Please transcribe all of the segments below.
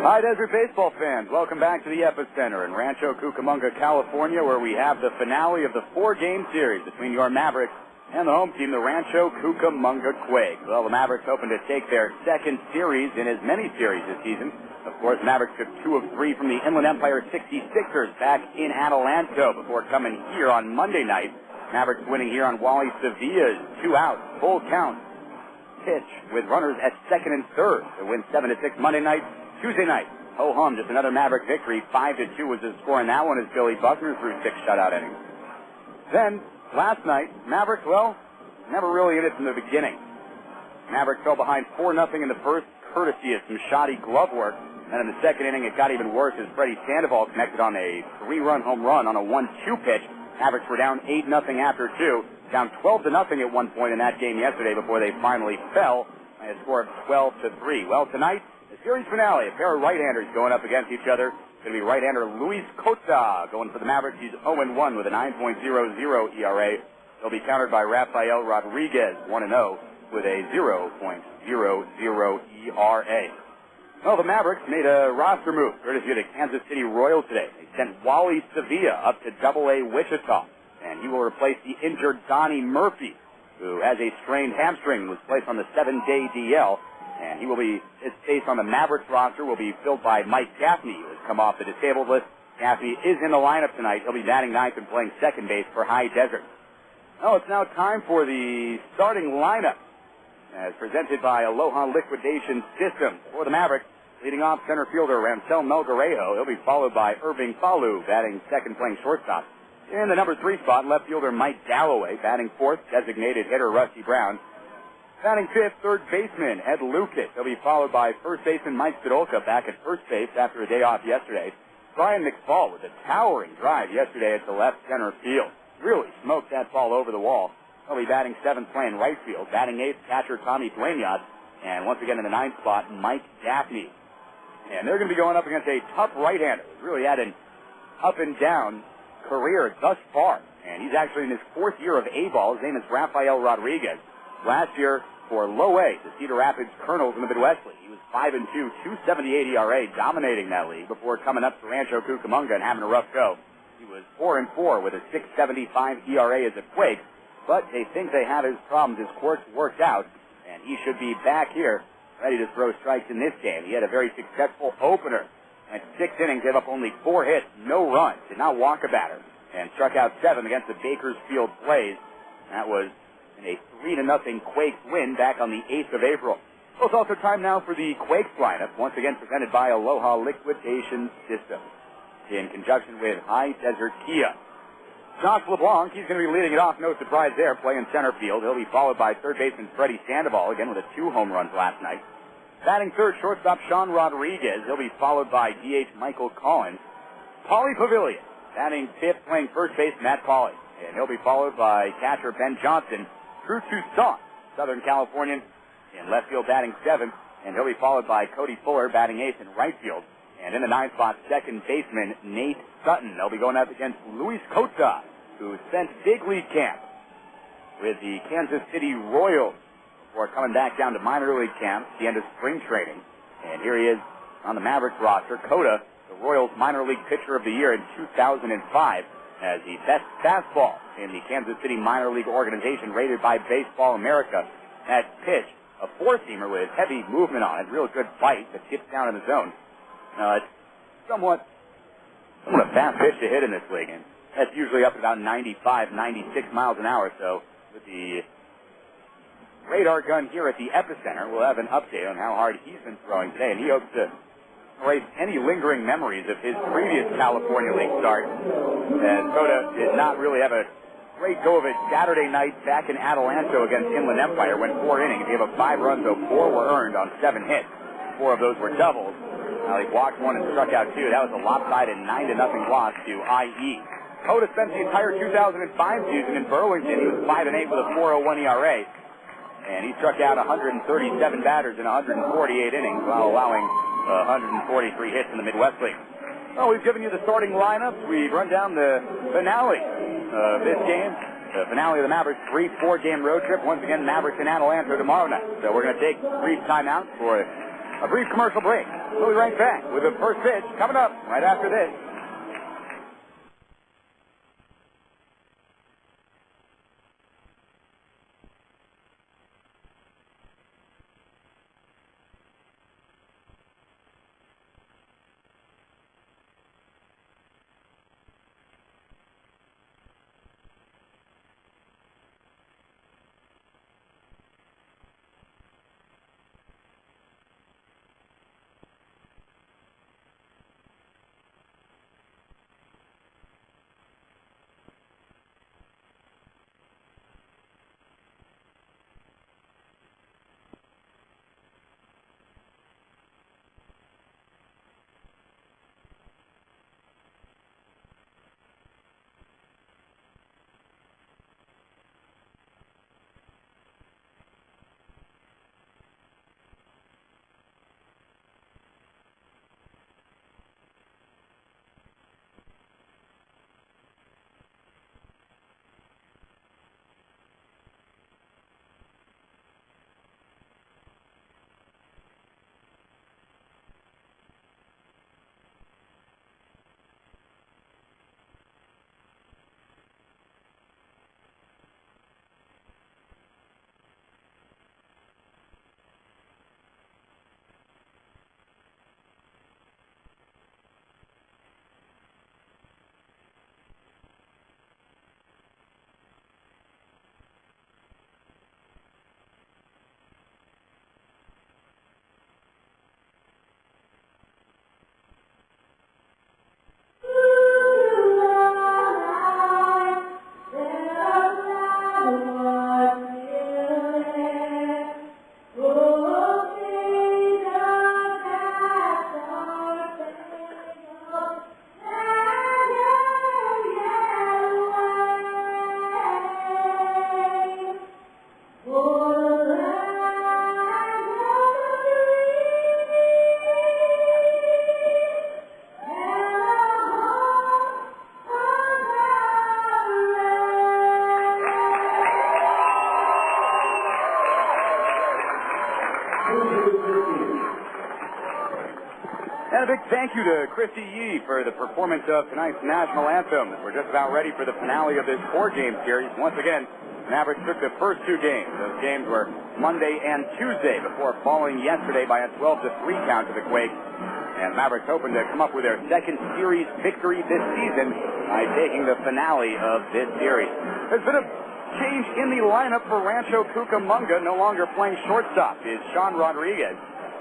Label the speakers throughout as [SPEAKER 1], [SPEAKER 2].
[SPEAKER 1] Hi, Desert baseball fans. Welcome back to the Epicenter in Rancho, Cucamonga, California, where we have the finale of the 4-game series between your Mavericks and the home team, the Rancho Cucamonga Quakes. Well, the Mavericks hoping to take their second series in as many series this season. Of course, Mavericks took 2 of 3 from the Inland Empire 66ers back in Adelanto before coming here on Monday night. Mavericks winning here on Wally Sevilla's 2-out, full count pitch with runners at second and third to win 7-6 Monday night. Tuesday night, ho-hum, just another Maverick victory. 5-2 was the score in that one as Billy Buckner threw 6 shutout innings. Then, last night, Mavericks, well, never really in it from the beginning. Mavericks fell behind 4-0 in the first, courtesy of some shoddy glove work. And in the second inning, it got even worse as Freddy Sandoval connected on a 3-run home run on a 1-2 pitch. Mavericks were down 8-0 after 2, down 12-0 at one point in that game yesterday before they finally fell by a score of 12-3. Well, tonight, the series finale, a pair of right-handers going up against each other. It's going to be right-hander Luis Cota going for the Mavericks. He's 0-1 with a 9.00 ERA. He'll be countered by Rafael Rodriguez, 1-0 with a 0.00 ERA. Well, the Mavericks made a roster move courtesy of the Kansas City Royals today. They sent Wally Sevilla up to Double-A Wichita, and he will replace the injured Donnie Murphy, who has a strained hamstring and was placed on the 7-day DL. And he will be, his place on the Mavericks roster will be filled by Mike Gaffney, who has come off the disabled list. Gaffney is in the lineup tonight. He'll be batting ninth and playing second base for High Desert. Well, it's now time for the starting lineup, as presented by Aloha Liquidation Systems. For the Mavericks, leading off center fielder Rancel Melgarejo. He'll be followed by Irving Falu, batting second, playing shortstop. In the number 3 spot, left fielder Mike Galloway, batting fourth, designated hitter Rusty Brown. Batting fifth, third baseman Ed Lucas. He'll be followed by first baseman Mike Stadolka back at first base after a day off yesterday. Brian McFall with a towering drive yesterday at the left center field. Really smoked that ball over the wall. He'll be batting seventh, playing right field. Batting eighth, catcher Tommy Dueñas. And once again in the ninth spot, Mike Gaffney. And they're going to be going up against a tough right-hander who's really had an up-and-down career thus far. And he's actually in his 4th year of A-ball. His name is Rafael Rodriguez. Last year, for Low A, the Cedar Rapids Colonels in the Midwest League. He was 5-2, 278 ERA, dominating that league before coming up to Rancho Cucamonga and having a rough go. He was 4-4 with a 6.75 ERA as a Quake, but they think they have his problems, his quirks worked out, and he should be back here ready to throw strikes in this game. He had a very successful opener. At 6 innings, gave up only 4 hits, no runs, did not walk a batter, and struck out 7 against the Bakersfield Blaze. That was in a 3-0 Quakes win back on the 8th of April. Well, it's also time now for the Quakes lineup, once again presented by Aloha Liquidation Systems, in conjunction with High Desert Kia. Josh LeBlanc, he's going to be leading it off, no surprise there, playing center field. He'll be followed by third baseman Freddy Sandoval, again with 2 home runs last night. Batting third, shortstop Sean Rodriguez. He'll be followed by DH Michael Collins. Paulie Pavilion, batting fifth, playing first base Matt Paulie. And he'll be followed by catcher Ben Johnson. Drew Toussaint, Southern Californian, in left field batting seventh, and he'll be followed by Cody Fuller batting eighth in right field. And in the ninth spot, second baseman Nate Sutton. They'll be going up against Luis Cota, who spent big league camp with the Kansas City Royals before coming back down to minor league camp at the end of spring training. And here he is on the Mavericks roster. Cota, the Royals minor league pitcher of the year in 2005. As the best fastball in the Kansas City minor league organization, rated by Baseball America. That pitch, a 4-seamer with heavy movement on it, real good bite that tips down in the zone. It's somewhat a fast pitch to hit in this league, and that's usually up at about 95, 96 miles an hour. So with the radar gun here at the Epicenter, we'll have an update on how hard he's been throwing today, and he hopes to erase any lingering memories of his previous California League start. And Cota did not really have a great go of it Saturday night back in Adelanto against Inland Empire. Went 4 innings, gave up 5 runs, so 4 were earned on 7 hits. 4 of those were doubles. He walked 1 and struck out 2. That was a lopsided 9-0 loss to IE. Cota spent the entire 2005 season in Burlington. He was 5-8 with a 4.01 ERA. And he struck out 137 batters in 148 innings while allowing 143 hits in the Midwest League. Well, we've given you the starting lineups. We've run down the finale of this game, the finale of the Mavericks' 3-4 game road trip. Once again, Mavericks in Adelanto tomorrow night. So we're going to take a brief timeout for a brief commercial break. We'll be right back with the first pitch coming up right after this. And a big thank you to Christy Yee for the performance of tonight's national anthem. We're just about ready for the finale of this four-game series. Once again, Mavericks took the first two games. Those games were Monday and Tuesday before falling yesterday by a 12-3 count to the Quakes. And Mavericks hoping to come up with their second series victory this season by taking the finale of this series. There's been a change in the lineup for Rancho Cucamonga. No longer playing shortstop is Sean Rodriguez.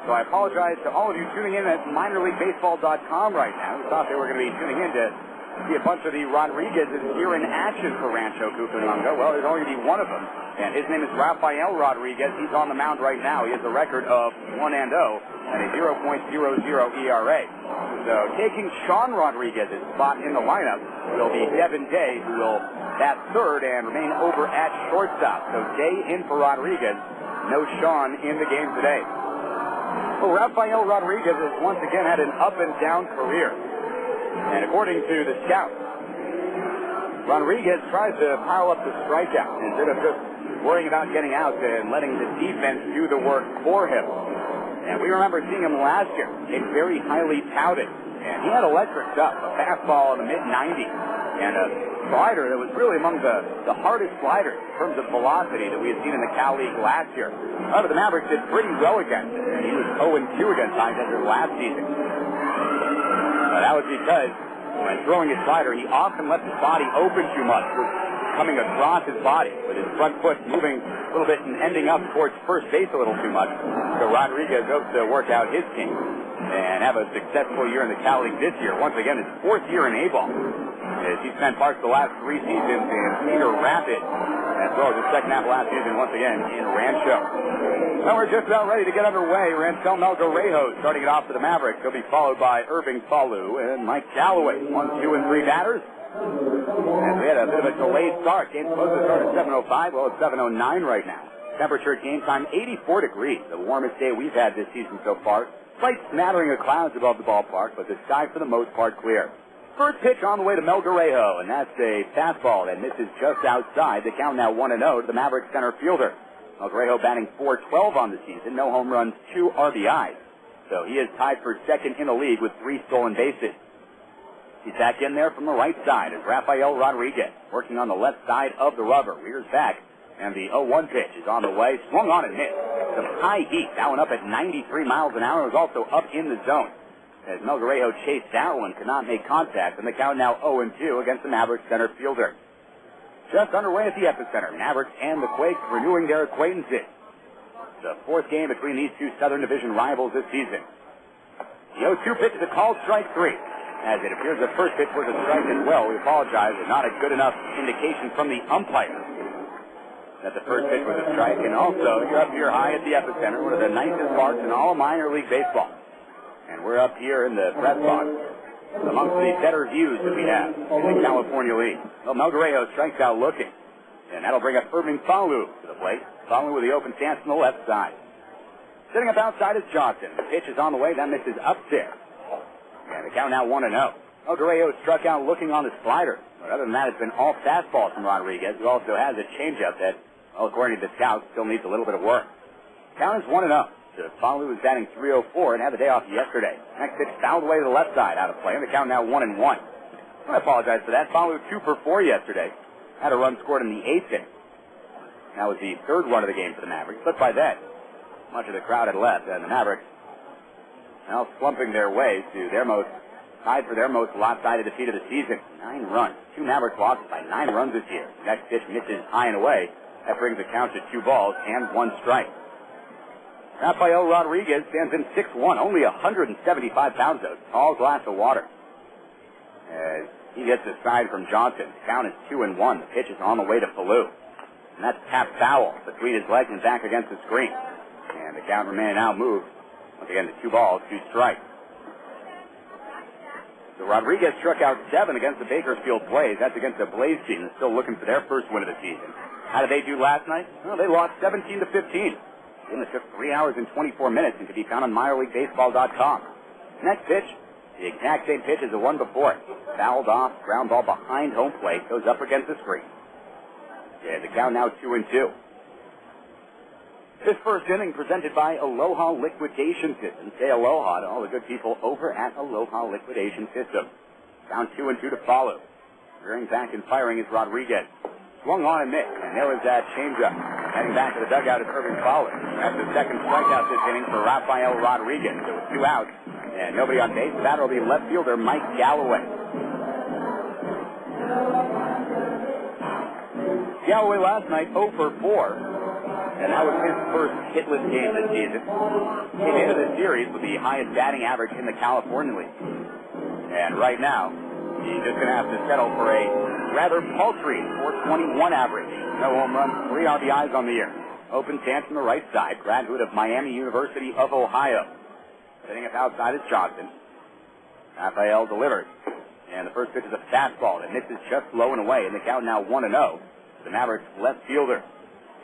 [SPEAKER 1] So I apologize to all of you tuning in at minorleaguebaseball.com right now who thought they were going to be tuning in to see a bunch of the Rodriguez's here in action for Rancho Cucamonga. Well, there's only going to be one of them, and his name is Rafael Rodriguez. He's on the mound right now. He has a record of 1-0 and a 0.00 ERA. So taking Sean Rodriguez's spot in the lineup will be Devin Day, who will bat third and remain over at shortstop. So Day in for Rodriguez. No Sean in the game today. Well, Rafael Rodriguez has once again had an up-and-down career. And according to the scouts, Rodriguez tries to pile up the strikeouts instead of just worrying about getting out and letting the defense do the work for him. And we remember seeing him last year, being very highly touted. And he had electric stuff, a fastball in the mid-90s, and a slider that was really among the hardest sliders in terms of velocity that we had seen in the Cal League last year. However, the Mavericks did pretty well against him, and he was 0-2 against Hightender last season. That was because when throwing his slider, he often left his body open too much, was coming across his body with his front foot moving a little bit and ending up towards first base a little too much. So Rodriguez hopes to work out his kinks and have a successful year in the Cal League this year. Once again, his fourth year in A-ball. As he spent parts of the last 3 seasons in Cedar Rapids, as well as the second half of last season once again in Rancho. Now we're just about ready to get underway. Rancel Melgarejo starting it off for the Mavericks. He'll be followed by Irving, Falu, and Mike Calloway. 1, 2, and 3 batters. And we had a bit of a delayed start. Game's supposed to start at 7:05. Well, it's 7:09 right now. Temperature at game time, 84 degrees. The warmest day we've had this season so far. Slight smattering of clouds above the ballpark, but the sky for the most part clear. First pitch on the way to Melgarejo, and that's a fastball that misses just outside. The count now 1-0 to the Mavericks center fielder. Melgarejo batting .412 on the season. No home runs, 2 RBIs. So he is tied for second in the league with 3 stolen bases. He's back in there from the right side as Rafael Rodriguez working on the left side of the rubber. Rears back, and the 0-1 pitch is on the way. Swung on and missed. Some high heat. That one up at 93 miles an hour. It was also up in the zone. As Melgarejo chased that one, could not make contact, and the count now 0-2 against the Mavericks center fielder. Just underway at the epicenter, Mavericks and the Quakes renewing their acquaintances. The 4th game between these two Southern Division rivals this season. The 0-2 pitch is a called strike 3. As it appears the first pitch was a strike as well. We apologize, but not a good enough indication from the umpire that the first pitch was a strike. And also, you're up here high at the epicenter, one of the nicest parks in all minor league baseball. And we're up here in the press box, amongst the better views that we have in the California League. Well, Melgarejo strikes out looking, and that'll bring up Irving Falu to the plate. Falu with the open stance on the left side. Sitting up outside is Johnson. The pitch is on the way. That misses upstairs. And the count now 1-0. Melgarejo struck out looking on the slider. But other than that, it's been all fastballs from Rodriguez, who also has a changeup that, well, according to the scouts, still needs a little bit of work. Count is 1-0. Falu was batting .304 and had the day off yesterday. Next pitch fouled away to the left side, out of play, and the count now 1-1. I apologize for that. Falu 2 for 4 yesterday. Had a run scored in the 8th inning. That was the 3rd run of the game for the Mavericks. But by then, much of the crowd had left, and the Mavericks now slumping their way to tied for their most lopsided defeat of the season. 9 runs. 2 Mavericks losses by 9 runs this year. The next pitch misses high and away. That brings the count to 2 balls and 1 strike. Rafael Rodriguez stands in 6'1", only 175 pounds though. Tall glass of water. As he gets a side from Johnson. The count is 2-1. The pitch is on the way to Falu. And that's tapped foul between his legs and back against the screen. And the count remaining now moved. Once again, to 2 balls, 2 strikes. So Rodriguez struck out 7 against the Bakersfield Blaze. That's against the Blaze team that's still looking for their first win of the season. How did they do last night? Well, they lost 17-15. It took 3 hours and 24 minutes and can be found on minorleaguebaseball.com. Next pitch, the exact same pitch as the one before it. Fouled off, ground ball behind home plate, goes up against the screen. Yeah, the count now 2-2. This first inning presented by Aloha Liquidation System. Say aloha to all the good people over at Aloha Liquidation System. Down 2-2 to Falu. Rearing back and firing is Rodriguez. Swung on and missed, and there was that changeup. Heading back to the dugout is Irving Falu. That's the second strikeout this inning for Rafael Rodriguez. There was 2 outs, and nobody on base. The batter will be left fielder Mike Galloway. Galloway last night 0 for 4. And that was his first hitless game this season. Came into the series with the highest batting average in the California League. And right now, he's just going to have to settle for a rather paltry .421 average. No home runs, 3 RBIs on the year. Open stance on the right side. Graduate of Miami University of Ohio. Sitting up outside is Johnson. Rafael delivers. And the first pitch is a fastball that misses just low and away. And the count now 1-0. The Mavericks left fielder.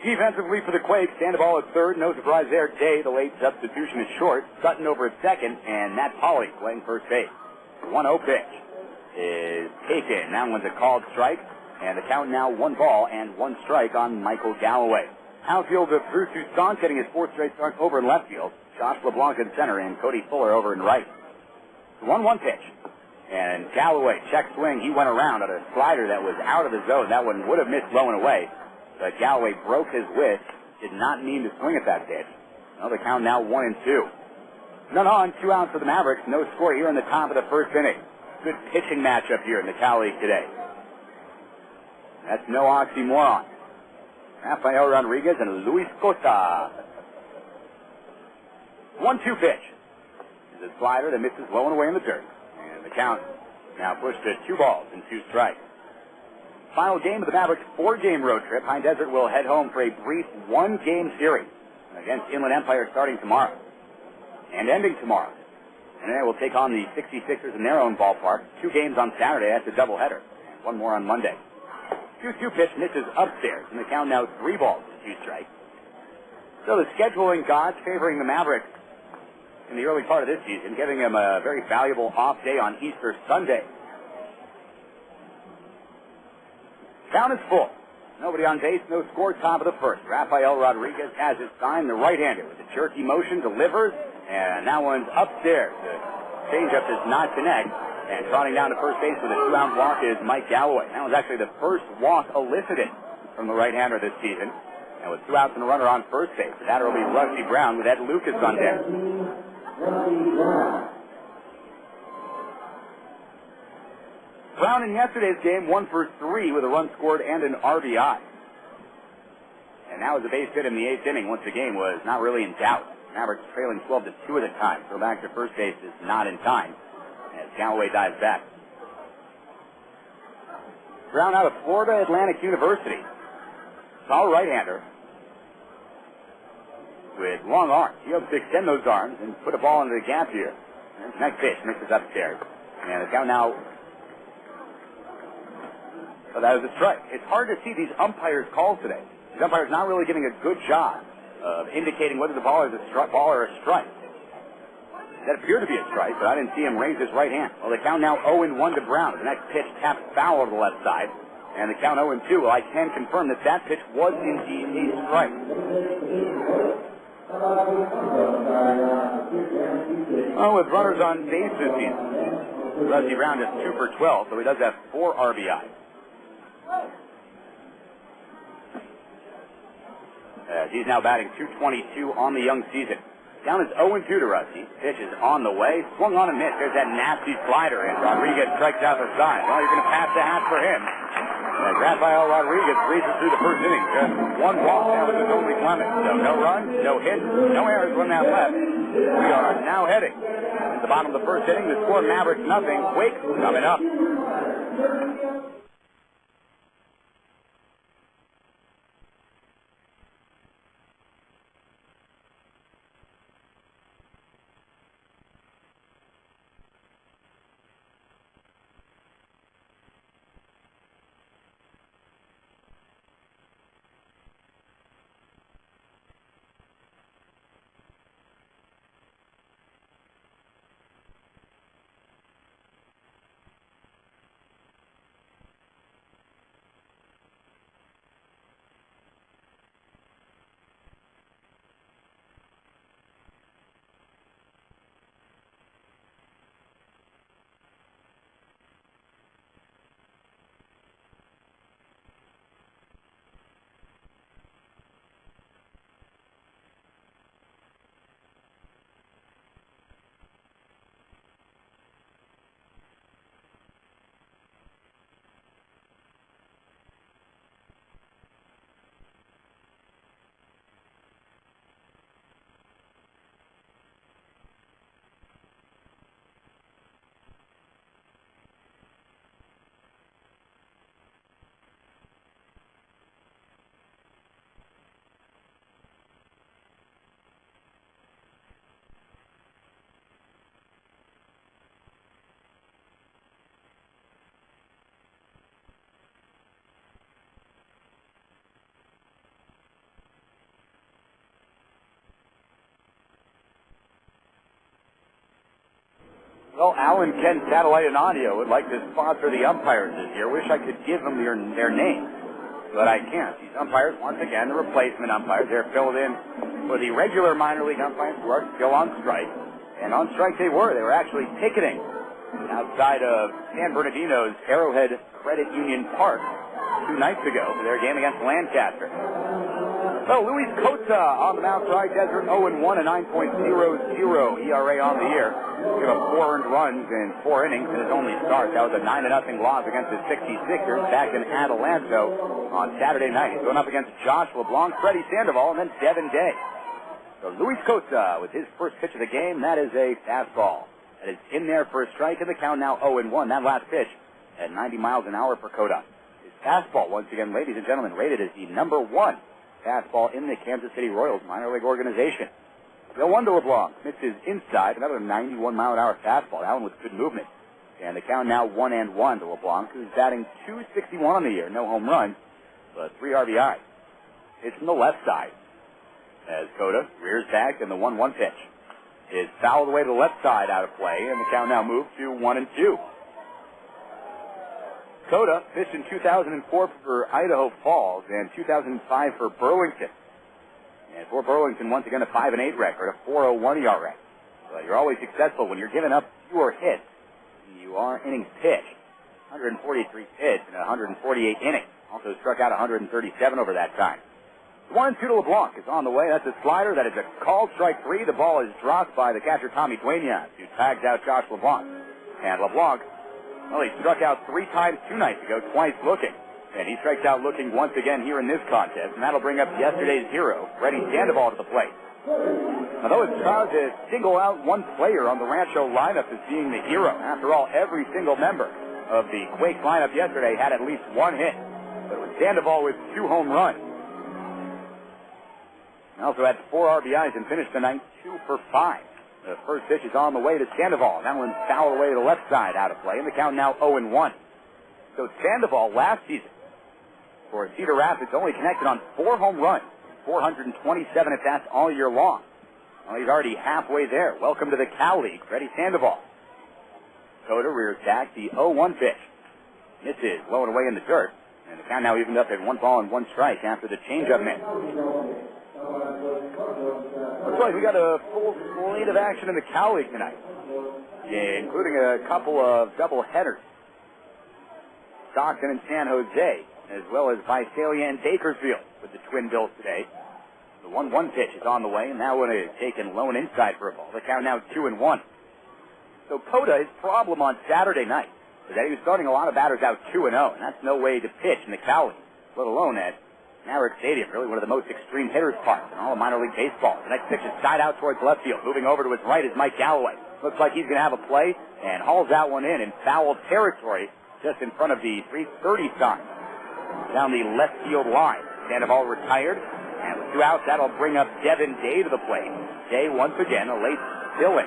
[SPEAKER 1] Defensively for the Quakes, Sandoval at third. No surprise there. Day, the late substitution, is short. Sutton over at second, and Matt Pauley playing first base. The 1-0 pitch is taken. That one's a called strike, and the count now 1 ball and 1 strike on Michael Galloway. Outfield of Drew Toussaint getting his 4th straight start over in left field. Josh LeBlanc in center, and Cody Fuller over in right. The 1-1 pitch. And Galloway, check swing. He went around on a slider that was out of the zone. That one would have missed low and away. But Galloway broke his wrist, did not mean to swing at that pitch. Well, the count now 1-2. None on, 2 outs for the Mavericks. No score here in the top of the first inning. Good pitching matchup here in the Cal League today. That's no oxymoron. Rafael Rodriguez and Luis Costa. 1-2 pitch. It's a slider that misses low and away in the dirt. And the count now pushed to 2 balls and 2 strikes. Final game of the Mavericks' 4-game road trip. High Desert will head home for a brief 1-game series against Inland Empire starting tomorrow and ending tomorrow. And they will take on the 66ers in their own ballpark. 2 games on Saturday. That's a doubleheader. And 1 more on Monday. 2-2 pitch misses upstairs, and the count now 3 balls and 2 strikes. So the scheduling gods favoring the Mavericks in the early part of this season, giving them a very valuable off day on Easter Sunday. Count is full. Nobody on base, no score, top of the first. Rafael Rodriguez has his sign, the right-hander with a jerky motion, delivers, And that one's upstairs. The changeup does not connect. And trotting down to first base with a 2-out walk is Mike Galloway. That was actually the first walk elicited from the right-hander this season. And with 2 outs and a runner on first base, that will be Rusty Brown with Ed Lucas on deck. Brown in yesterday's game, 1 for 3 with a run scored and an RBI. And now as a base hit in the 8th inning, once the game was not really in doubt. Mavericks trailing 12-2 at the time. Throw back to first base is not in time as Galloway dives back. Brown out of Florida Atlantic University. Tall right-hander with long arms. He hopes to extend those arms and put a ball into the gap here. And next pitch misses upstairs. And the count now. So that was a strike. It's hard to see these umpires' calls today. These umpires not really giving a good job of indicating whether the ball is a ball or a strike. That appeared to be a strike, but I didn't see him raise his right hand. Well, the count now 0-1 to Brown. The next pitch tapped foul over the left side. And the count 0-2. Well, I can confirm that that pitch was indeed a strike. Well, with runners on base this season, Rusty Brown is 2 for 12, so he does have 4 RBI. He's now batting .222 on the young season. Down is 0-2 to Rusty. Pitch is on the way. Swung on and missed. There's that nasty slider, and Rodriguez strikes out the side. Well, you're going to pass the hat for him. As Rafael Rodriguez breezes through the first inning. Just 1 walk. That was his only Clement. So no runs, no hits, no errors when that left. We are now heading at the bottom of the first inning. The score, Mavericks nothing. Quakes coming up. Well, Alan, Ken, Satellite, and Audio would like to sponsor the umpires this year. Wish I could give them their names, but I can't. These umpires, once again, the replacement umpires, they're filled in for the regular minor league umpires who are still on strike. And on strike they were. They were actually picketing outside of San Bernardino's Arrowhead Credit Union Park 2 nights ago for their game against Lancaster. So, Luis Cota on the mound for High Desert, 0-1, a 9.00 ERA on the year. Gave up 4 earned runs in 4 innings in his only start. That was a 9-0 loss against the 66ers back in Adelanto on Saturday night. He's going up against Josh LeBlanc, Freddy Sandoval, and then Devin Day. So, Luis Cota with his first pitch of the game, that is a fastball. That is in there for a strike, and the count now 0-1. That last pitch at 90 miles an hour for Cota. His fastball, once again, ladies and gentlemen, rated as the number 1 fastball in the Kansas City Royals minor league organization. The 1 to LeBlanc misses inside, another 91-mile-an-hour fastball. That one with good movement. And the count now 1-1 to LeBlanc, who's batting .261 on the year. No home runs, but 3 RBI. It's from the left side as Cota rears back, and the 1-1 pitch is fouled away to the left side out of play, and the count now moves to 1-2. Cota pitched in 2004 for Idaho Falls and 2005 for Burlington. And for Burlington, once again, a 5-8 record, a 4.01 ERA. But you're always successful when you're giving up fewer hits. You are innings pitched. 143 hits in 148 innings. Also struck out 137 over that time. 1-2 to LeBlanc is on the way. That's a slider. That is a called strike 3. The ball is dropped by the catcher, Tommy Duenas, who tags out Josh LeBlanc. And LeBlanc, well, he struck out 3 times 2 nights ago, twice looking. And he strikes out looking once again here in this contest. And that'll bring up yesterday's hero, Freddy Sandoval, to the plate. Although it's hard to single out one player on the Rancho lineup as being the hero. After all, every single member of the Quakes lineup yesterday had at least 1 hit. But it was Sandoval with 2 home runs. He also had 4 RBIs and finished the night 2 for 5. The first pitch is on the way to Sandoval. That one's fouled away to the left side, out of play. And the count now 0-1. So Sandoval last season for Cedar Rapids only connected on 4 home runs, 427 at bats all year long. Well, he's already halfway there. Welcome to the Cal League, Freddy Sandoval. Coda rear attack, the 0-1 pitch. Misses, low and away in the dirt. And the count now evened up at 1 ball and 1 strike after the changeup miss. Looks like we got a full slate of action in the Cal League tonight, including a couple of double headers. Stockton and San Jose, as well as Visalia and Bakersfield with the Twin Bills today. The 1-1 pitch is on the way, and now going to take and low and inside for a ball. The count now 2-1. So Coda, his problem on Saturday night was that he was starting a lot of batters out 2-0, and that's no way to pitch in the Cal League, let alone at Mavericks Stadium, really one of the most extreme hitters' parks in all of minor league baseball. The next pitch is side out towards left field. Moving over to his right is Mike Galloway. Looks like he's going to have a play and hauls that one in foul territory just in front of the 330 sign down the left field line. Sandoval retired, and with 2 outs, that'll bring up Devin Day to the plate. Day, once again, a late fill-in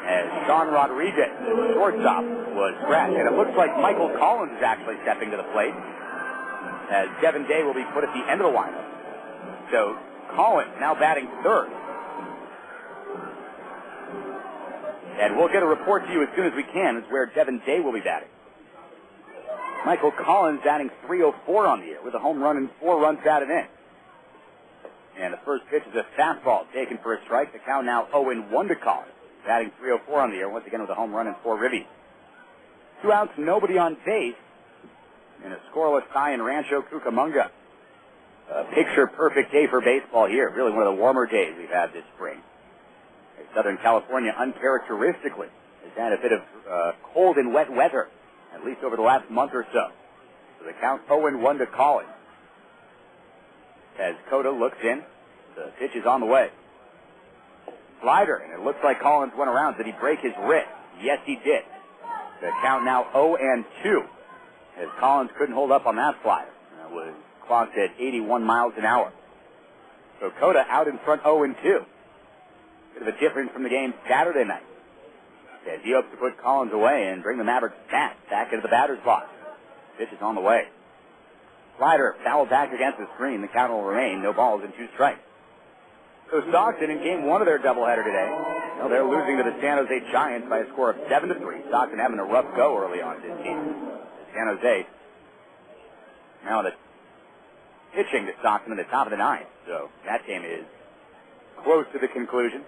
[SPEAKER 1] as Sean Rodriguez, the shortstop, was scratched. And it looks like Michael Collins is actually stepping to the plate, as Devin Day will be put at the end of the lineup. So Collins now batting third. And we'll get a report to you as soon as we can as where Devin Day will be batting. Michael Collins batting .304 on the year with a home run and 4 runs batted in. And the first pitch is a fastball taken for a strike. The count now 0-1 to Collins, batting .304 on the year, once again with a home run and 4 ribbies. 2 outs, nobody on base. In a scoreless tie in Rancho, Cucamonga. A picture-perfect day for baseball here. Really one of the warmer days we've had this spring. Southern California, uncharacteristically, has had a bit of cold and wet weather, at least over the last month or so. So the count 0-1 to Collins. As Coda looks in, the pitch is on the way. Slider, and it looks like Collins went around. Did he break his wrist? Yes, he did. The count now 0-2. As Collins couldn't hold up on that slider. That was clocked at 81 miles an hour. So Coda out in front 0-2. Bit of a difference from the game Saturday night. As he hopes to put Collins away and bring the Mavericks back into the batter's box. Pitch is on the way. Slider fouled back against the screen. The count will remain. No balls and 2 strikes. So Stockton in game 1 of their doubleheader today. Well, they're losing to the San Jose Giants by a score of 7-3. Stockton having a rough go early on this game. San Jose now the pitching to Stockton in the top of the 9th. So that game is close to the conclusion.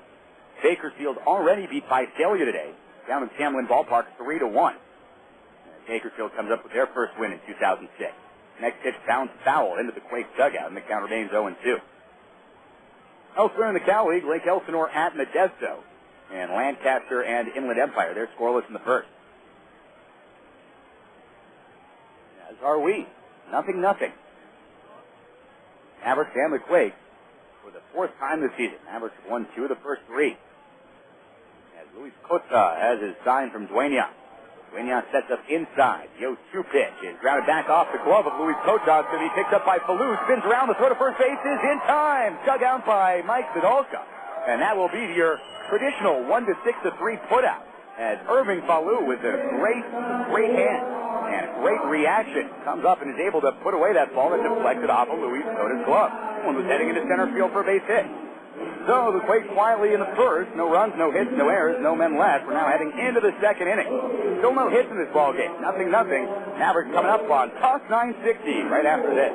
[SPEAKER 1] Bakersfield already beat Visalia today down in Tamlin Ballpark 3-1. Bakersfield comes up with their first win in 2006. Next pitch bounced foul into the Quakes dugout, and the count remains 0-2. Elsewhere in the Cal League, Lake Elsinore at Modesto, and Lancaster and Inland Empire, they're scoreless in the first. As are we. 0-0. Mavericks and the Quakes for the 4th time this season. Mavericks have won 2 of the first 3. As Luis Cota has his sign from Duenas. Duenas sets up inside. The 0-2 pitch is grounded back off the glove of Luis Cota. It's going to be picked up by Falu. Spins around. The throw to first base is in time. Dug out by Mike Vidalka. And that will be your traditional 1-6-3 putout. As Irving Falu with a great hand and a great reaction comes up and is able to put away that ball that deflected off of Luis Cota's glove. One was heading into center field for a base hit. So the Quakes quietly in the first. No runs, no hits, no errors, no men left. We're now heading into the second inning. Still no hits in this ball game. 0-0. Mavericks coming up on toss 960 right after this.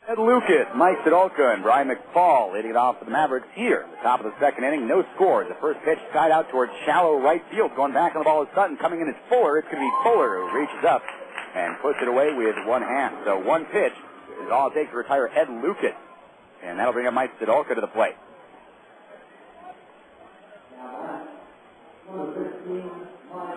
[SPEAKER 1] Ed Lucas, Mike Sidolka, and Brian McFall leading it off for the Mavericks here at the top of the second inning. No score. The first pitch skied out towards shallow right field. Going back on the ball is Sutton. Coming in is Fuller. It's going to be Fuller who reaches up and puts it away with one hand. So one pitch is all it takes to retire Ed Lucas. And that'll bring up Mike Sidolka to the plate.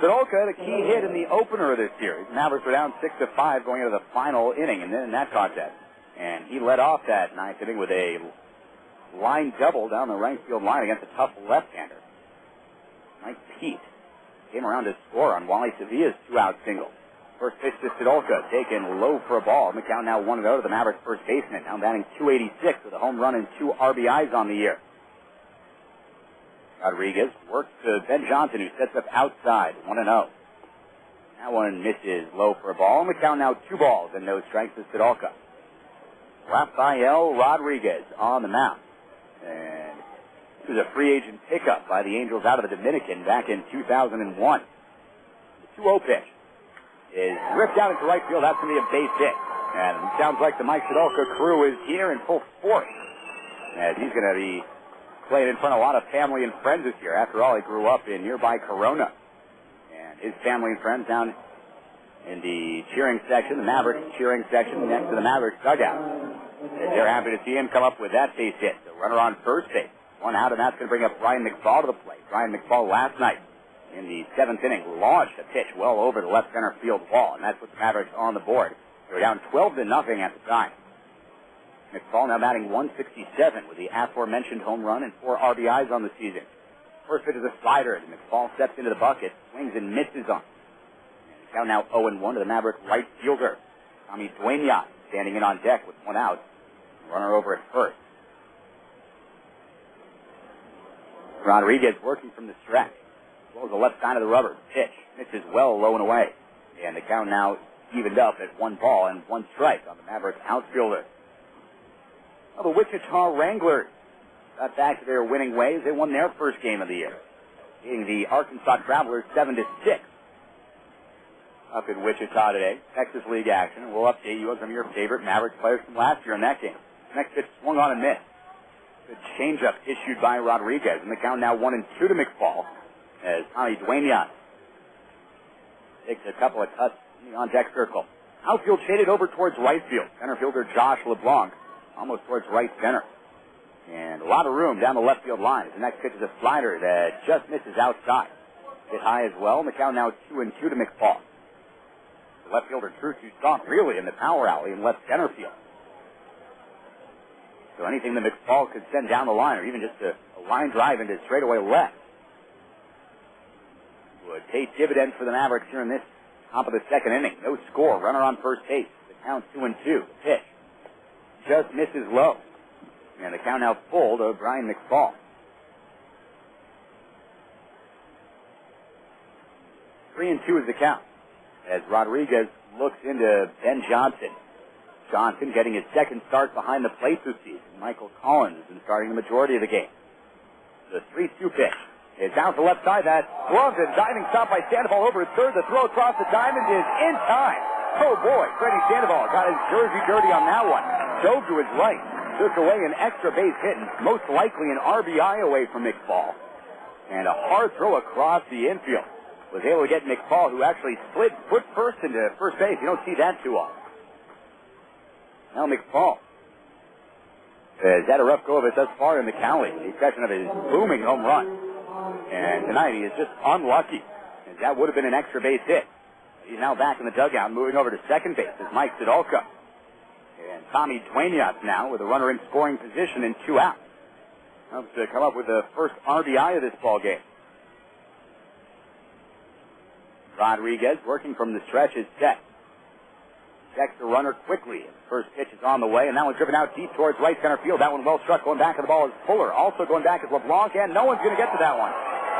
[SPEAKER 1] Sidolka had a key hit in the opener of this series. The Mavericks were down 6-5 going into the final inning and then in that contest. And he led off that ninth inning with a line double down the right field line against a tough left-hander. Mike Pete came around to score on Wally Sevilla's two-out single. First pitch to Sidolka, taken low for a ball. The count now 1-0 to the Mavericks first baseman, now batting .286 with a home run and 2 RBIs on the year. Rodriguez works to Ben Johnson, who sets up outside, 1-0. That one misses low for a ball. The count now 2 balls and no strikes to Sidolka. Rafael Rodriguez on the mound. And this was a free agent pickup by the Angels out of the Dominican back in 2001. The 2-0 pitch is ripped out into right field. That's going to be a base hit. And it sounds like the Mike Sidolka crew is here in full force, as he's going to be playing in front of a lot of family and friends this year. After all, he grew up in nearby Corona. And his family and friends down in the cheering section, the Mavericks cheering section next to the Mavericks dugout. They're happy to see him come up with that base hit. The runner on first base. 1 out, and that's going to bring up Brian McFall to the plate. Brian McFall last night in the 7th inning launched a pitch well over the left center field wall, and that's what the Mavericks on the board. They were down 12-0 at the time. McFall now batting .167 with the aforementioned home run and 4 RBIs on the season. First pitch is a slider, and McFall steps into the bucket, swings and misses on. Count now 0-1 to the Maverick right fielder. Tommy Dueñas standing in on deck with 1 out. Runner over at first. Rodriguez working from the stretch. As well as the left side of the rubber. Pitch. Misses well low and away. And the count now evened up at 1 ball and 1 strike on the Maverick outfielder. Well, the Wichita Wranglers got back to their winning ways. They won their first game of the year, beating the Arkansas Travelers 7-6. Up in Wichita today, Texas League action, and we'll update you on some of your favorite Mavericks players from last year in that game. Next pitch swung on and missed. Good changeup issued by Rodriguez, and the count now 1-2 to McFall as Tommy Dueñas takes a couple of cuts in the on-deck circle. Outfield shaded over towards right field. Center fielder Josh LeBlanc almost towards right center. And a lot of room down the left field line. The next pitch is a slider that just misses outside. Hit high as well, and the count now 2-2 to McFall. Left fielder Drew Toussaint really in the power alley in left center field. So anything that McFall could send down the line, or even just a line drive into straightaway left, would pay dividends for the Mavericks here in this top of the second inning. No score. Runner on first base. The count 2-2. The pitch just misses low. And the count now full to Brian McFall. 3-2 is the count, as Rodriguez looks into Ben Johnson. Johnson getting his second start behind the plate this season. Michael Collins has been starting the majority of the game. The 3-2 pitch is down to the left side. That gloved and diving stop by Sandoval over at third. The throw across the diamond is in time. Oh boy, Freddy Sandoval got his jersey dirty on that one. Dove to his right. Took away an extra base hit, and most likely an RBI away from McFall. And a hard throw across the infield. Was able to get McFall, who actually slid foot first into first base. You don't see that too often. Now McFall has had a rough go of it thus far in the Cali, with the exception of his booming home run. And tonight he is just unlucky, as that would have been an extra base hit. He's now back in the dugout, moving over to second base is Mike Sidolka. And Tommy Dueñas now with a runner in scoring position and 2 outs. Helps to come up with the first RBI of this ball game. Rodriguez working from the stretch is set. Checks the runner quickly. First pitch is on the way, and that one's driven out deep towards right center field. That one well struck. Going back of the ball is Fuller. Also going back is LeBlanc, and no one's going to get to that one.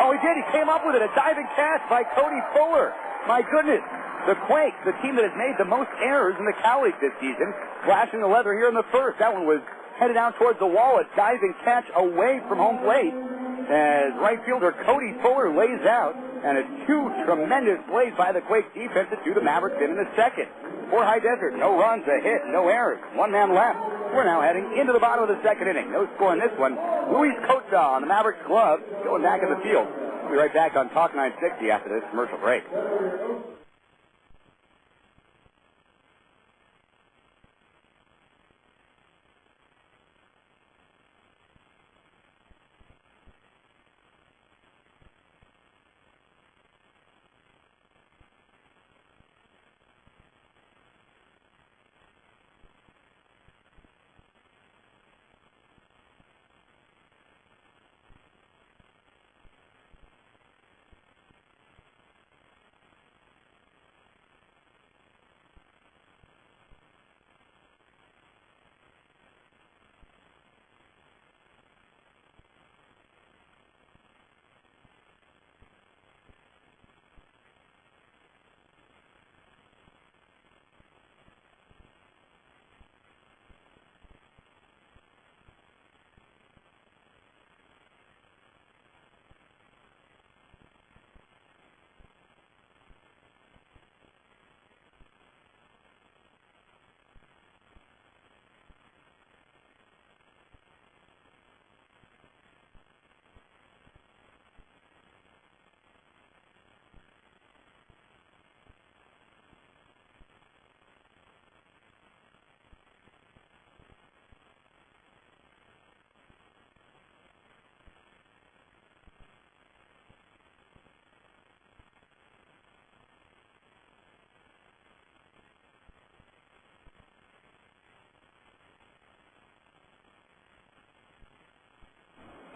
[SPEAKER 1] Oh, he did. He came up with it. A diving catch by Cody Fuller. My goodness. The Quakes, the team that has made the most errors in the Cal League this season, flashing the leather here in the first. That one was headed down towards the wall. A diving catch away from home plate as right fielder Cody Fuller lays out, and it's 2 tremendous plays by the Quakes defense that do the Mavericks in the second. For High Desert, no runs, a hit, no errors. 1 man left. We're now heading into the bottom of the second inning. No score in this one. Luis Costa on the Mavericks glove going back in the field. We'll be right back on Talk 960 after this commercial break.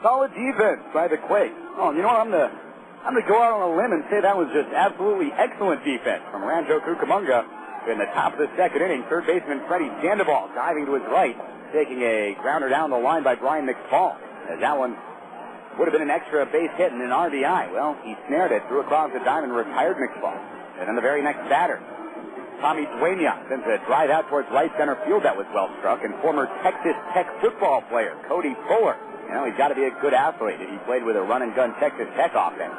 [SPEAKER 1] Solid defense by the Quakes. Oh, you know what? I'm gonna go out on a limb and say that was just absolutely excellent defense from Rancho Cucamonga in the top of the second inning. Third baseman Freddy Sandoval diving to his right, taking a grounder down the line by Brian McFall. As that one would have been an extra base hit and an RBI. Well, he snared it, threw across the diamond, retired McFall. And then the very next batter, Tommy Dueña sends a drive out towards right center field that was well struck, and former Texas Tech football player Cody Fuller. You know, he's got to be a good athlete. He played with a run-and-gun Texas Tech offense.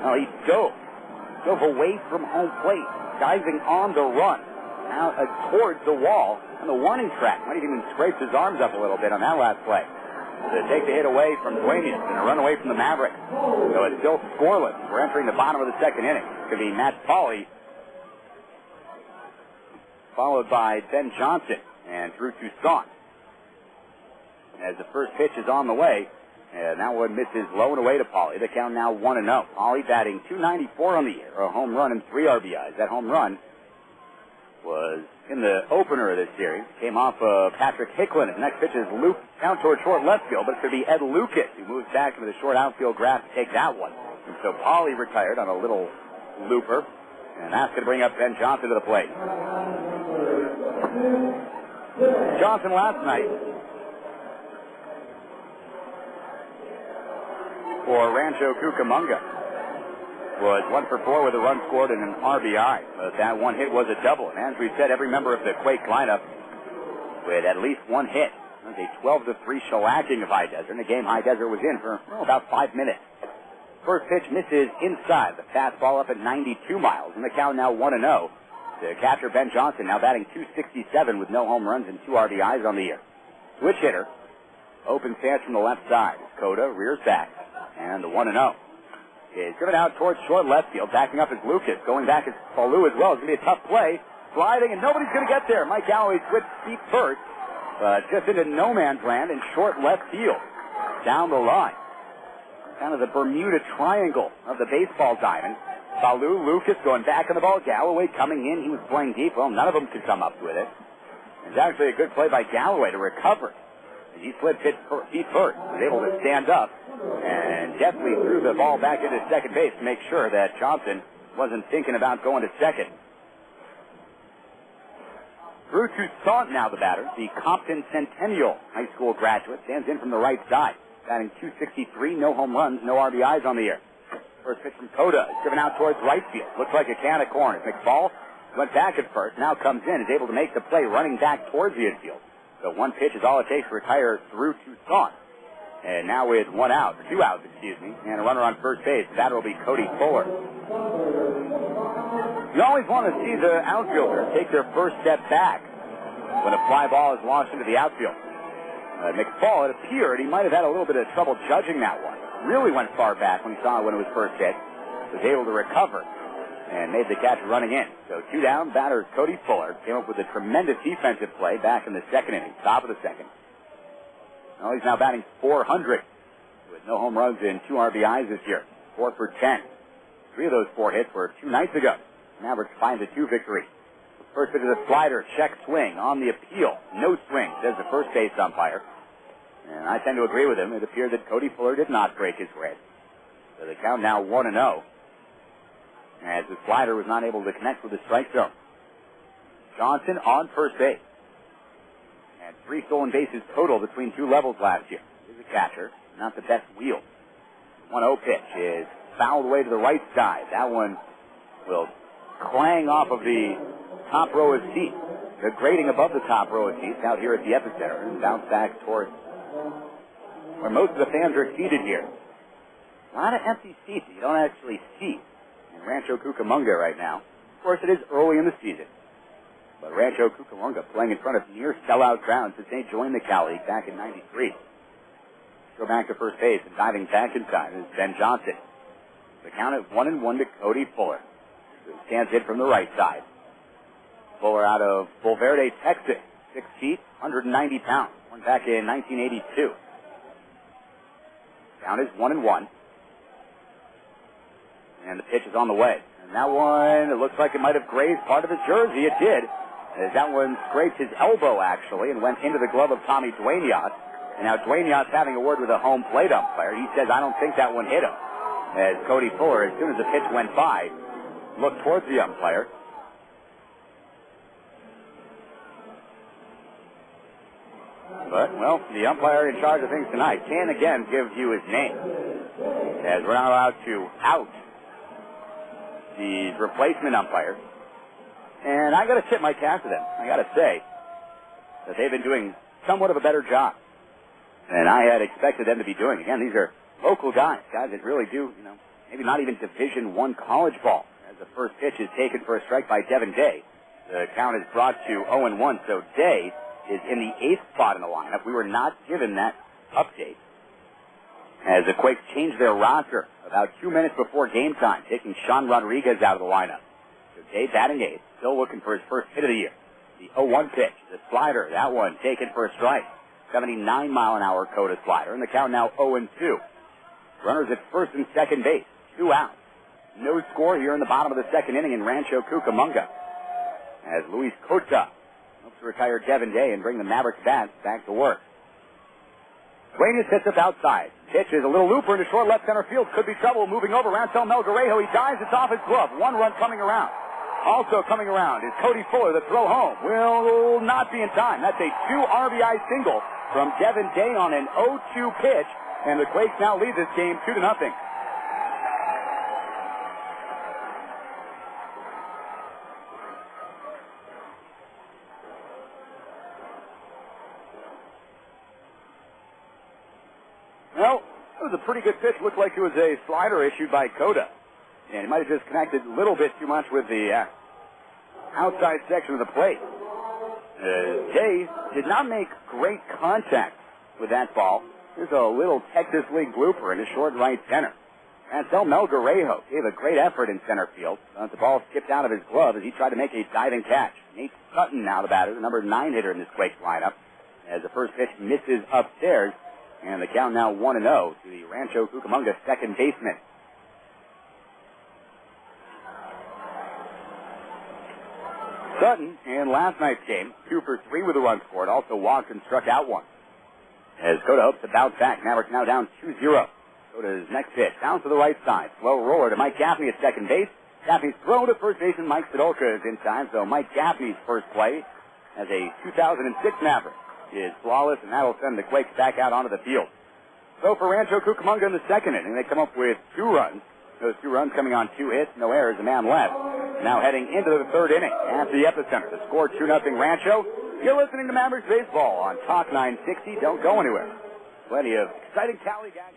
[SPEAKER 1] Well, he dove away from home plate, diving on the run, now towards the wall on the warning track. Might have even scraped his arms up a little bit on that last play. To take the hit away from Dueña and a run away from the Mavericks. So it's still scoreless. We're entering the bottom of the second inning. It's going to be Matt Pauley, followed by Ben Johnson, and Drew Toussaint. As the first pitch is on the way, and that one misses low and away to Pauley. The count now 1-0. Pauley batting .294 on the year, a home run and 3 RBIs. That home run was in the opener of this series. Came off of Patrick Hicklin. His next pitch is looped down toward short left field, but it's going to be Ed Lucas who moves back into the short outfield grass to take that one. And so Pauley retired on a little looper, and that's going to bring up Ben Johnson to the plate. Johnson last night for Rancho Cucamonga was 1 for 4 with a run scored and an RBI. But that one hit was a double. And as we said, every member of the Quake lineup with at least one hit. It was a 12-3 shellacking of High Desert. And the game High Desert was in for about 5 minutes. First pitch misses inside. The fastball up at 92 miles. And the count now 1-0. The catcher Ben Johnson now batting .267 with no home runs and 2 RBIs on the year. Switch hitter. Open stance from the left side. Coda rears back. And the 1-0 is driven out towards short left field. Backing up is Lucas. Going back is Falu as well. It's going to be a tough play. Sliding, and nobody's going to get there. Mike Galloway switched feet first. Just into no man's land in short left field. Down the line. Kind of the Bermuda Triangle of the baseball diamond. Falu, Lucas going back on the ball. Galloway coming in. He was playing deep. Well, none of them could come up with it. It's actually a good play by Galloway to recover. He slid feet first. Was able to stand up and definitely threw the ball back into second base to make sure that Johnson wasn't thinking about going to second. Drew Toussaint now the batter, the Compton Centennial High School graduate, stands in from the right side, batting .263, no home runs, no RBIs on the year. First pitch from Coda is driven out towards right field. Looks like a can of corn. McFall went back at first, now comes in, is able to make the play running back towards the infield. So one pitch is all it takes to retire Drew Toussaint. And now with 2 outs, and a runner on first base. The batter will be Cody Fuller. You always want to see the outfielders take their first step back when a fly ball is launched into the outfield. McFall, it appeared he might have had a little bit of trouble judging that one. Really went far back when he saw it when it was first hit. Was able to recover and made the catch running in. So 2 down, batter Cody Fuller came up with a tremendous defensive play back in the second inning, top of the second. Well, he's now batting .400 with no home runs and 2 RBIs this year. 4 for 10. 3 of those 4 hits were 2 nights ago. Mavericks find a 2 victory. First pitch is a slider, check swing on the appeal. No swing, says the first base umpire. And I tend to agree with him. It appeared that Cody Fuller did not break his red. So the count now 1-0. As the slider was not able to connect with the strike zone. Johnson on first base. And 3 stolen bases total between 2 levels last year. He's a catcher, not the best wheel. 1-0 pitch is fouled away to the right side. That one will clang off of the top row of seats. The grating above the top row of seats out here at the epicenter and bounce back towards where most of the fans are seated here. A lot of empty seats that you don't actually see in Rancho Cucamonga right now. Of course, it is early in the season. But Rancho Cucamonga playing in front of near sellout crowds since they joined the Cal League back in '93. Go back to first base and diving back in time is Ben Johnson. The count is 1-1 to Cody Fuller, who stands in from the right side. Fuller out of Bulverde, Texas, 6 feet, 190 pounds. Won back in 1982. Count is 1-1. And the pitch is on the way. And that one, it looks like it might have grazed part of his jersey. It did. As that one scraped his elbow, actually, and went into the glove of Tommy Dueñas. And now Dueñas having a word with a home plate umpire. He says, I don't think that one hit him. As Cody Fuller, as soon as the pitch went by, looked towards the umpire. But, well, the umpire in charge of things tonight can again give you his name. As we're not allowed to out the replacement umpire. And I got to tip my cap to them. I got to say that they've been doing somewhat of a better job than I had expected them to be doing. Again, these are local guys that really do, maybe not even Division I college ball. As the first pitch is taken for a strike by Devin Day, the count is brought to 0-1. So Day is in the 8th spot in the lineup. We were not given that update. As the Quakes changed their roster about 2 minutes before game time, taking Sean Rodriguez out of the lineup. So Day batting 8th, still looking for his first hit of the year. The 0-1 pitch, the slider, that one taken for a strike. 79-mile-an-hour Coda slider, and the count now 0-2. Runners at first and second base, 2 outs. No score here in the bottom of the second inning in Rancho Cucamonga. As Luis Cota hopes to retire Devin Day and bring the Mavericks bats back to work. Dueñas hits up outside. Pitch is a little looper into short left center field. Could be trouble moving over. Rafael Melgarejo, he dives. It's off his glove. 1 run coming around. Also coming around is Cody Fuller. The throw home will not be in time. That's a 2 RBI single from Devin Day on an 0-2 pitch. And the Quakes now lead this game 2-0. Well, it was a pretty good pitch. Looked like it was a slider issued by Cota. And he might have just connected a little bit too much with the outside section of the plate. Day did not make great contact with that ball. There's a little Texas League blooper in his short right center. Rafael Melgarejo gave a great effort in center field. The ball skipped out of his glove as he tried to make a diving catch. Nate Sutton now the batter, the number 9 hitter in this Quakes lineup, as the first pitch misses upstairs. And the count now 1-0 to the Rancho Cucamonga second baseman. Sutton, in last night's game, 2 for 3 with a run scored, also walked and struck out 1. As Cota hopes to bounce back, Mavericks now down 2-0. Cota's next pitch, down to the right side. Slow roller to Mike Gaffney at second base. Gaffney's throw to first baseman Mike Sidolka is in time, so Mike Gaffney's first play as a 2006 Maverick is flawless, and that'll send the Quakes back out onto the field. So for Rancho Cucamonga in the second inning, they come up with 2 runs. Those 2 runs coming on 2 hits, no errors, a man left. Now heading into the third inning at the epicenter. The score 2-0 Rancho. You're listening to Mavericks Baseball on Talk 960. Don't go anywhere. Plenty of exciting Cal League action.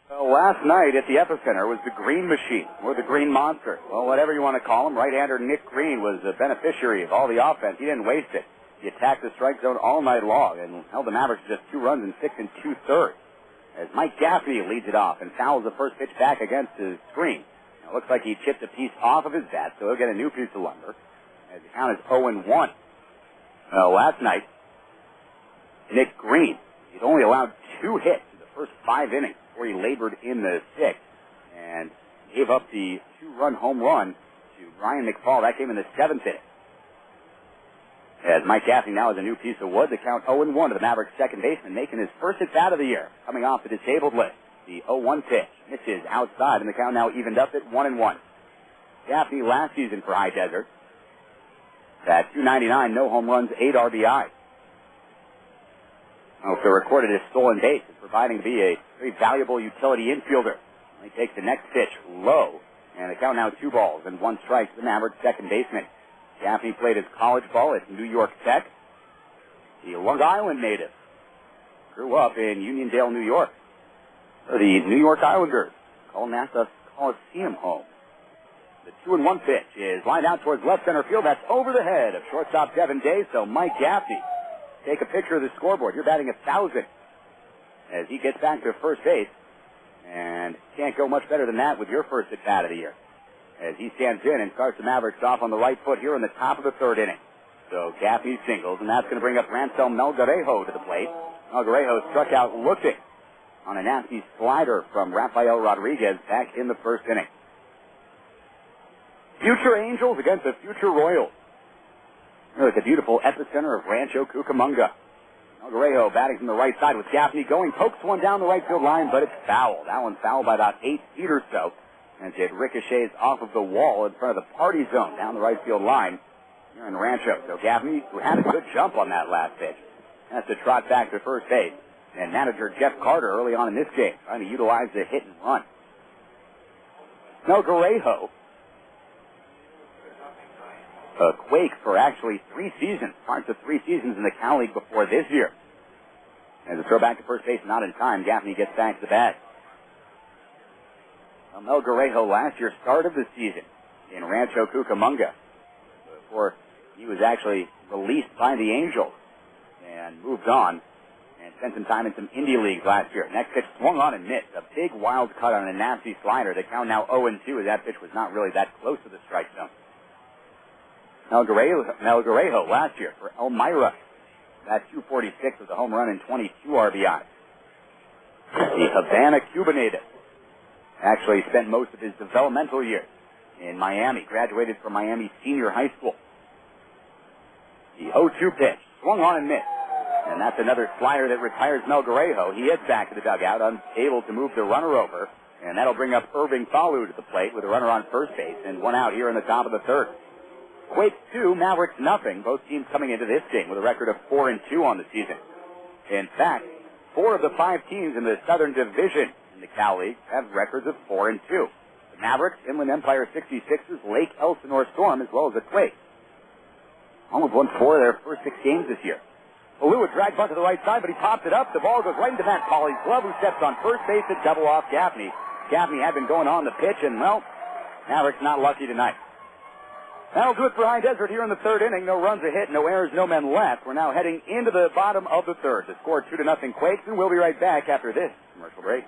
[SPEAKER 1] Well, last night at the Epicenter was the Green Machine, or the Green Monster. Well, whatever you want to call him, right-hander Nick Green was the beneficiary of all the offense. He didn't waste it. He attacked the strike zone all night long and held the Mavericks to just 2 runs in 6 2/3. As Mike Gaffney leads it off and fouls the first pitch back against his screen. Now, it looks like he chipped a piece off of his bat, so he'll get a new piece of lumber. As the count is 0-1. Last night, Nick Green, he'd only allowed 2 hits in the first 5 innings before he labored in the 6th and gave up the 2-run home run to Brian McFall. That came in the 7th inning. As Mike Gaffney now has a new piece of wood, the count 0-1 to the Mavericks second baseman, making his first at-bat of the year, coming off the disabled list. The 0-1 pitch misses outside, and the count now evened up at 1-1. Gaffney last season for High Desert, at .299, no home runs, 8 RBI. Also recorded as stolen base, proving to be a very valuable utility infielder. He takes the next pitch low, and the count now 2 balls and 1 strike to the Mavericks second baseman. Gaffney played his college ball at New York Tech. The Long Island native grew up in Uniondale, New York. The New York Islanders call NASA Coliseum home. The 2-1 pitch is lined out towards left center field. That's over the head of shortstop Devin Day. So Mike Gaffney, take a picture of the scoreboard. You're batting 1,000 as he gets back to first base. And can't go much better than that with your first at-bat of the year. As he stands in and starts the Mavericks off on the right foot here in the top of the 3rd inning. So Gaffney singles, and that's going to bring up Rancel Melgarejo to the plate. Melgarejo struck out looking on a nasty slider from Rafael Rodriguez back in the 1st inning. Future Angels against the future Royals. Here at the beautiful epicenter of Rancho, Cucamonga. Melgarejo batting from the right side with Gaffney going, pokes one down the right field line, but it's foul. That one's foul by about 8 feet or so, as it ricochets off of the wall in front of the party zone down the right field line here in Rancho. So Gaffney, who had a good jump on that last pitch, has to trot back to first base. And manager Jeff Carter early on in this game trying to utilize the hit and run. Melgarejo, Quakes for actually 3 seasons, parts of 3 seasons in the Cal League before this year. As a throw back to first base, not in time, Gaffney gets back to the bat. Melgarejo last year started the season in Rancho Cucamonga before he was actually released by the Angels and moved on and spent some time in some indie leagues last year. Next pitch swung on and missed. A big wild cut on a nasty slider. The count now 0-2 as that pitch was not really that close to the strike zone. Melgarejo last year for Elmira. That 246 with a home run and 22 RBI. The Havana Cuba native actually spent most of his developmental years in Miami. Graduated from Miami Senior High School. The 0-2 pitch swung on and missed. And that's another slider that retires Melgarejo. He heads back to the dugout, unable to move the runner over. And that'll bring up Irving Falu to the plate with a runner on first base and 1 out here in the top of the 3rd. Quakes 2, Mavericks nothing. Both teams coming into this game with a record of 4-2 on the season. In fact, 4 of the 5 teams in the Southern Division in the Cal League have records of 4-2. The Mavericks, Inland Empire 66ers, Lake Elsinore Storm, as well as the Quakes. Almost won 4 of their first 6 games this year. Falu would drag bunt to the right side, but he pops it up. The ball goes right into Matt Pauley's glove, who steps on first base to double off Gaffney. Gaffney had been going on the pitch, and, well, Mavericks not lucky tonight. That'll do it for High Desert here in the 3rd inning. No runs a hit, no errors, no men left. We're now heading into the bottom of the 3rd. The score 2-0 Quakes, and we'll be right back after this commercial break.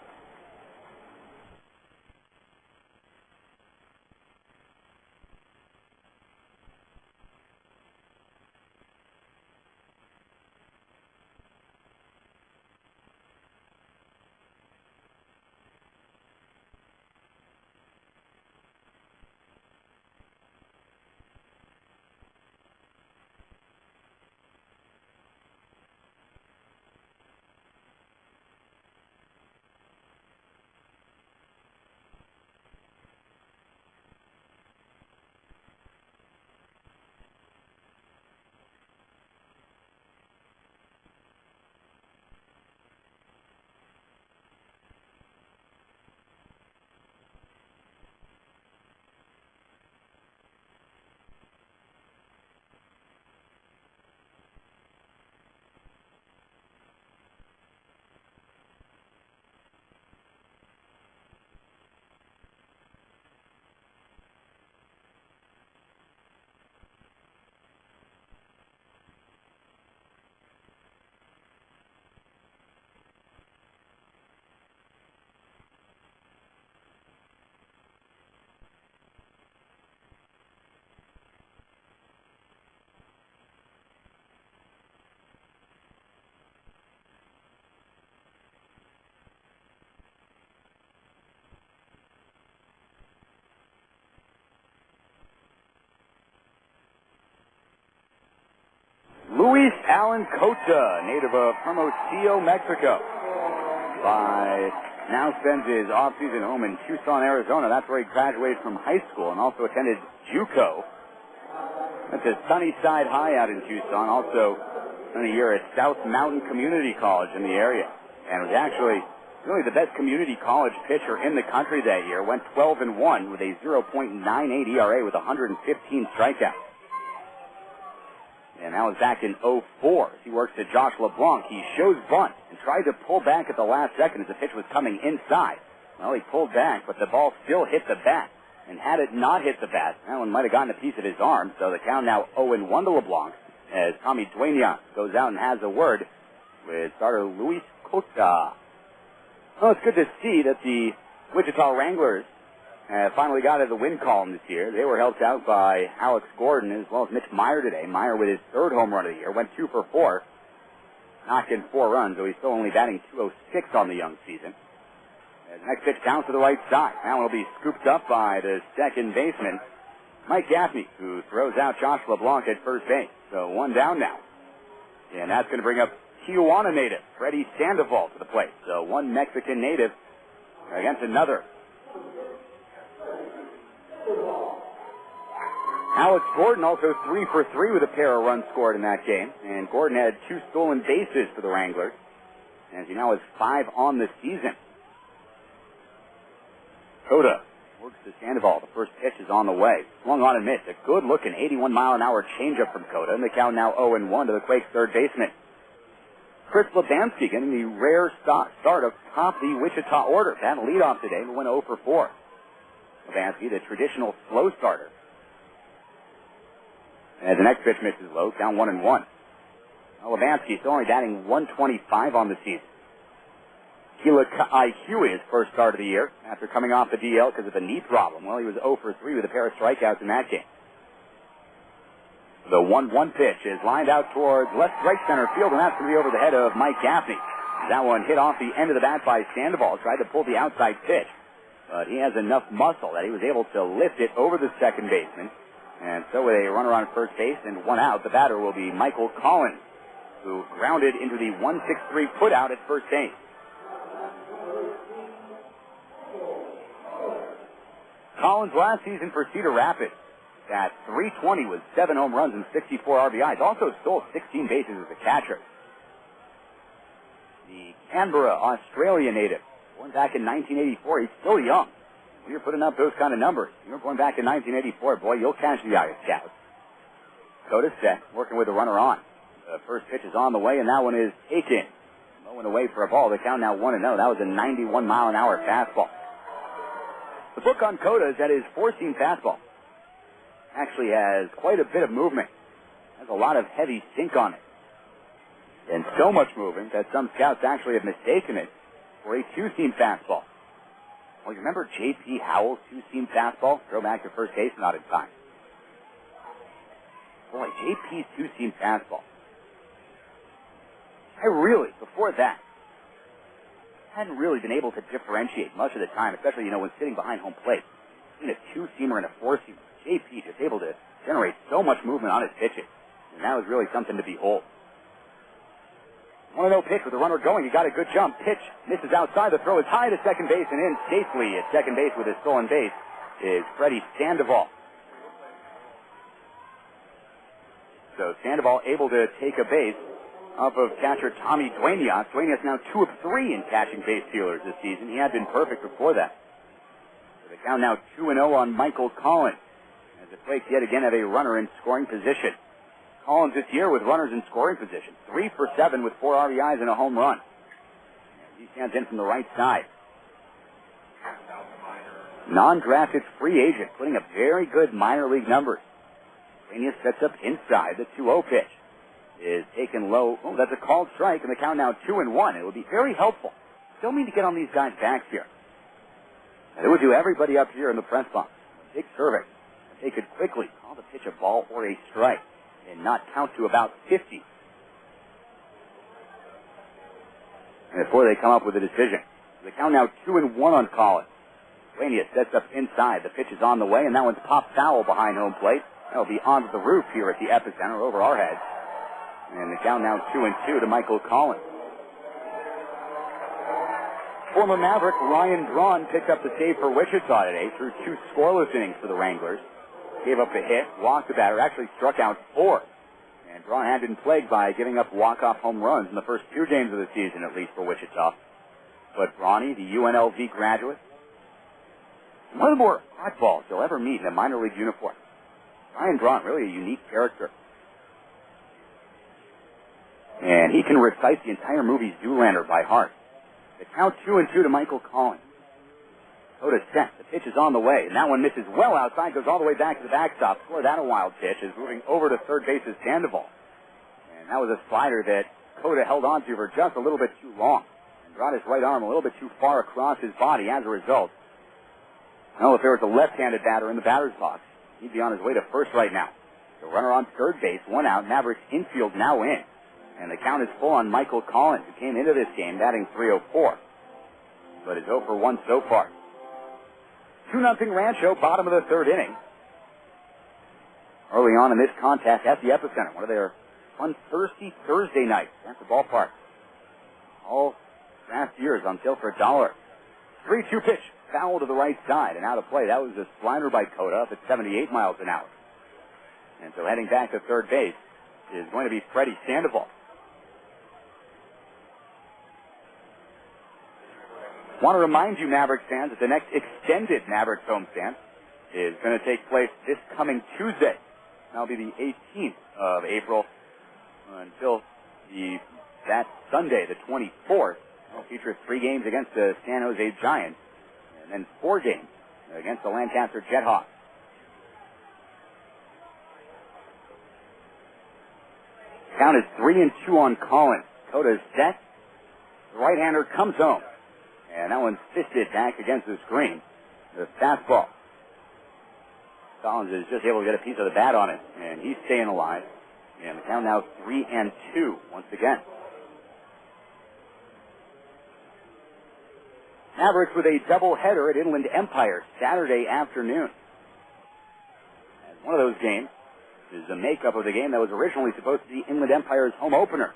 [SPEAKER 1] Luis Alan Cota, native of Hermosillo, Mexico. Now spends his off-season home in Tucson, Arizona. That's where he graduated from high school and also attended JUCO. That's a Sunnyside High out in Tucson. Also spent a year at South Mountain Community College in the area. And was actually really the best community college pitcher in the country that year. Went 12-1 with a 0.98 ERA with 115 strikeouts. And that was back in 2004. He works at Josh LeBlanc. He shows bunt and tried to pull back at the last second as the pitch was coming inside. Well, he pulled back, but the ball still hit the bat. And had it not hit the bat, that one might have gotten a piece of his arm. So the count now 0-1 to LeBlanc as Tommy Duenas goes out and has a word with starter Luis Cota. Well, it's good to see that the Wichita Wranglers finally got out of the win column this year. They were helped out by Alex Gordon as well as Mitch Meyer today. Meyer with his third home run of the year, went 2 for 4, knocked in 4 runs, though he's still only batting .206 on the young season. As the next pitch down to the right side. That one will be scooped up by the second baseman, Mike Gaffney, who throws out Josh LeBlanc at first base. So 1 down now. And that's going to bring up Tijuana native Freddy Sandoval to the plate. So 1 Mexican native against another. Alex Gordon also 3 for 3 with a pair of runs scored in that game. And Gordon had 2 stolen bases for the Wranglers. As he now has 5 on the season. Cota works to Sandoval. The first pitch is on the way. Swung on and missed. A good-looking 81-mile-an-hour changeup from Cota. And the count now 0-1 to the Quakes' third baseman. Chris Lebansky getting the rare start of top the Wichita order. That leadoff today, but went 0 for 4. Lebansky, the traditional slow starter. As the next pitch misses low, down 1-1. Well, Lebansky still only batting .125 on the season. Kila Ka'aihui, his first start of the year, after coming off the DL because of a knee problem. Well, he was 0 for 3 with a pair of strikeouts in that game. The 1-1 pitch is lined out towards left right center field, and that's going to be over the head of Mike Gaffney. That one hit off the end of the bat by Sandoval. Tried to pull the outside pitch, but he has enough muscle that he was able to lift it over the second baseman. And so with a runner on first base and 1 out, the batter will be Michael Collins, who grounded into the 1-6-3 putout at first base. Collins last season for Cedar Rapids at .320 with 7 home runs and 64 RBIs. Also stole 16 bases as a catcher. The Canberra, Australia native, born back in 1984. He's still young. When you're putting up those kind of numbers, you're born back in 1984, boy, you'll catch the eye of scouts. Cota set, working with the runner on. The first pitch is on the way, and that one is taken. Low and away for a ball. The count now 1-0. That was a 91-mile-an-hour fastball. The book on Cota is that his four-seam fastball actually has quite a bit of movement. Has a lot of heavy sink on it. And so much movement that some scouts actually have mistaken it for a two-seam fastball. Well, you remember J.P. Howell's two-seam fastball? Throw back to first base, not in time. Boy, J.P.'s two-seam fastball. Before that, hadn't really been able to differentiate much of the time, especially, when sitting behind home plate, between a two-seamer and a four-seamer. J.P. just able to generate so much movement on his pitches. And that was really something to behold. 1-0 pitch with the runner going. He got a good jump. Pitch misses outside. The throw is high to second base and in safely at second base with his stolen base is Freddy Sandoval. So Sandoval able to take a base off of catcher Tommy Duenas. Duenas now 2 of 3 in catching base stealers this season. He had been perfect before that. So the count now 2-0 on Michael Collins. As the Quakes yet again have a runner in scoring position. Collins this year with runners in scoring position. 3 for 7 with 4 RBIs and a home run. He stands in from the right side. Non-drafted free agent, putting up very good minor league numbers. Duenas sets up inside. The 2-0 pitch is taken low. Oh, that's a called strike, and the count now 2-1. It would be very helpful. Still need to get on these guys' backs here. And it would do everybody up here in the press box. Big service. They could quickly call the pitch a ball or a strike and not count to about 50. And before they come up with a decision. The count now 2-1 on Collins. Duenas sets up inside. The pitch is on the way, and that one's popped foul behind home plate. That'll be onto the roof here at the epicenter over our heads. And the count now 2-2 to Michael Collins. Former Maverick Ryan Braun picked up the save for Wichita today through 2 scoreless innings for the Wranglers. Gave up the hit, walked the batter, actually struck out 4. And Braun had been plagued by giving up walk-off home runs in the first 2 games of the season, at least for Wichita. But Brawny, the UNLV graduate, one of the more oddballs you'll ever meet in a minor league uniform. Ryan Braun, really a unique character. And he can recite the entire movie Zoolander by heart. The count 2-2 to Michael Collins. Coda set. The pitch is on the way. And that one misses well outside, goes all the way back to the backstop. Score that a wild pitch is moving over to third base is Sandoval. And that was a slider that Coda held on to for just a little bit too long. And brought his right arm a little bit too far across his body as a result. Well, if there was a left-handed batter in the batter's box, he'd be on his way to first right now. The runner on third base, 1 out. Mavericks infield now in. And the count is full on Michael Collins, who came into this game batting .304. But is 0 for 1 so far. 2-0 Rancho, bottom of the third inning. Early on in this contest at the Epicenter, one of their fun thirsty Thursday nights at the ballpark. All last year's on sale for $1. 3-2 pitch, foul to the right side and out of play. That was a slider by Coda up at 78 miles an hour. And so heading back to third base is going to be Freddy Sandoval. Want to remind you, Mavericks fans, that the next extended Mavericks homestand is going to take place this coming Tuesday. That'll be the 18th of April until that Sunday, the 24th. It'll feature 3 games against the San Jose Giants and then 4 games against the Lancaster Jethawks. Count is 3-2 on Collins. Coda is set. The right-hander comes home. And that one's fisted back against the screen. The fastball. Collins is just able to get a piece of the bat on it, and he's staying alive. And the count now 3-2 once again. Mavericks with a doubleheader at Inland Empire Saturday afternoon. And one of those games is the makeup of the game that was originally supposed to be Inland Empire's home opener,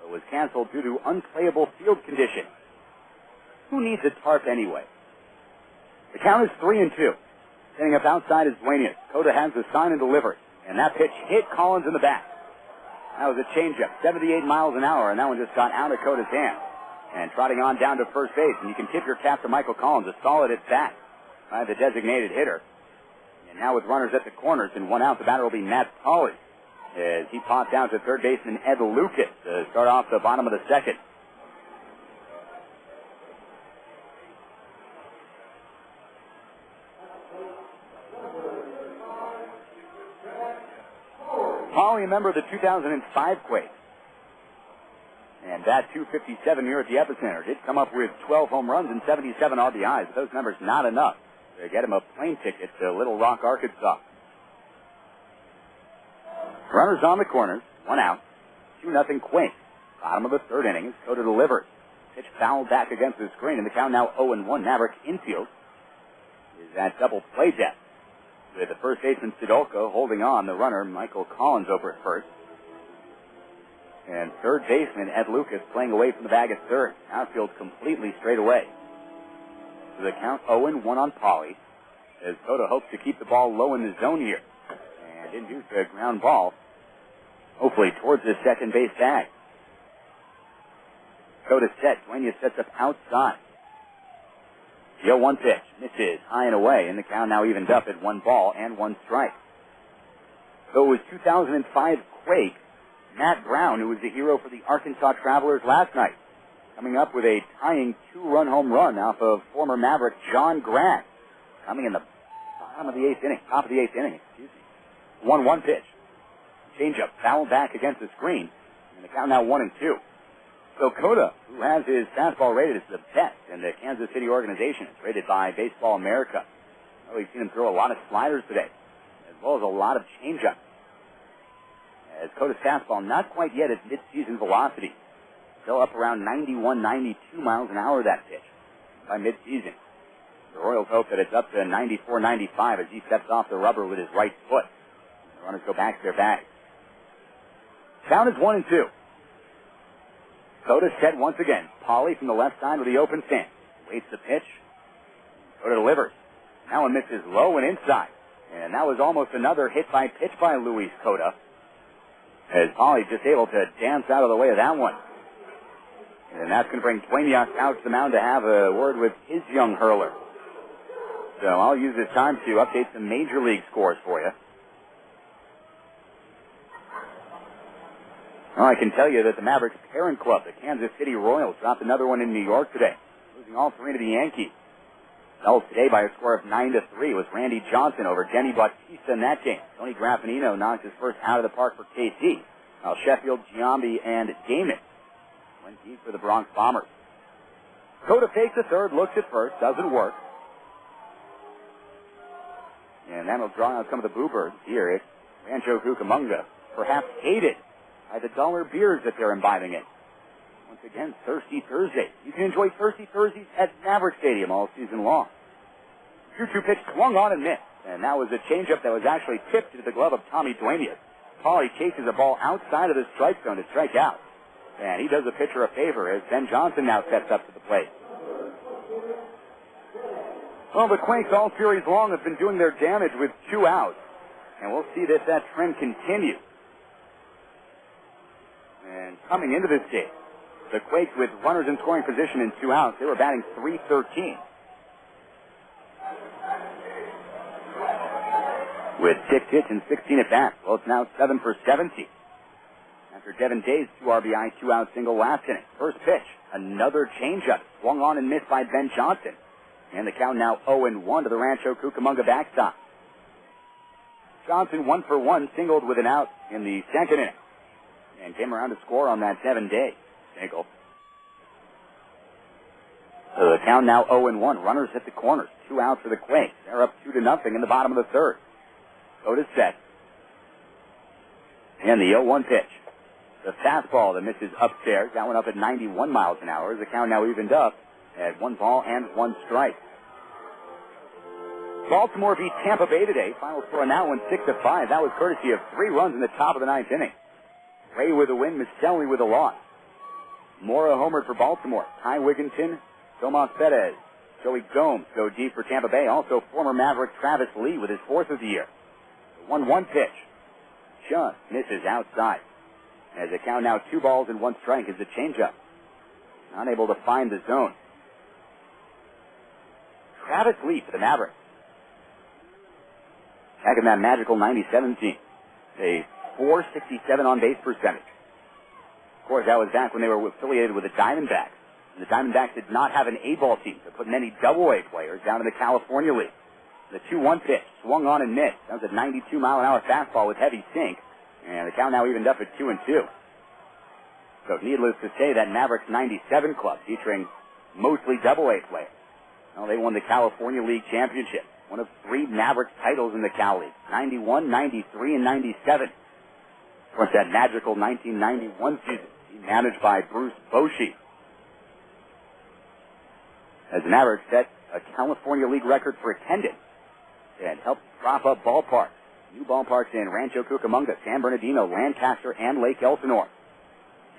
[SPEAKER 1] but was canceled due to unplayable field conditions. Who needs a tarp anyway? The count is 3-2. Setting up outside is Duenas. Coda has the sign and delivers. And that pitch hit Collins in the back. That was a changeup, 78 miles an hour, and that one just got out of Coda's hand. And trotting on down to first base, and you can tip your cap to Michael Collins, a solid at bat by the designated hitter. And now with runners at the corners and 1 out, the batter will be Matt Polly as he pops out to third baseman Ed Lucas to start off the bottom of the second. Polly, a member of the 2005 Quakes. And that 257 here at the Epicenter did come up with 12 home runs and 77 RBIs. But those numbers not enough to get him a plane ticket to Little Rock, Arkansas. Runners on the corners, 1 out, 2-0 Quakes. Bottom of the third inning is Coda delivers. Pitch fouled back against the screen, and the count now 0-1. Mavericks infield is at double play depth, with the first baseman Sidolko holding on the runner Michael Collins over at first. And third baseman Ed Lucas playing away from the bag at third. Outfield completely straight away. So the count 0-1 on Polly, as Coda hopes to keep the ball low in the zone here. And induce a ground ball, hopefully towards the second base bag. Coda set. Duenas sets up outside. The 0-1 pitch misses high and away, and the count now evened up at 1 ball and 1 strike. So it was 2005 Quake Matt Brown, who was the hero for the Arkansas Travelers last night, coming up with a tying 2-run home run off of former Maverick John Grant, coming in the bottom of the 8th inning, top of the 8th inning, 1-1 pitch. Changeup fouled back against the screen, and the count now 1-2. So Coda, who has his fastball rated as the best in the Kansas City organization, it's rated by Baseball America. Well, we've seen him throw a lot of sliders today, as well as a lot of changeups. As Coda's fastball not quite yet at mid-season velocity. Still up around 91, 92 miles an hour that pitch by mid-season. The Royals hope that it's up to 94, 95 as he steps off the rubber with his right foot. The runners go back to their bags. Count is 1-2. Coda set once again. Polly from the left side with the open stance. Waits the pitch. Coda delivers. That one misses low and inside. And that was almost another hit by pitch by Luis Coda, as Polly just able to dance out of the way of that one. And that's going to bring Duenas out to the mound to have a word with his young hurler. So I'll use this time to update some major league scores for you. Well, I can tell you that the Mavericks parent club, the Kansas City Royals, dropped another one in New York today, losing all three to the Yankees. Held today by a score of 9-3 was Randy Johnson over Jenny Bautista in that game. Tony Graffinino knocked his first out of the park for KC, while Sheffield, Giambi, and Damon went deep for the Bronx Bombers. Coda fakes a third, looks at first, doesn't work. And that'll draw out some of the Boo Birds here at Rancho Cucamonga, perhaps aided by the dollar beers that they're imbibing in. Once again, Thirsty Thursday. You can enjoy Thirsty Thursdays at Maverick Stadium all season long. 2-2 pitch swung on and missed, and that was a changeup that was actually tipped into the glove of Tommy Duenas. Paulie chases a ball outside of the strike zone to strike out, and he does the pitcher a favor as Ben Johnson now steps up to the plate. Well, the Quakes all series long have been doing their damage with 2 outs, and we'll see that trend continue. And coming into this game, the Quakes with runners in scoring position in 2 outs, they were batting .313. With 6 hits and 16 at bats. Well, it's now 7 for 70. After Devin Day's 2 RBI, 2-out single last inning. First pitch, another changeup, swung on and missed by Ben Johnson. And the count now 0-1 to the Rancho Cucamonga backstop. Johnson 1 for 1, singled with an out in the second inning, and came around to score on that Devin Day single. So the count now 0-1. Runners hit the corners. 2 outs for the Quakes. They're up 2-0 in the bottom of the third. Coda's set. And the 0-1 pitch. The fastball that misses upstairs. That one up at 91 miles an hour. The count now evened up at 1 ball and 1 strike. Baltimore beat Tampa Bay today. Final score on that one 6-5. That was courtesy of 3 runs in the top of the 9th inning. Ray with a win, Miscelli with a loss. Mora homered for Baltimore. Ty Wigginton, Tomas Perez, Joey Gomes go deep for Tampa Bay. Also former Maverick Travis Lee with his 4th of the year. The 1-1 pitch just misses outside. As the count now 2 balls and 1 strike is the changeup. Unable to find the zone. Travis Lee for the Mavericks. Back in that magical 97 team. A .467 on base percentage. Of course, that was back when they were affiliated with the Diamondbacks. And the Diamondbacks did not have an A-ball team to put any double-A players down in the California League. The 2-1 pitch swung on and missed. That was a 92-mile-an-hour fastball with heavy sink. And the count now evened up at 2-2. So needless to say, that Mavericks 97 club featuring mostly double-A players. Well, they won the California League Championship. One of 3 Mavericks titles in the Cal League. 91, 93, and 97. Of course, that magical 1991 season, managed by Bruce Bochy. As the Mavericks set a California League record for attendance and helped prop up ballparks. New ballparks in Rancho Cucamonga, San Bernardino, Lancaster, and Lake Elsinore.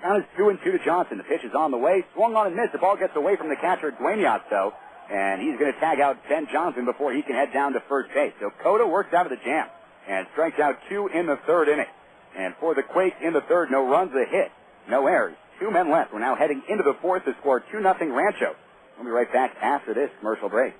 [SPEAKER 1] Count is 2-2 to Johnson. The pitch is on the way. Swung on and missed. The ball gets away from the catcher, Duenas, though. And he's going to tag out Ben Johnson before he can head down to first base. So Coda works out of the jam and strikes out 2 in the 3rd inning. And for the Quakes in the 3rd, no runs, a hit, no errors. 2 men left. We're now heading into the 4th to score 2-0 Rancho. We'll be right back after this commercial break.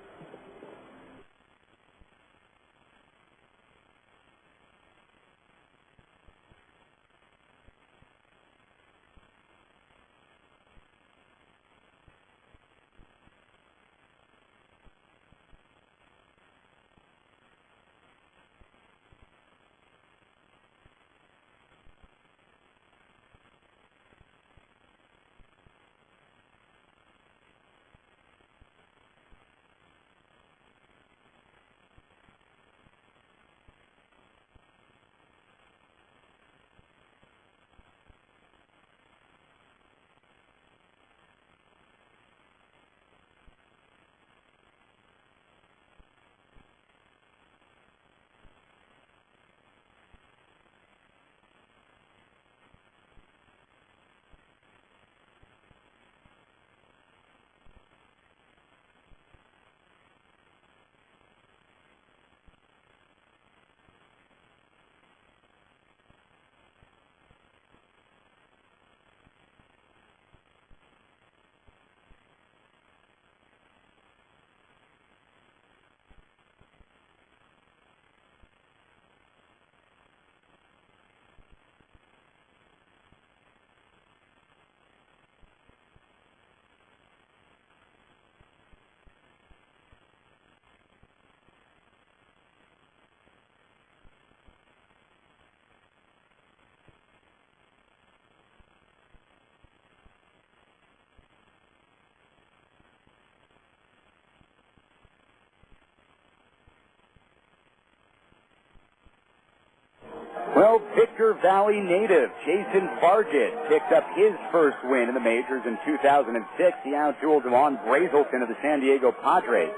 [SPEAKER 1] Well, Victor Valley native Jason Fargett picked up his first win in the majors in 2006. He out-dueled Juan Brazelton of the San Diego Padres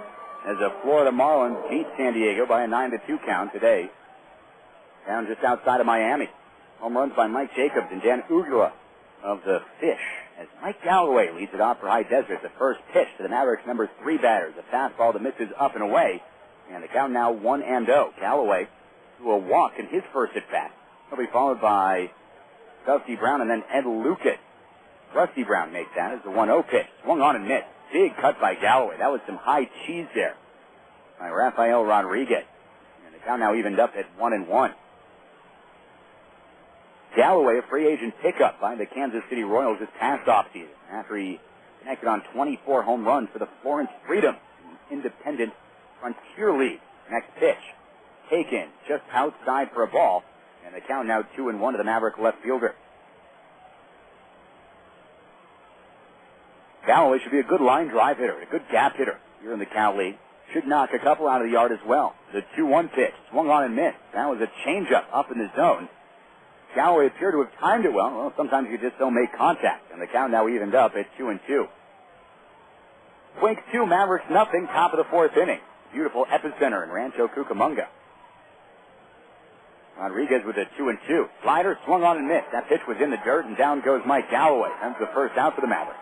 [SPEAKER 1] as the Florida Marlins beat San Diego by a 9-2 count today. Down just outside of Miami. Home runs by Mike Jacobs and Dan Ugula of the Fish. As Mike Galloway leads it off for High Desert, the first pitch to the Mavericks' number 3 batters. A fastball that misses up and away. And the count now 1-0. Galloway to a walk in his first at-bat. He'll be followed by Dusty Brown and then Ed Lucas. Rusty Brown makes that as the 1-0 pitch. Swung on and missed. Big cut by Galloway. That was some high cheese there by Rafael Rodriguez. And the count now evened up at 1-1. Galloway, a free agent pickup by the Kansas City Royals this past offseason after he connected on 24 home runs for the Florence Freedom Independent Frontier League. Next pitch, taken just outside for a ball, and the count now 2-1 to the Maverick left fielder. Galloway should be a good line drive hitter, a good gap hitter here in the Cal League. Should knock a couple out of the yard as well. The 2-1 pitch, swung on and missed. That was a changeup up in the zone. Galloway appeared to have timed it well. Well, sometimes you just don't make contact, and the count now evened up at 2-2. Quakes 2, Mavericks nothing, top of the 4th inning. Beautiful epicenter in Rancho Cucamonga. Rodriguez with a 2-2. Slider swung on and missed. That pitch was in the dirt, and down goes Mike Galloway. That's the first out for the Mavericks.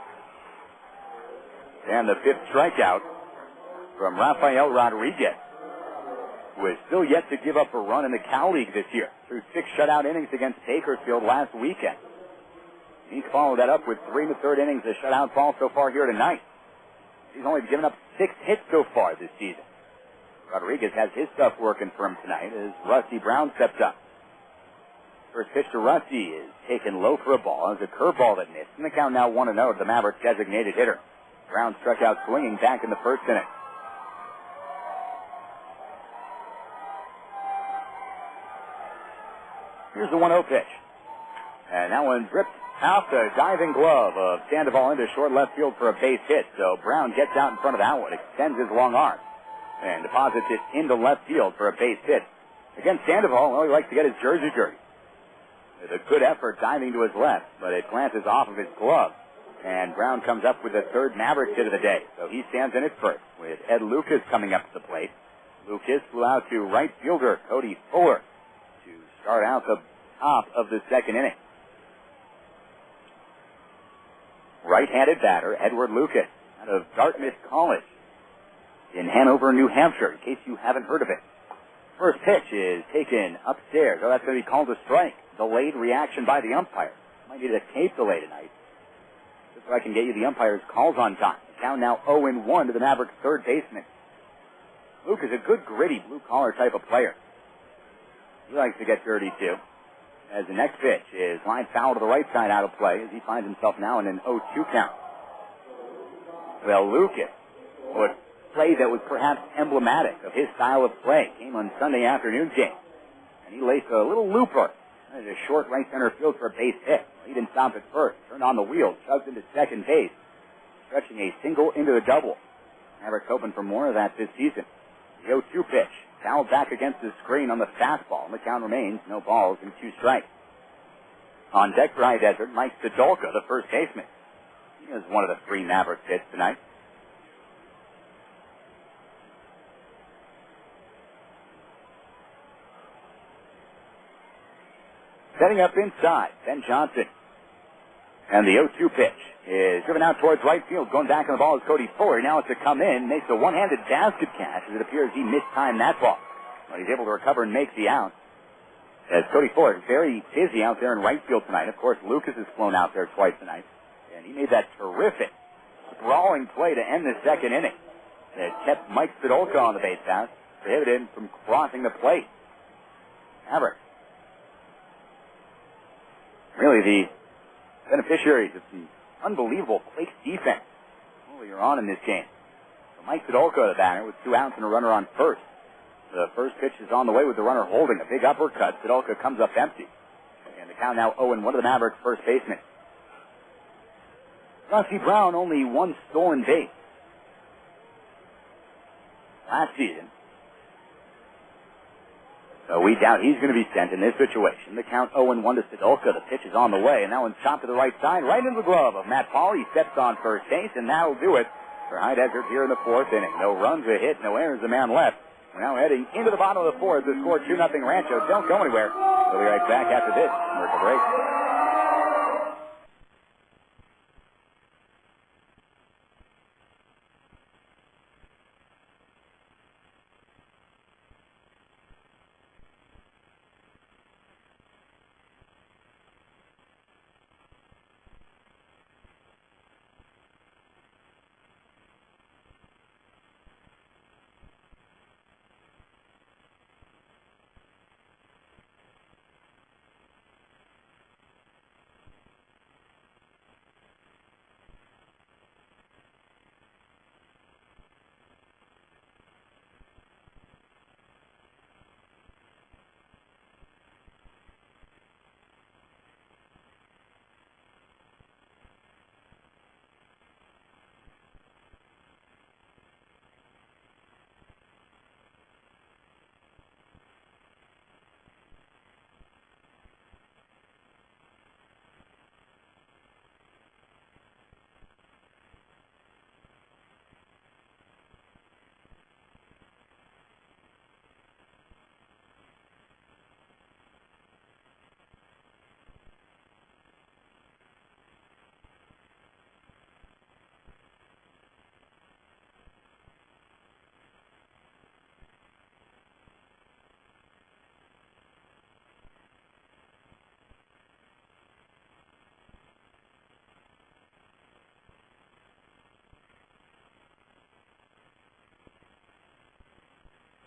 [SPEAKER 1] And the 5th strikeout from Rafael Rodriguez, who is still yet to give up a run in the Cal League this year through 6 shutout innings against Bakersfield last weekend. He's followed that up with 3 1/3 innings of shutout ball so far here tonight. He's only given up 6 hits so far this season. Rodriguez has his stuff working for him tonight as Rusty Brown steps up. First pitch to Rusty is taken low for a ball. It's a curveball that missed. And the count now 1-0 to the Mavericks designated hitter. Brown struck out swinging back in the first inning. Here's the 1-0 pitch. And that one dripped out the diving glove of Sandoval into short left field for a base hit. So Brown gets out in front of that one, extends his long arm, and deposits it into left field for a base hit. Again, Sandoval, well, he likes to get his jersey dirty. With a good effort diving to his left, but it glances off of his glove. And Brown comes up with the 3rd Mavericks hit of the day. So he stands in at first with Ed Lucas coming up to the plate. Lucas flew out to right fielder Cody Fuller to start out the top of the 2nd inning. Right-handed batter Edward Lucas out of Dartmouth College in Hanover, New Hampshire, in case you haven't heard of it. First pitch is taken upstairs. Oh, that's going to be called a strike. Delayed reaction by the umpire. Might need a tape delay tonight, just so I can get you the umpire's calls on time. Count now 0-1 to the Mavericks' 3rd baseman. Luke is a good, gritty, blue-collar type of player. He likes to get dirty, too. As the next pitch is line foul to the right side out of play as he finds himself now in an 0-2 count. Well, Lucas, what play that was perhaps emblematic of his style of play came on Sunday afternoon's game. And he laced a little looper at a short right center field for a base hit. He didn't stop at first, turned on the wheel, shoved into second base, stretching a single into the double. Mavericks hoping for more of that this season. The 0-2 pitch, fouled back against the screen on the fastball, and the count remains no balls and 2 strikes. On deck for High Desert, Mike Stadolka, the first baseman. He is one of the 3 Mavericks hits tonight. Setting up inside, Ben Johnson. And the 0-2 pitch is driven out towards right field. Going back on the ball is Cody Fuller. Now it's to come in. Makes a one-handed basket catch as it appears he mistimed that ball. But he's able to recover and make the out. As Cody Fuller is very busy out there in right field tonight. Of course, Lucas has flown out there twice tonight. And he made that terrific sprawling play to end the 2nd inning. It kept Mike Stadolka on the base pass, prohibited him from crossing the plate. Mavericks, really the beneficiaries of some unbelievable Quakes defense earlier on in this game. So Mike Stadolka, the batter, with 2 outs and a runner on first. The first pitch is on the way with the runner holding. A big uppercut. Stadolka comes up empty. And the count now 0-1 to the Mavericks' first baseman. Rusty Brown, only 1 stolen base last season. So we doubt he's going to be sent in this situation. The count 0-1 to Stodolka. The pitch is on the way, and that one's chopped to the right side, right into the glove of Matt Paul. He steps on first base, and that'll do it for High Desert here in the fourth inning. No runs, a hit, no errors, a man left. We're now heading into the bottom of the fourth to score 2-0 Rancho. Don't go anywhere. We'll be right back after this commercial break.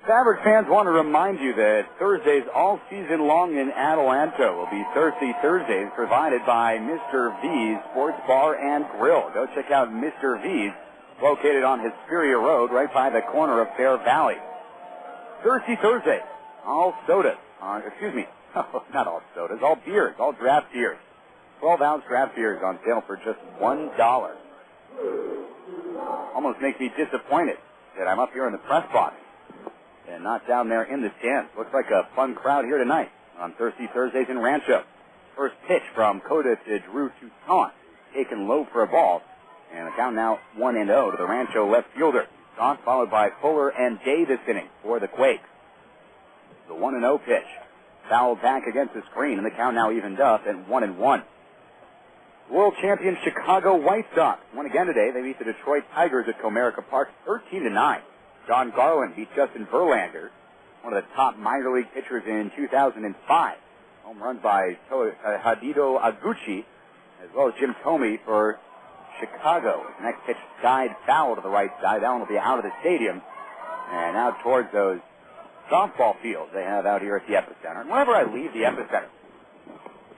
[SPEAKER 1] Maverick fans want to remind you that Thursdays all season long in Adelanto will be Thirsty Thursdays, provided by Mr. V's Sports Bar and Grill. Go check out Mr. V's, located on Hesperia Road, right by the corner of Fair Valley. Thirsty Thursdays, all sodas. Not all sodas, all beers, all draft beers. 12-ounce draft beers on sale for just $1. Almost makes me disappointed that I'm up here in the press box and not down there in the stands. Looks like a fun crowd here tonight on Thirsty Thursdays in Rancho. First pitch from Coda to Drew Toussaint, taken low for a ball, and the count now 1-0 to the Rancho left fielder. Toussaint followed by Fuller and Day this inning for the Quakes. The 1-0 pitch, fouled back against the screen, and the count now evened up at 1-1. World champion Chicago White Sox won again today. They beat the Detroit Tigers at Comerica Park 13-9. John Garland beat Justin Verlander, one of the top minor league pitchers in 2005. Home run by Hadido Aguchi, as well as Jim Thome for Chicago. The next pitch died foul to the right side. That one will be out of the stadium and out towards those softball fields they have out here at the Epicenter. And whenever I leave the Epicenter,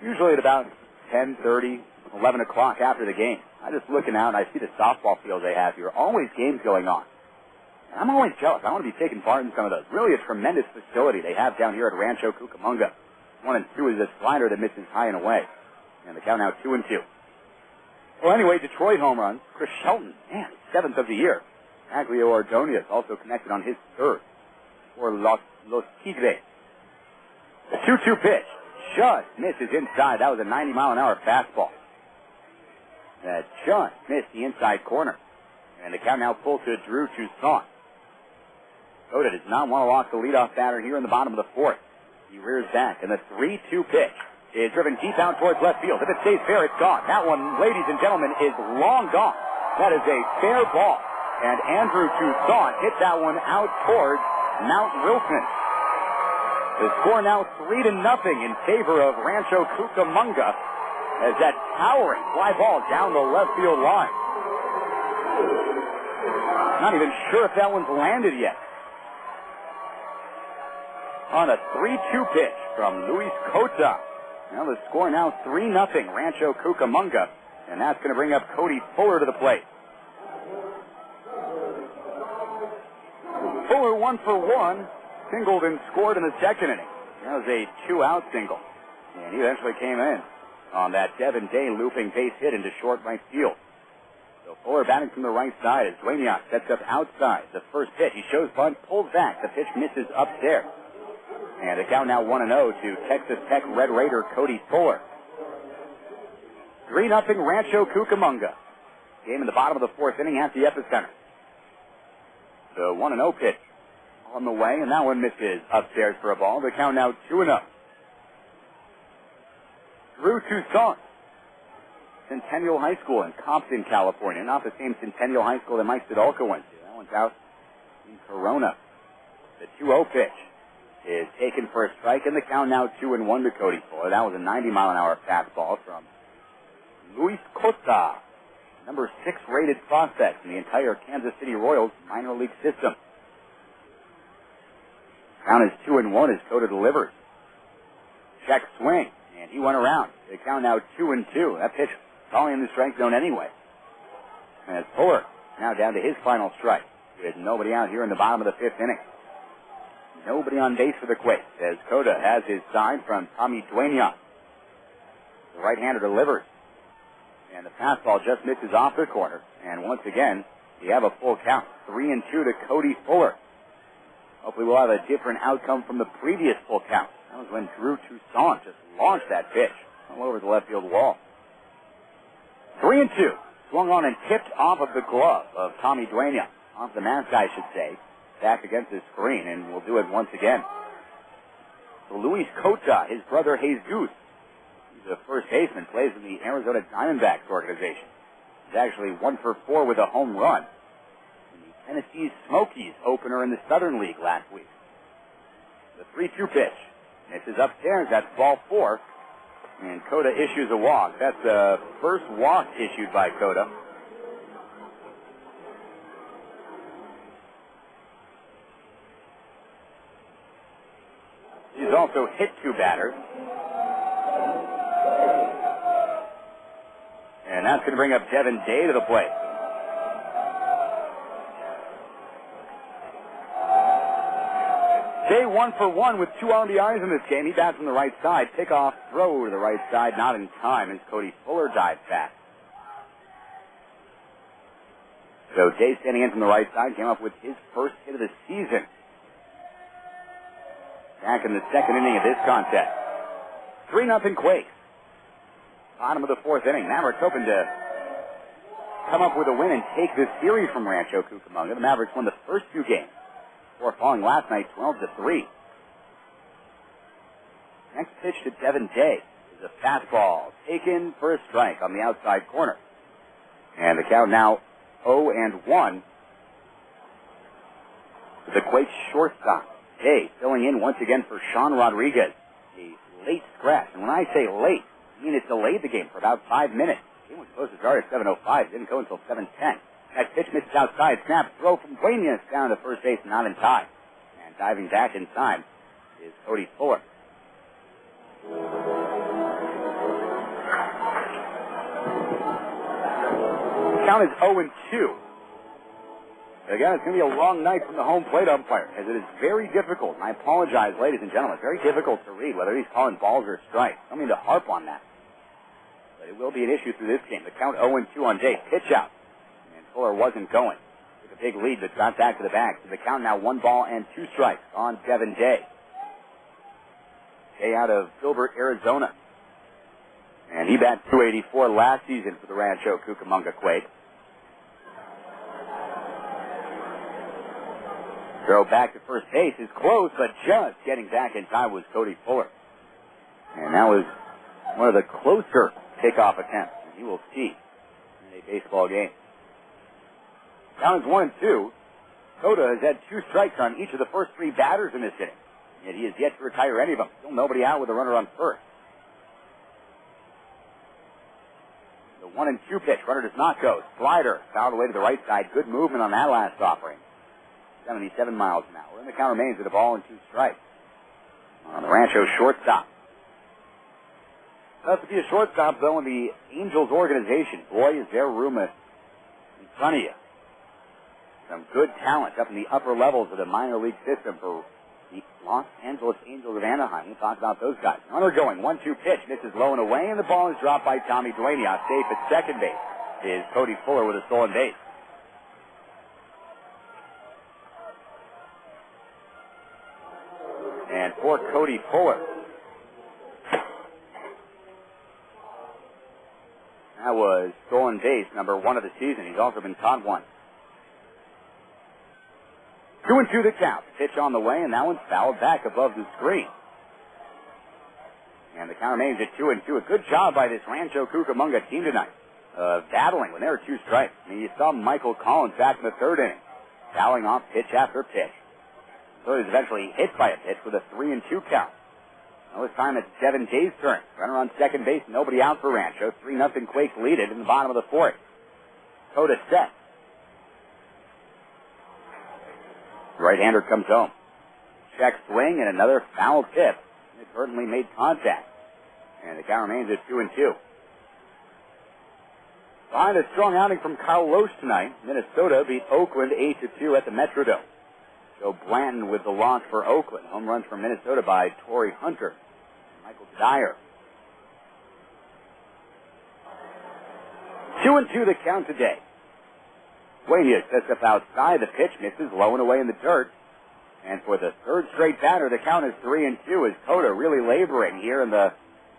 [SPEAKER 1] usually at about 10:30, 11 o'clock after the game, I'm just looking out and I see the softball fields they have here. Always games going on. And I'm always jealous. I want to be taking part in some of those. Really a tremendous facility they have down here at Rancho Cucamonga. 1-2 is a slider that misses high and away. And the count now 2-2. Well, anyway, Detroit home runs. Chris Shelton, man, 7th of the year. Aglio Ordonez also connected on his 3rd for Los Tigres. The 2-2 pitch just misses inside. That was a 90-mile-an-hour fastball. That just missed the inside corner. And the count now full to Drew Toussaint. Coda does not want to lock the leadoff batter here in the bottom of the 4th. He rears back, and the 3-2 pitch is driven deep out towards left field. If it stays fair, it's gone. That one, ladies and gentlemen, is long gone. That is a fair ball. And Andrew Toussaint hit that one out towards Mount Wilson. The score now 3-0 in favor of Rancho Cucamonga as that towering fly ball down the left field line. Not even sure if that one's landed yet. On a 3-2 pitch from Luis Cota. Now the score now 3-0 Rancho Cucamonga. And that's going to bring up Cody Fuller to the plate. Fuller 1 for 1. Singled and scored in the 2nd inning. That was a 2-out single. And he eventually came in on that Devin Day looping base hit into short right field. So Fuller batting from the right side as Dueñas sets up outside. The first pitch, he shows bunt, pulls back. The pitch misses upstairs. And the count now 1-0 to Texas Tech Red Raider Cody Fuller. 3-0 Rancho Cucamonga. Game in the bottom of the fourth inning at the Epicenter. The 1-0 pitch on the way, and that one misses upstairs for a ball. The count now 2-0. Drew Toussaint, Centennial High School in Compton, California. Not the same Centennial High School that Mike Sidolka went to. That one's out in Corona. The 2-0 pitch is taken for a strike, and the count now 2-1 to Cody Fuller. That was a 90-mile-an-hour fastball from Luis Cota, number 6 rated prospect in the entire Kansas City Royals minor league system. Count is 2-1 as Cota delivers. Check swing, and he went around. The count now 2-2. That pitch falling in the strike zone anyway. And Fuller now down to his final strike with nobody out here in the bottom of the fifth inning. Nobody on base for the Quakes as Cota has his sign from Tommy Dueña. The right-hander delivers. And the fastball just misses off the corner. And once again, we have a full count. 3-2 to Cody Fuller. Hopefully we'll have a different outcome from the previous full count. That was when Drew Toussaint just launched that pitch all over the left field wall. 3-2. Swung on and tipped off of the glove of Tommy Dueña. Off the mask, I should say. Back against the screen, and we'll do it once again. So Luis Cota, his brother Jesus, the first baseman, plays in the Arizona Diamondbacks organization. He's actually 1 for 4 with a home run in the Tennessee Smokies opener in the Southern League last week. The 3-2 pitch. Misses upstairs. That's ball 4. And Cota issues a walk. That's the first walk issued by Cota. He's also hit 2 batters. And that's going to bring up Devin Day to the plate. Day 1 for 1 with 2 RBIs in this game. He bats from the right side. Pickoff throw to the right side, not in time as Cody Fuller dives back. So Day standing in from the right side came up with his first hit of the season. Back in the second inning of this contest. 3-0 Quakes. Bottom of the fourth inning. Mavericks hoping to come up with a win and take this series from Rancho Cucamonga. The Mavericks won the first 2 games before falling last night 12-3. Next pitch to Devin Day is a fastball taken for a strike on the outside corner. And the count now 0-1 to the Quakes shortstop. Day filling in once again for Sean Rodriguez. A late scratch. And when I say late, I mean it delayed the game for about 5 minutes. The game was supposed to start at 7:05. Didn't go until 7:10. That pitch misses outside. Snap throw from Dueña down to first base, not in time. And diving back in time is Cody Fuller. The count is 0-2. Again, it's going to be a long night from the home plate umpire, as it is very difficult, and I apologize, ladies and gentlemen, it's very difficult to read whether he's calling balls or strikes. I don't mean to harp on that, but it will be an issue through this game. The count 0-2 on Day. Pitch out, and Fuller wasn't going. Took a big lead, but got back to the back. So the count now 1 ball and 2 strikes on Devin Day. Day out of Gilbert, Arizona. And he batted .284 last season for the Rancho Cucamonga Quakes. Throw back to first base is close, but just getting back in time was Cody Fuller. And that was one of the closer kickoff attempts you will see in a baseball game. Now it's 1-2. Cota has had 2 strikes on each of the first 3 batters in this inning, and he has yet to retire any of them. Still nobody out with a runner on first. The 1-2 pitch. Runner does not go. Slider fouled away to the right side. Good movement on that last offering. 77 miles an hour. And the count remains with a ball and 2 strikes on the Rancho shortstop. Tough to be a shortstop, though, in the Angels organization. Boy, is there room in front of you. Some good talent up in the upper levels of the minor league system for the Los Angeles Angels of Anaheim. We'll talk about those guys. Runner going. 1-2 pitch. Misses low and away, and the ball is dropped by Tommy Dueña. Safe at second base is Cody Fuller with a stolen base. And for Cody Cody Fuller. That was stolen base number 1 of the season. He's also been caught once. 2-2 the count. Pitch on the way, and that one's fouled back above the screen. And the count remains at 2-2. A good job by this Rancho Cucamonga team tonight. Battling when there were 2 strikes. I mean, you saw Michael Collins back in the 3rd inning, fouling off pitch after pitch. So he was eventually hit by a pitch with a 3-2 count. Now this time it's Devin Jay's turn. Runner on second base, nobody out for Rancho. 3-0 Quakes lead it in the bottom of the 4th. Coda set. Right-hander comes home. Check swing and another foul tip. It certainly made contact. And the count remains at 2-2. Behind a strong outing from Kyle Loesch tonight, Minnesota beat Oakland 8-2 at the Metrodome. Joe Blanton with the loss for Oakland. Home runs from Minnesota by Torrey Hunter and Michael Dyer. 2-2 the count today. Wayne sets up outside. The pitch misses low and away in the dirt. And for the 3rd straight batter, the count is 3-2 as Coda really laboring here in the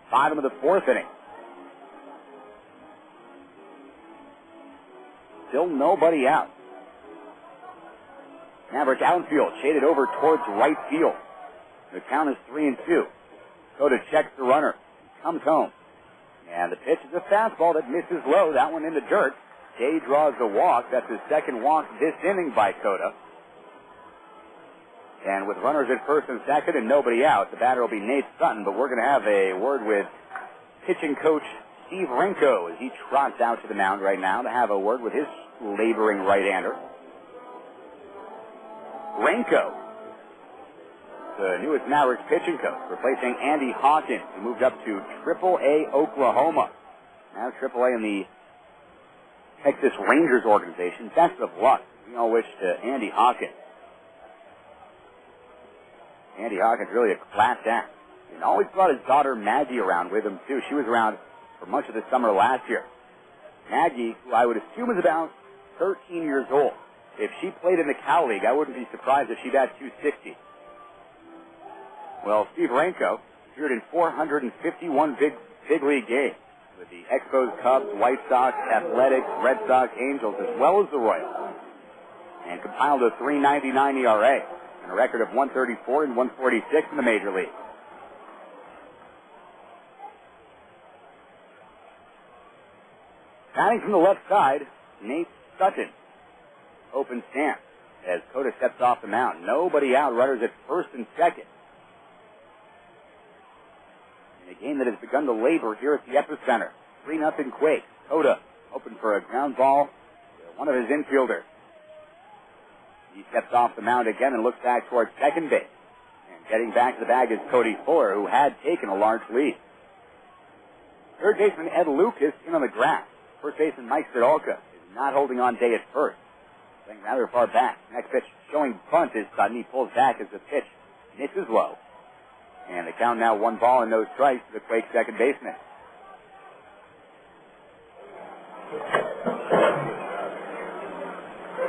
[SPEAKER 1] bottom of the 4th inning. Still nobody out. Maverick outfield shaded over towards right field. The count is 3-2. Coda checks the runner. Comes home. And the pitch is a fastball that misses low. That one in the dirt. Jay draws the walk. That's his 2nd walk this inning by Coda. And with runners at 1st and 2nd and nobody out, the batter will be Nate Sutton. But we're going to have a word with pitching coach Steve Rancho as he trots out to the mound right now to have a word with his laboring right-hander. Rancho, the newest Mavericks pitching coach, replacing Andy Hawkins, who moved up to AAA Oklahoma. Now AAA in the Texas Rangers organization. Best of luck. We all wish to Andy Hawkins. Andy Hawkins really a class act. And always brought his daughter Maggie around with him, too. She was around for much of the summer last year. Maggie, who I would assume is about 13 years old. If she played in the Cal League, I wouldn't be surprised if she bat 260. Well, Steve Rancho appeared in 451 big league games with the Expos, Cubs, White Sox, Athletics, Red Sox, Angels, as well as the Royals, and compiled a .399 ERA and a record of 134 and 146 in the major league. Batting from the left side, Nate Sutton. Open stance as Coda steps off the mound. Nobody out, runners at 1st and 2nd. In a game that has begun to labor here at the epicenter. 3-0 Quakes. Coda open for a ground ball to one of his infielders. He steps off the mound again and looks back towards second base. And getting back to the bag is Cody Fuller, who had taken a large lead. Third baseman Ed Lucas in on the grass. First baseman Mike Stadolka is not holding on day at first. Playing rather far back. Next pitch showing bunt is Sutton. He pulls back as the pitch misses low. And the count now 1 ball and no strikes to the Quake second baseman.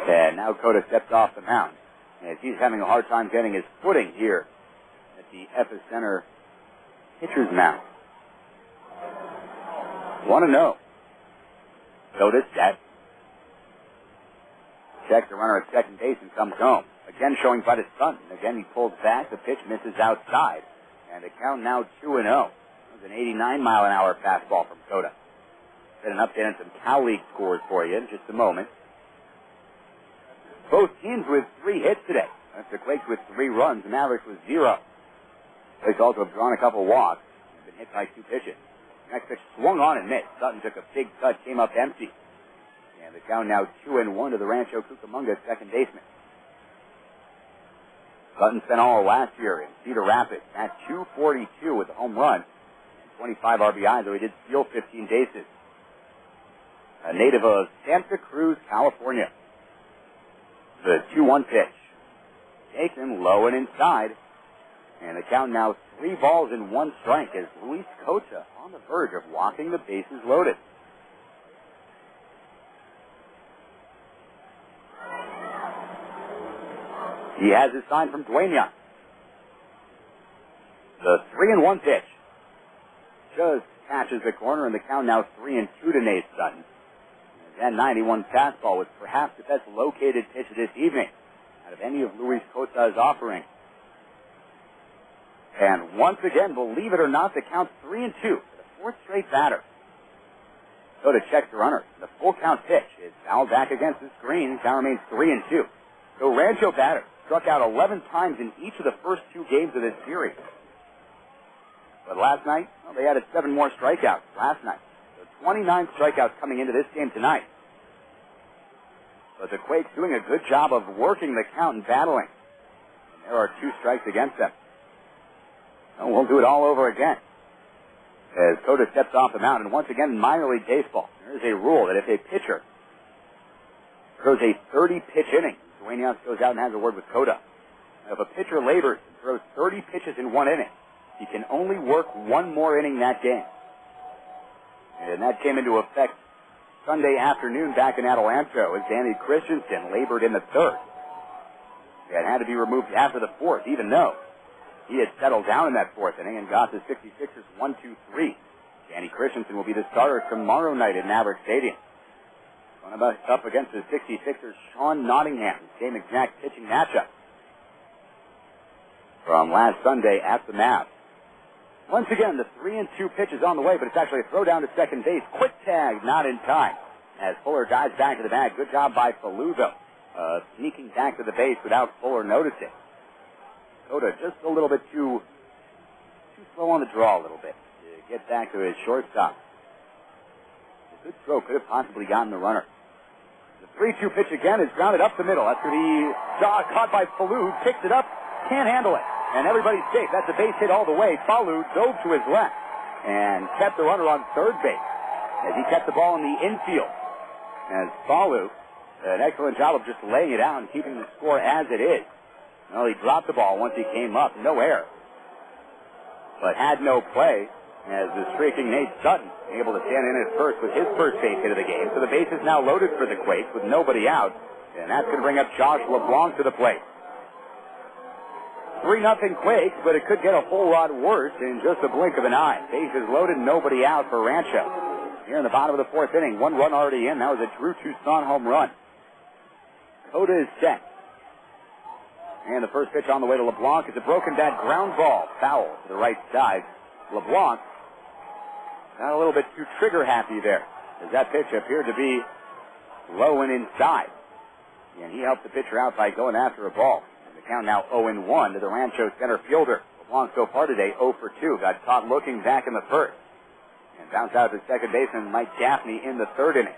[SPEAKER 1] And now Coda steps off the mound as he's having a hard time getting his footing here at the epicenter pitcher's mound. 1-0. Coda set. Checks the runner at second base and comes home. Again showing by the Sutton. Again he pulls back. The pitch misses outside. And the count now 2-0. That was an 89-mile-an-hour fastball from Coda. Get an update on some Cal League scores for you in just a moment. Both teams with 3 hits today. That's the Quakes with 3 runs. The Mavericks with 0. Quakes also have drawn a couple walks. They've been hit by 2 pitches. Next pitch swung on and missed. Sutton took a big cut, came up empty. And the count now 2-1 to the Rancho Cucamonga second baseman. Sutton spent all last year in Cedar Rapids at .242 with a home run and 25 RBIs, though he did steal 15 bases. A native of Santa Cruz, California. The 2-1 pitch. Taken low and inside. And the count now 3 balls and 1 strike as Luis Cota on the verge of walking the bases loaded. He has his sign from Dwayne Young. The 3-1 pitch just catches the corner, and the count now 3-2 to Nate Sutton. That 91 fastball was perhaps the best located pitch of this evening out of any of Luis Cota's offerings. And once again, believe it or not, the count's 3-2 for the fourth straight batter. Cota checks the runner. The full count pitch is fouled back against the screen. Count remains 3-2. The Rancho batter struck out 11 times in each of the first 2 games of this series. But last night, well, they added 7 more strikeouts last night. So 29 strikeouts coming into this game tonight. But the Quakes doing a good job of working the count and battling. And there are 2 strikes against them. And we'll do it all over again as Cota steps off the mound. And once again, in minor league baseball, there is a rule that if a pitcher throws a 30-pitch inning, Duenas goes out and has a word with Cota. If a pitcher labors and throws 30 pitches in 1 inning, he can only work 1 more inning that game. And that came into effect Sunday afternoon back in Adelanto as Danny Christensen labored in the 3rd. It had to be removed after the 4th, even though he had settled down in that 4th inning and got the 66ers 1-2-3. Danny Christensen will be the starter tomorrow night at Mavericks Stadium. Going up against the 66ers, Sean Nottingham, same exact pitching matchup from last Sunday at the Mavs. Once again, the 3-2 pitch is on the way, but it's actually a throw down to second base. Quick tag, not in time, as Fuller dives back to the bag. Good job by Falu, though, sneaking back to the base without Fuller noticing. Cota just a little bit too slow on the draw a little bit to get back to his shortstop. A good throw could have possibly gotten the runner. The 3-2 pitch again is grounded up the middle. That's going to be caught by Falu, picks it up, can't handle it. And everybody's safe. That's a base hit all the way. Falu dove to his left and kept the runner on third base as he kept the ball in the infield. As Falu, an excellent job of just laying it out and keeping the score as it is. Well, he dropped the ball once he came up. No error. But had no play as the streaking Nate Sutton able to stand in at first with his first base hit of the game. So the base is now loaded for the Quakes with nobody out. And that's going to bring up Josh LeBlanc to the plate. 3-0 Quakes, but it could get a whole lot worse in just a blink of an eye. Bases loaded, nobody out for Rancho. Here in the bottom of the 4th inning, 1 run already in. That was a Drew Toussaint home run. Cota is set. And the first pitch on the way to LeBlanc is a broken bat ground ball. Foul to the right side. LeBlanc got a little bit too trigger happy there, as that pitch appeared to be low and inside. And he helped the pitcher out by going after a ball. And the count now 0-1 to the Rancho center fielder. LeBlanc so far today 0 for 2. Got caught looking back in the 1st. And bounced out to second baseman Mike Gaffney in the 3rd inning.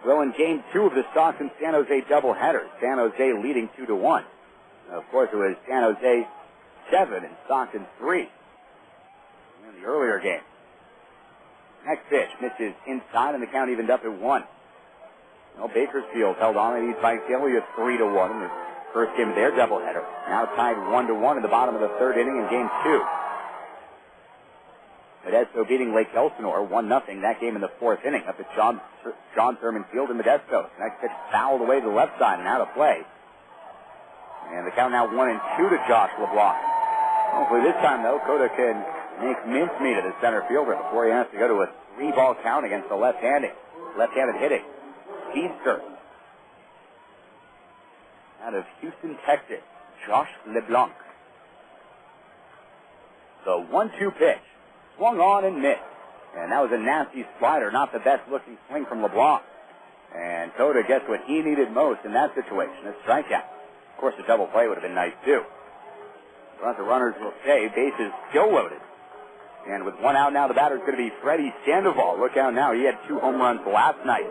[SPEAKER 1] Well, in Game 2 of the Stockton San Jose doubleheader, San Jose leading 2-1. Of course, it was San Jose 7 and Stockton 3 in the earlier game. Next pitch misses inside, and the count evened up at 1. Well, Bakersfield held on. They beat Visalia 3-1 in the first game of their doubleheader. Now tied 1-1 in the bottom of the 3rd inning in Game 2. Modesto beating Lake Elsinore 1-0. That game in the 4th inning up at John Thurman Field in Modesto. Next pitch fouled away to the left side and out of play. And the count now 1-2 to Josh LeBlanc. Hopefully this time, though, Cota can make mincemeat of the center fielder before he has to go to a 3-ball count against the left-handed hitting speedster out of Houston, Texas, Josh LeBlanc. The 1-2 pitch. Swung on and missed. And that was a nasty slider, not the best-looking swing from LeBlanc. And Cota gets what he needed most in that situation, a strikeout. Of course, a double play would have been nice, too. But the runners will stay. Bases still loaded. And with 1 out now, the batter's going to be Freddy Sandoval. Look out now. He had 2 home runs last night.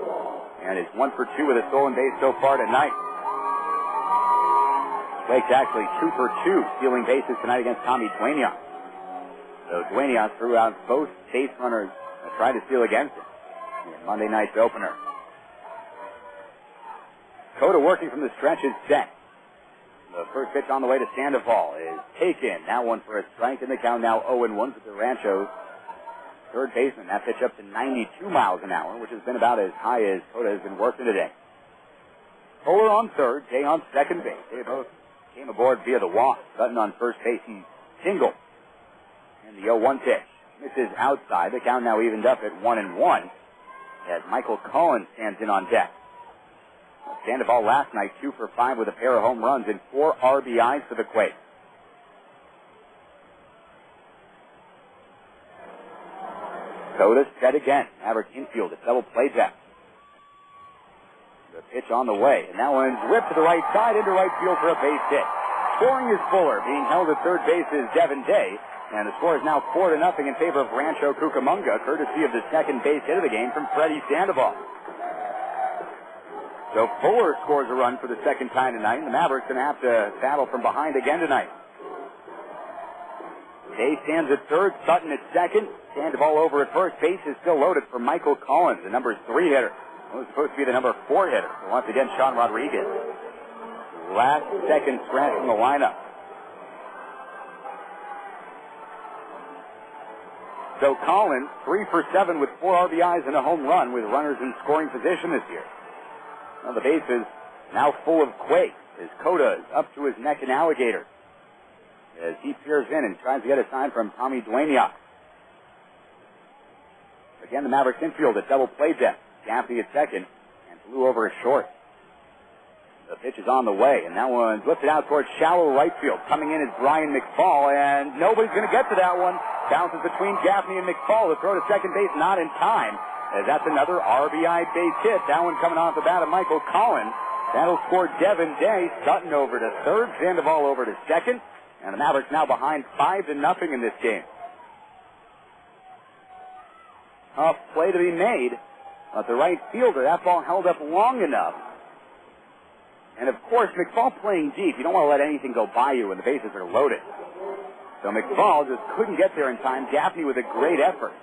[SPEAKER 1] And is 1 for 2 with a stolen base so far tonight. Quakes actually 2 for 2 stealing bases tonight against Tommy Duenas. So Duenas threw out both base runners that tried to steal against him in Monday night's opener. Cota working from the stretch is set. The first pitch on the way to Sandoval is taken. Now 1 for a strike, and the count now 0-1 for the Rancho third baseman. That pitch up to 92 miles an hour, which has been about as high as Cota has been working today. Fuller on third, Jay on second base. They both came aboard via the walk. Sutton on first base. He singled. And the 0-1 pitch misses outside. The count now evened up at 1-1 as Michael Collins stands in on deck. Sandoval last night 2 for 5 with a pair of home runs and 4 RBIs for the Quakes. Coda set again. Maverick infield, a double play jack. The pitch on the way, and that one's whipped to the right side into right field for a base hit. Scoring is Fuller. Being held at third base is Devin Day, and the score is now 4-0 in favor of Rancho Cucamonga, courtesy of the second base hit of the game from Freddy Sandoval. So Fuller scores a run for the second time tonight, and the Mavericks going to have to battle from behind again tonight. Day stands at third, Sutton at second. Sandoval over at first. Base is still loaded for Michael Collins, the number 3 hitter. Well, it's supposed to be the number 4 hitter. So once again, Sean Rodriguez. Last second scratch from the lineup. So Collins, 3 for 7 with 4 RBIs and a home run with runners in scoring position this year. Well, the base is now full of Quakes as Coda is up to his neck in alligator as he peers in and tries to get a sign from Tommy Dueñas. Again, the Mavericks infield at double play depth. Gaffney at second and flew over a short. The pitch is on the way, and that one's lifted out towards shallow right field. Coming in is Brian McFall, and nobody's going to get to that one. Bounces between Gaffney and McFall. The throw to second base, not in time, as that's another RBI base hit. That one coming off the bat of Michael Collins. That'll score Devin Day. Sutton over to third, Sandoval over to second, and the Mavericks now behind 5-0 in this game. Tough play to be made. But the right fielder, that ball held up long enough. And, of course, McFall playing deep. You don't want to let anything go by you when the bases are loaded. So McFall just couldn't get there in time. Gaffney with a great effort.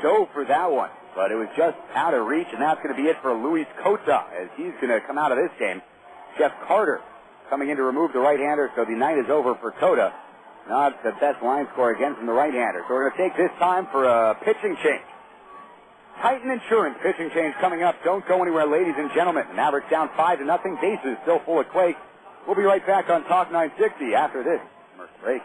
[SPEAKER 1] Dove for that one. But it was just out of reach, and that's going to be it for Luis Cota as he's going to come out of this game. Jeff Carter coming in to remove the right-hander, so the night is over for Cota. Not the best line score again from the right-hander. So we're going to take this time for a pitching change. Titan Insurance pitching change coming up. Don't go anywhere, ladies and gentlemen. The Mavericks down 5-0. Bases still full of Quakes. We'll be right back on Talk 960 after this commercial break.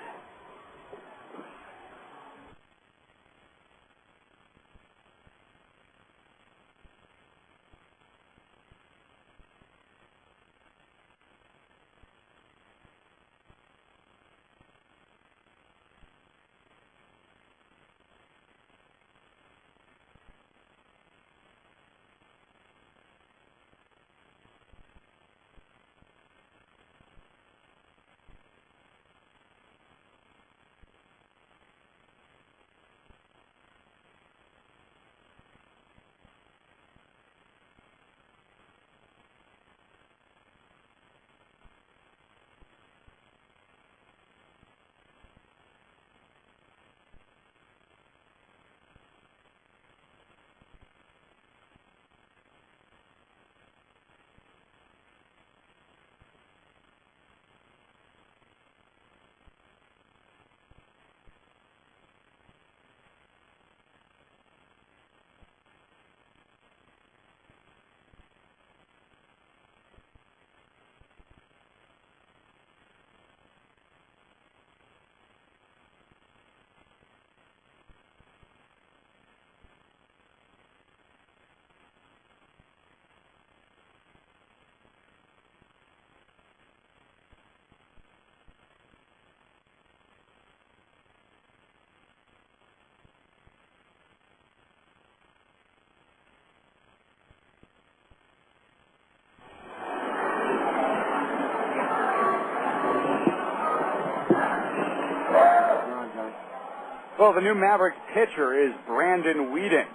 [SPEAKER 1] Well, the new Mavericks pitcher is Brandon Whedon.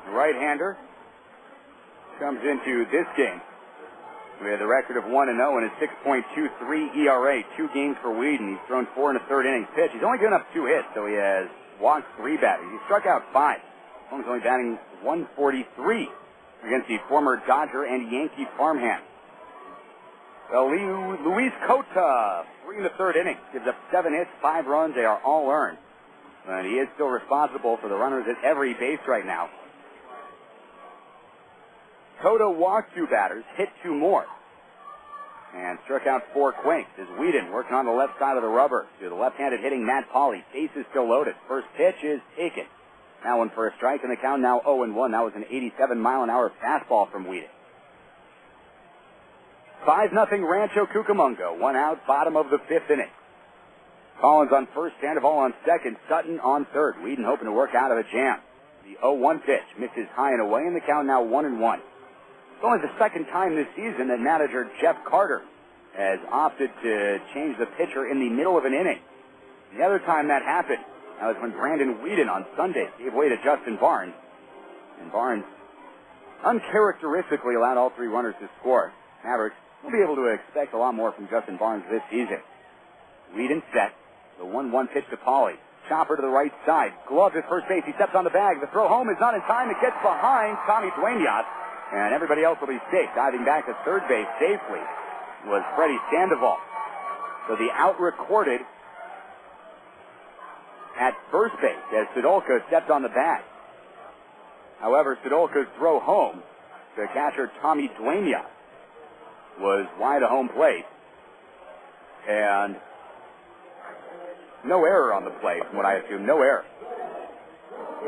[SPEAKER 1] The right-hander comes into this game with a record of 1-0 and a 6.23 ERA. 2 games for Whedon. He's thrown 4 1/3 innings pitch. He's only given up 2 hits, so he has walked 3 batters. He struck out 5. He's only batting 143 against the former Dodger and Yankee farmhand. Well, Luis Cota, 3 1/3 innings, gives up 7 hits, 5 runs. They are all earned. And he is still responsible for the runners at every base right now. Cota walked 2 batters, hit 2 more. and struck out 4 Quakes as Whedon working on the left side of the rubber to the left-handed hitting Matt Pauley. Base is still loaded. First pitch is taken. That one for a strike, and the count now 0-1. That was an 87-mile-an-hour fastball from Whedon. 5-0 Rancho Cucamonga. 1 out, bottom of the 5th inning. Collins on first, Sandoval on second, Sutton on third. Whedon hoping to work out of a jam. The 0-1 pitch misses high and away, and the count now 1-1. It's only the second time this season that manager Jeff Carter has opted to change the pitcher in the middle of an inning. The other time that happened, that was when Brandon Whedon on Sunday gave way to Justin Barnes. And Barnes uncharacteristically allowed all 3 runners to score. Mavericks will be able to expect a lot more from Justin Barnes this season. Whedon set. The 1-1 pitch to Pauley. Chopper to the right side. Gloved at first base. He steps on the bag. The throw home is not in time. It gets behind Tommy Dueñas. And everybody else will be safe. Diving back to third base safely was Freddy Sandoval. So the out recorded at first base as Sidolka stepped on the bag. However, Sidolka's throw home to catcher Tommy Dueñas was wide of home plate. And no error on the play, from what I assume. No error.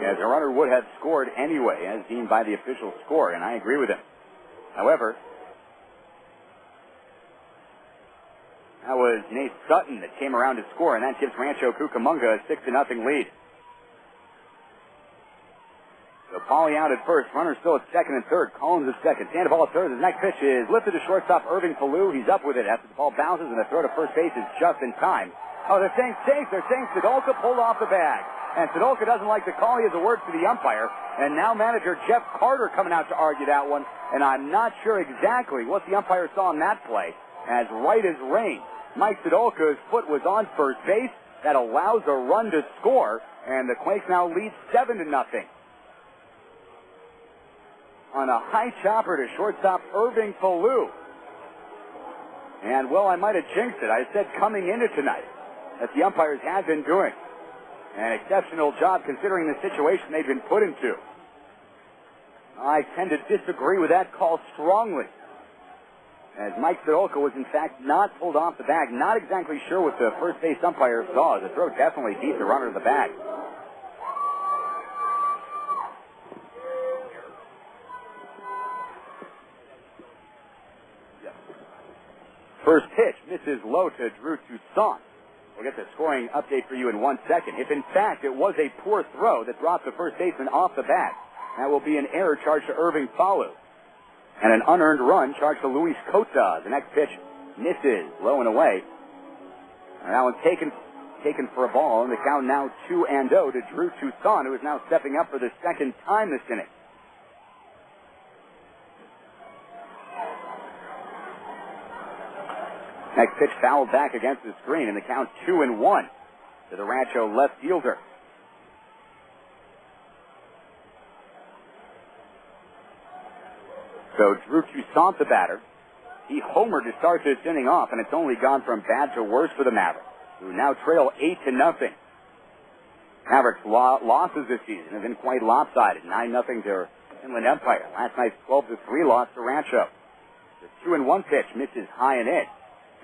[SPEAKER 1] As a runner would have scored anyway, as deemed by the official score, and I agree with him. However, that was Nate Sutton that came around to score, and that gives Rancho Cucamonga a 6-0 lead. So Pauley out at first, runner still at second and third. Collins at second. Sandoval at third. The next pitch is lifted to shortstop Irving Falu. He's up with it after the ball bounces, and the throw to first base is just in time. Oh, they're saying safe. They're saying Sidolka pulled off the bag. And Sidolka doesn't like the call. He has a word for the umpire. And now manager Jeff Carter coming out to argue that one. And I'm not sure exactly what the umpire saw on that play. As right as rain, Mike Sidolka's foot was on first base. That allows a run to score. And the Quakes now lead 7-0. On a high chopper to shortstop Irving Falu. And, well, I might have jinxed it. I said coming into tonight that the umpires have been doing an exceptional job considering the situation they've been put into. I tend to disagree with that call strongly, as Mike Sidolka was, in fact, not pulled off the bag. Not exactly sure what the first base umpire saw. The throw definitely beat the runner to the bag. First pitch misses low to Drew Toussaint. We'll get the scoring update for you in 1 second. If, in fact, it was a poor throw that brought the first baseman off the bat, that will be an error charged to Irving Falu. And an unearned run charged to Luis Cota. The next pitch misses low and away. And that one's taken for a ball, and the count now 2-0 to Drew Toussaint, who is now stepping up for the second time this inning. Next pitch fouled back against the screen, and the count 2-1 to the Rancho left fielder. So Drew Toussaint, the batter, he homered to start this inning off, and it's only gone from bad to worse for the Mavericks, who now trail 8-0. Mavericks' losses this season have been quite lopsided. 9-0 to Inland Empire. Last night's 12-3 loss to Rancho. The 2-1 pitch misses high and in.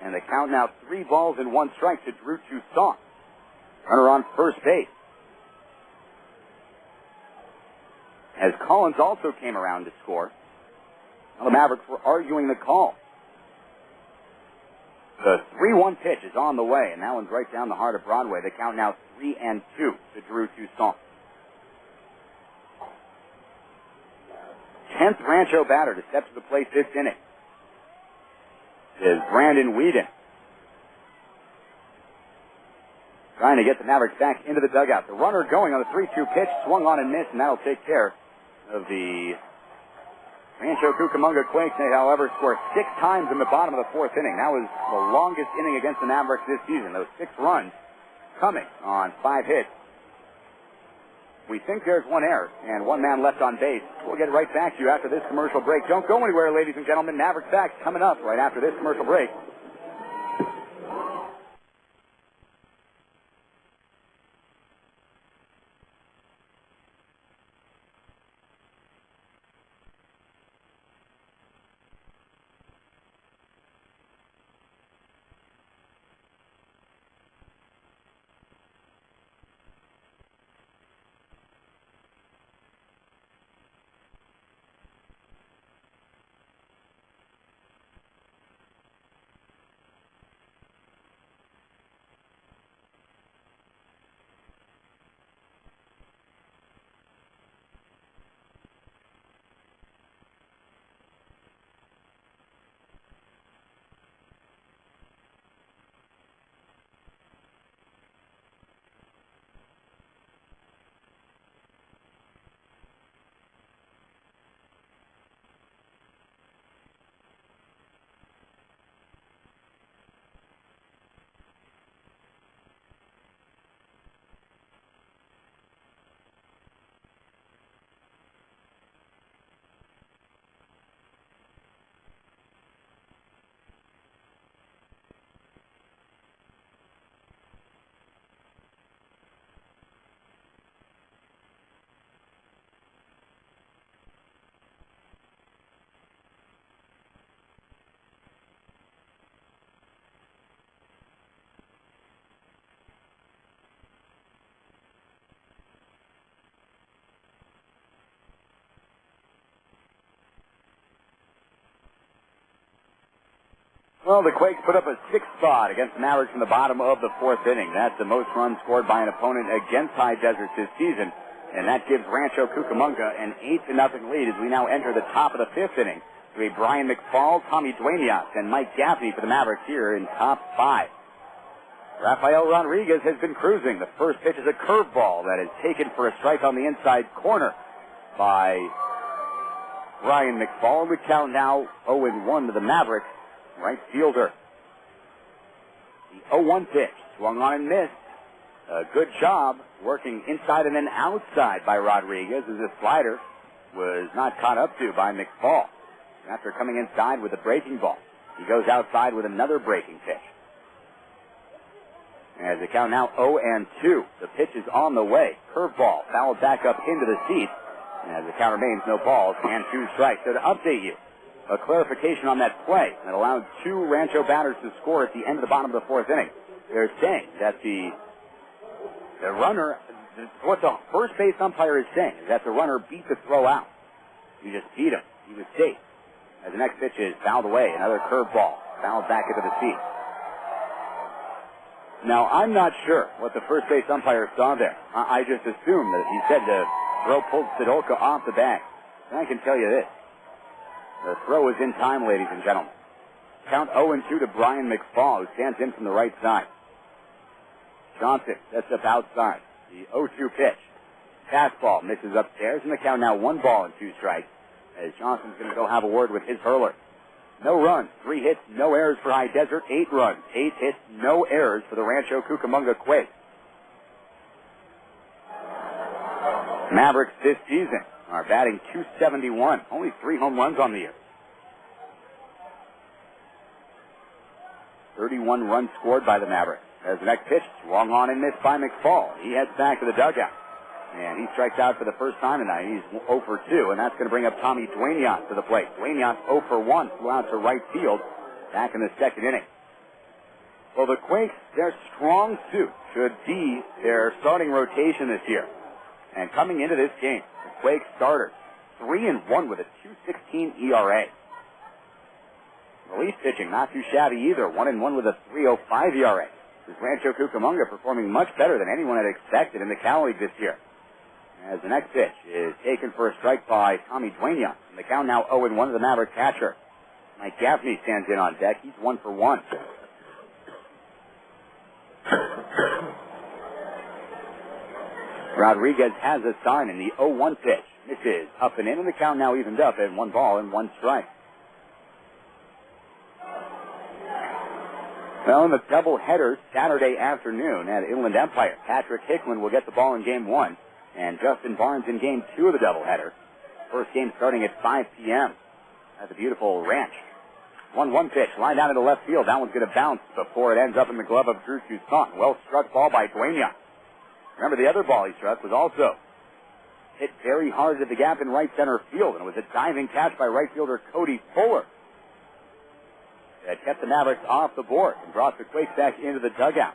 [SPEAKER 1] And the count now 3 balls and 1 strike to Drew Toussaint. Runner on first base. As Collins also came around to score, the Mavericks were arguing the call. The 3-1 pitch is on the way, and that one's right down the heart of Broadway. The count now 3-2 to Drew Toussaint. 10th Rancho batter to step to the plate this inning is Brandon Whedon. Trying to get the Mavericks back into the dugout. The runner going on the 3-2 pitch, swung on and missed, and that'll take care of the Rancho Cucamonga Quakes. They, however, scored 6 times in the bottom of the 4th inning. That was the longest inning against the Mavericks this season. Those 6 runs coming on 5 hits. We think there's 1 error and 1 man left on base. We'll get right back to you after this commercial break. Don't go anywhere, ladies and gentlemen. Mavericks Facts coming up right after this commercial break. Well, the Quakes put up a 6 spot against the Mavericks in the bottom of the 4th inning. That's the most runs scored by an opponent against High Desert this season. And that gives Rancho Cucamonga an 8-0 lead as we now enter the top of the 5th inning. To be Brian McFall, Tommy Duenas, and Mike Gaffney for the Mavericks here in top 5. Rafael Rodriguez has been cruising. The first pitch is a curveball that is taken for a strike on the inside corner by Brian McFall. We count now 0-1 to the Mavericks. Right fielder. The 0-1 pitch. Swung on and missed. A good job working inside and then outside by Rodriguez as the slider was not caught up to by McFall. After coming inside with a breaking ball, he goes outside with another breaking pitch. As the count now 0-2. The pitch is on the way. Curveball fouled back up into the seat. And as the count remains, no balls and 2 strikes. So to update you, a clarification on that play that allowed 2 Rancho batters to score at the end of the bottom of the 4th inning. They're saying that the runner, what the first base umpire is saying is that the runner beat the throw out. He just beat him. He was safe. As the next pitch is fouled away, another curveball fouled back into the seat. Now, I'm not sure what the first base umpire saw there. I just assumed that he said the throw pulled Sidolka off the bag. And I can tell you this. The throw is in time, ladies and gentlemen. Count 0-2 to Brian McFall, who stands in from the right side. Johnson sets up outside. The 0-2 pitch. Fastball misses upstairs, and the count now 1 ball and 2 strikes, as Johnson's going to go have a word with his hurler. No runs, 3 hits, no errors for High Desert, 8 runs, 8 hits, no errors for the Rancho Cucamonga Quakes. Mavericks this season are batting .271, only 3 home runs on the year. 31 runs scored by the Mavericks. As the next pitch, swung on and missed by McFall. He heads back to the dugout. And he strikes out for the first time tonight. He's 0 for 2, and that's going to bring up Tommy Duenas to the plate. Duenas 0 for 1, flew out to right field back in the 2nd inning. Well, the Quakes, their strong suit should be their starting rotation this year. And coming into this game, the Quakes starters 3-1 with a 2.16 ERA. Relief pitching, not too shabby either. 1-1 with a 3.05 ERA. This Rancho Cucamonga performing much better than anyone had expected in the Cal League this year. As the next pitch is taken for a strike by Tommy Duenas. And the count now 0-1 to the Maverick catcher. Mike Gaffney stands in on deck. He's 1 for 1. Rodriguez has a sign in the 0-1 pitch. Misses up and in, and the count now evened up at 1 ball and 1 strike. Well, in the doubleheader Saturday afternoon at Inland Empire, Patrick Hickman will get the ball in Game 1, and Justin Barnes in Game 2 of the doubleheader. First game starting at 5 p.m. at the beautiful Ranch. 1-1 pitch, lined out into left field. That one's going to bounce before it ends up in the glove of Drew Toussaint. Well struck ball by Duenas. Remember, the other ball he struck was also hit very hard at the gap in right center field, and it was a diving catch by right fielder Cody Fuller that kept the Mavericks off the board and brought the Quakes back into the dugout.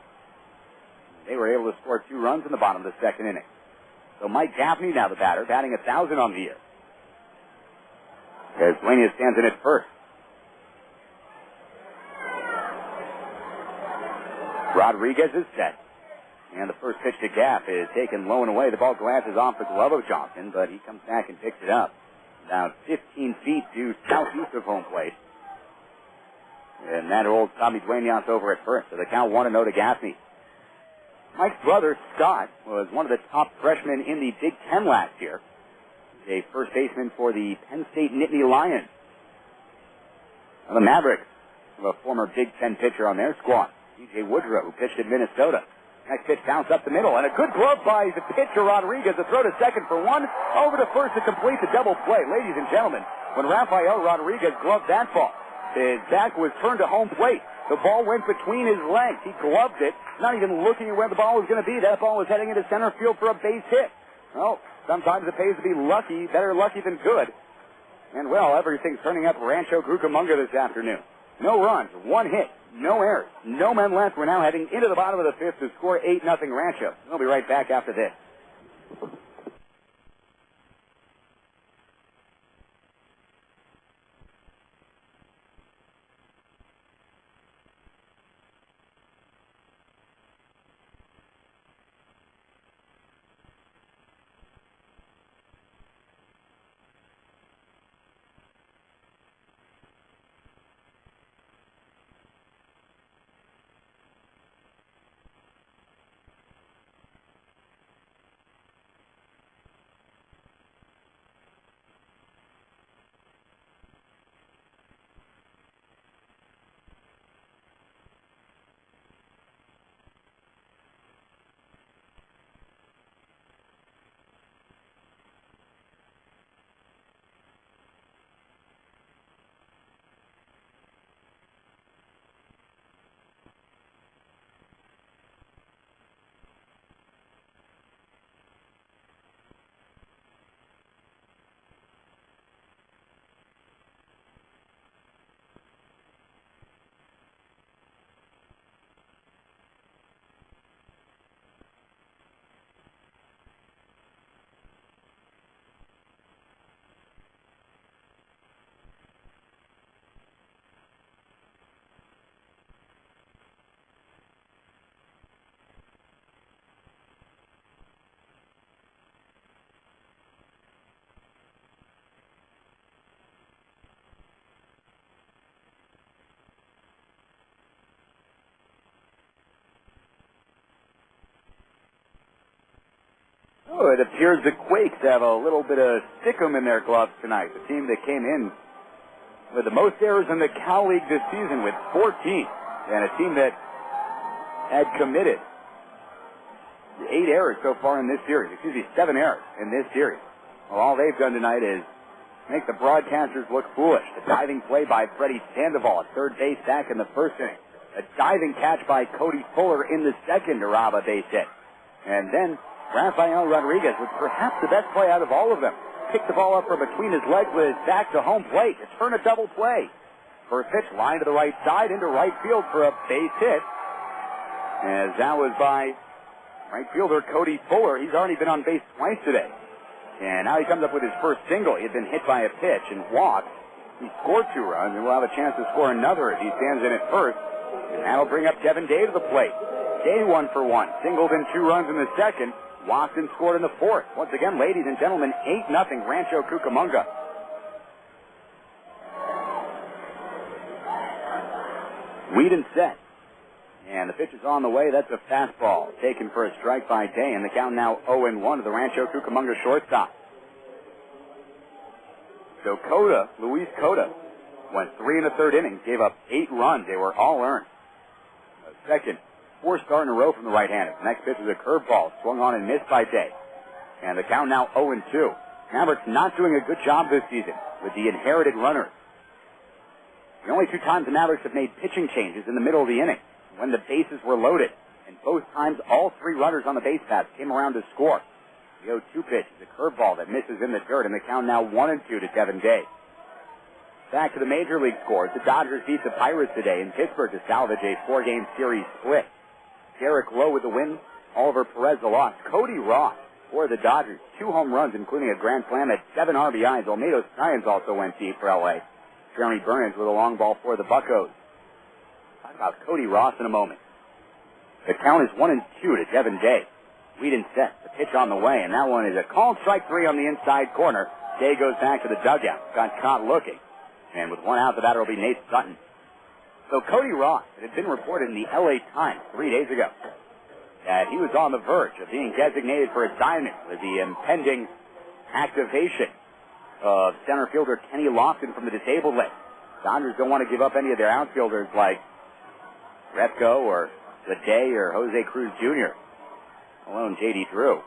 [SPEAKER 1] They were able to score 2 runs in the bottom of the 2nd inning. So Mike Gaffney now the batter, batting 1,000 on the year. As Duenas stands in at first. Rodriguez is set. And the first pitch to Gaff is taken low and away. The ball glances off the glove of Johnson, but he comes back and picks it up. About 15 feet due southeast of home plate. And that old Tommy Duenas over at first. So the count 1-0 to Gaffney. Mike's brother, Scott, was one of the top freshmen in the Big Ten last year. He's a first baseman for the Penn State Nittany Lions. Now, the Mavericks have a former Big Ten pitcher on their squad, D.J. Woodrow, who pitched in Minnesota. Next pitch bounced up the middle, and a good glove by the pitcher, Rodriguez, to throw to second for 1, over to first to complete the double play. Ladies and gentlemen, when Rafael Rodriguez gloved that ball, his back was turned to home plate. The ball went between his legs. He gloved it, not even looking at where the ball was going to be. That ball was heading into center field for a base hit. Well, sometimes it pays to be lucky, better lucky than good. And, well, everything's turning up Rancho Cucamonga this afternoon. No runs, 1 hit, no errors, no men left. We're now heading into the bottom of the 5th to score 8-0 Rancho. We'll be right back after this. Oh, it appears the Quakes have a little bit of stickum in their gloves tonight. The team that came in with the most errors in the Cal League this season with 14. And a team that had committed 8 errors so far in this series. 7 errors in this series. Well, all they've done tonight is make the broadcasters look foolish. A diving play by Freddy Sandoval at third base back in the first inning. A diving catch by Cody Fuller in the second to rob a base hit. And then Rafael Rodriguez was perhaps the best play out of all of them. Picked the ball up from between his legs with his back to home plate to turn a double play. First pitch, line to the right side into right field for a base hit. As that was by right fielder Cody Fuller. He's already been on base twice today. And now he comes up with his first single. He had been hit by a pitch and walked. He scored 2 runs and will have a chance to score another if he stands in at first. And that'll bring up Kevin Day to the plate. Day 1 for 1. Singled in 2 runs in the second. Walked and scored in the fourth. Once again, ladies and gentlemen, 8-0 Rancho Cucamonga. Whedon set. And the pitch is on the way. That's a fastball taken for a strike by Day. And the count now 0-1 to the Rancho Cucamonga shortstop. So Luis Cota, went 3 in the third inning, gave up 8 runs. They were all earned. A second 4 start in a row from the right-hander. The next pitch is a curveball, swung on and missed by Day. And the count now 0-2. Mavericks not doing a good job this season with the inherited runners. The only 2 times the Mavericks have made pitching changes in the middle of the inning, when the bases were loaded. And both times, all 3 runners on the base paths came around to score. The 0-2 pitch is a curveball that misses in the dirt, and the count now 1-2 to Kevin Day. Back to the Major League scores. The Dodgers beat the Pirates today in Pittsburgh to salvage a 4-game series split. Derek Lowe with the win. Oliver Perez the loss. Cody Ross for the Dodgers. 2 home runs, including a grand slam at 7 RBIs. Olmedo Science also went deep for L.A. Jeremy Burns with a long ball for the Buccos. Talk about Cody Ross in a moment. The count is 1-2 to Kevin Day. Whedon sets the pitch on the way, and that one is a called strike 3 on the inside corner. Day goes back to the dugout. Got caught looking. And with 1 out, the batter will be Nate Sutton. So Cody Ross, it had been reported in the L.A. Times 3 days ago that he was on the verge of being designated for assignment with the impending activation of center fielder Kenny Lofton from the disabled list. Dodgers don't want to give up any of their outfielders like Repko or Leday or Jose Cruz Jr., alone J.D. Drew.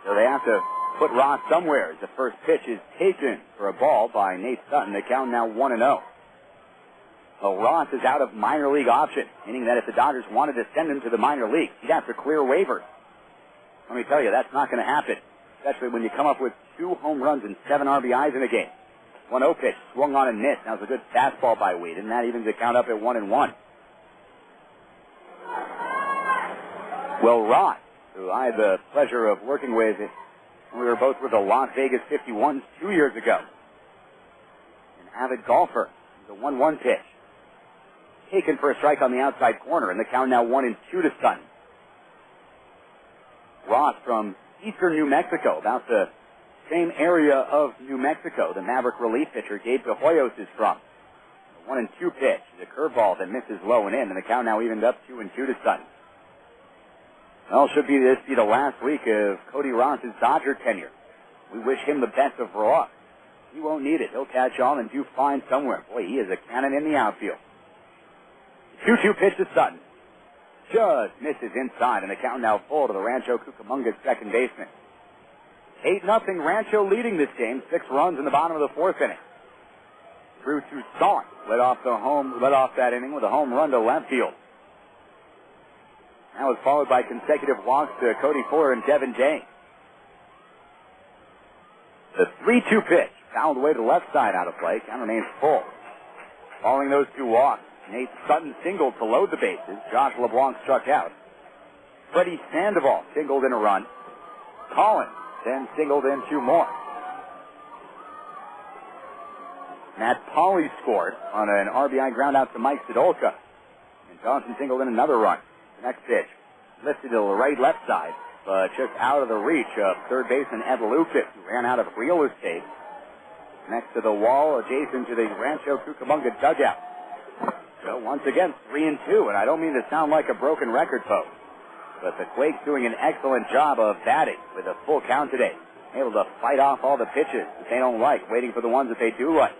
[SPEAKER 1] So they have to put Ross somewhere as the first pitch is taken for a ball by Nate Sutton. The count now 1-0. Well, Ross is out of minor league option, meaning that if the Dodgers wanted to send him to the minor leagues, he'd have to clear waivers. Let me tell you, that's not going to happen, especially when you come up with 2 home runs and 7 RBIs in a game. 1-0 pitch, swung on and missed. That was a good fastball by Whedon, and that evens the count up at 1-1. Well, Ross, who I had the pleasure of working with, we were both with the Las Vegas 51s 2 years ago. An avid golfer. The 1-1 pitch. Taken for a strike on the outside corner, and the count now 1-2 to Sutton. Ross from eastern New Mexico, about the same area of New Mexico the Maverick relief pitcher Gabe Hoyos is from. The 1-2 pitch is a curveball that misses low and in, and the count now evened up 2-2 to Sutton. Well, this be the last week of Cody Ross's Dodger tenure. We wish him the best of luck. He won't need it. He'll catch on and do fine somewhere. Boy, he is a cannon in the outfield. 2-2 pitch to Sutton. Just misses inside, and the count now full to the Rancho Cucamonga second baseman. 8-0 Rancho leading this game. 6 runs in the bottom of the 4th inning. Drew Toussaint led off that inning with a home run to left field. That was followed by consecutive walks to Cody Fuller and Devin Day. The 3-2 pitch fouled away to the left side out of play. Count remains full. Following those 2 walks, Nate Sutton singled to load the bases. Josh LeBlanc struck out. Freddy Sandoval singled in a run. Collins then singled in 2 more. Matt Pauley scored on an RBI ground out to Mike Sidolka. And Johnson singled in another run. The next pitch lifted to the right-left side, but just out of the reach of third baseman Ed Lucas, who ran out of real estate next to the wall adjacent to the Rancho Cucamonga dugout. So once again, 3-2, and I don't mean to sound like a broken record, folks, But the Quakes doing an excellent job of batting with a full count today. Able to fight off all the pitches that they don't like, waiting for the ones that they do like.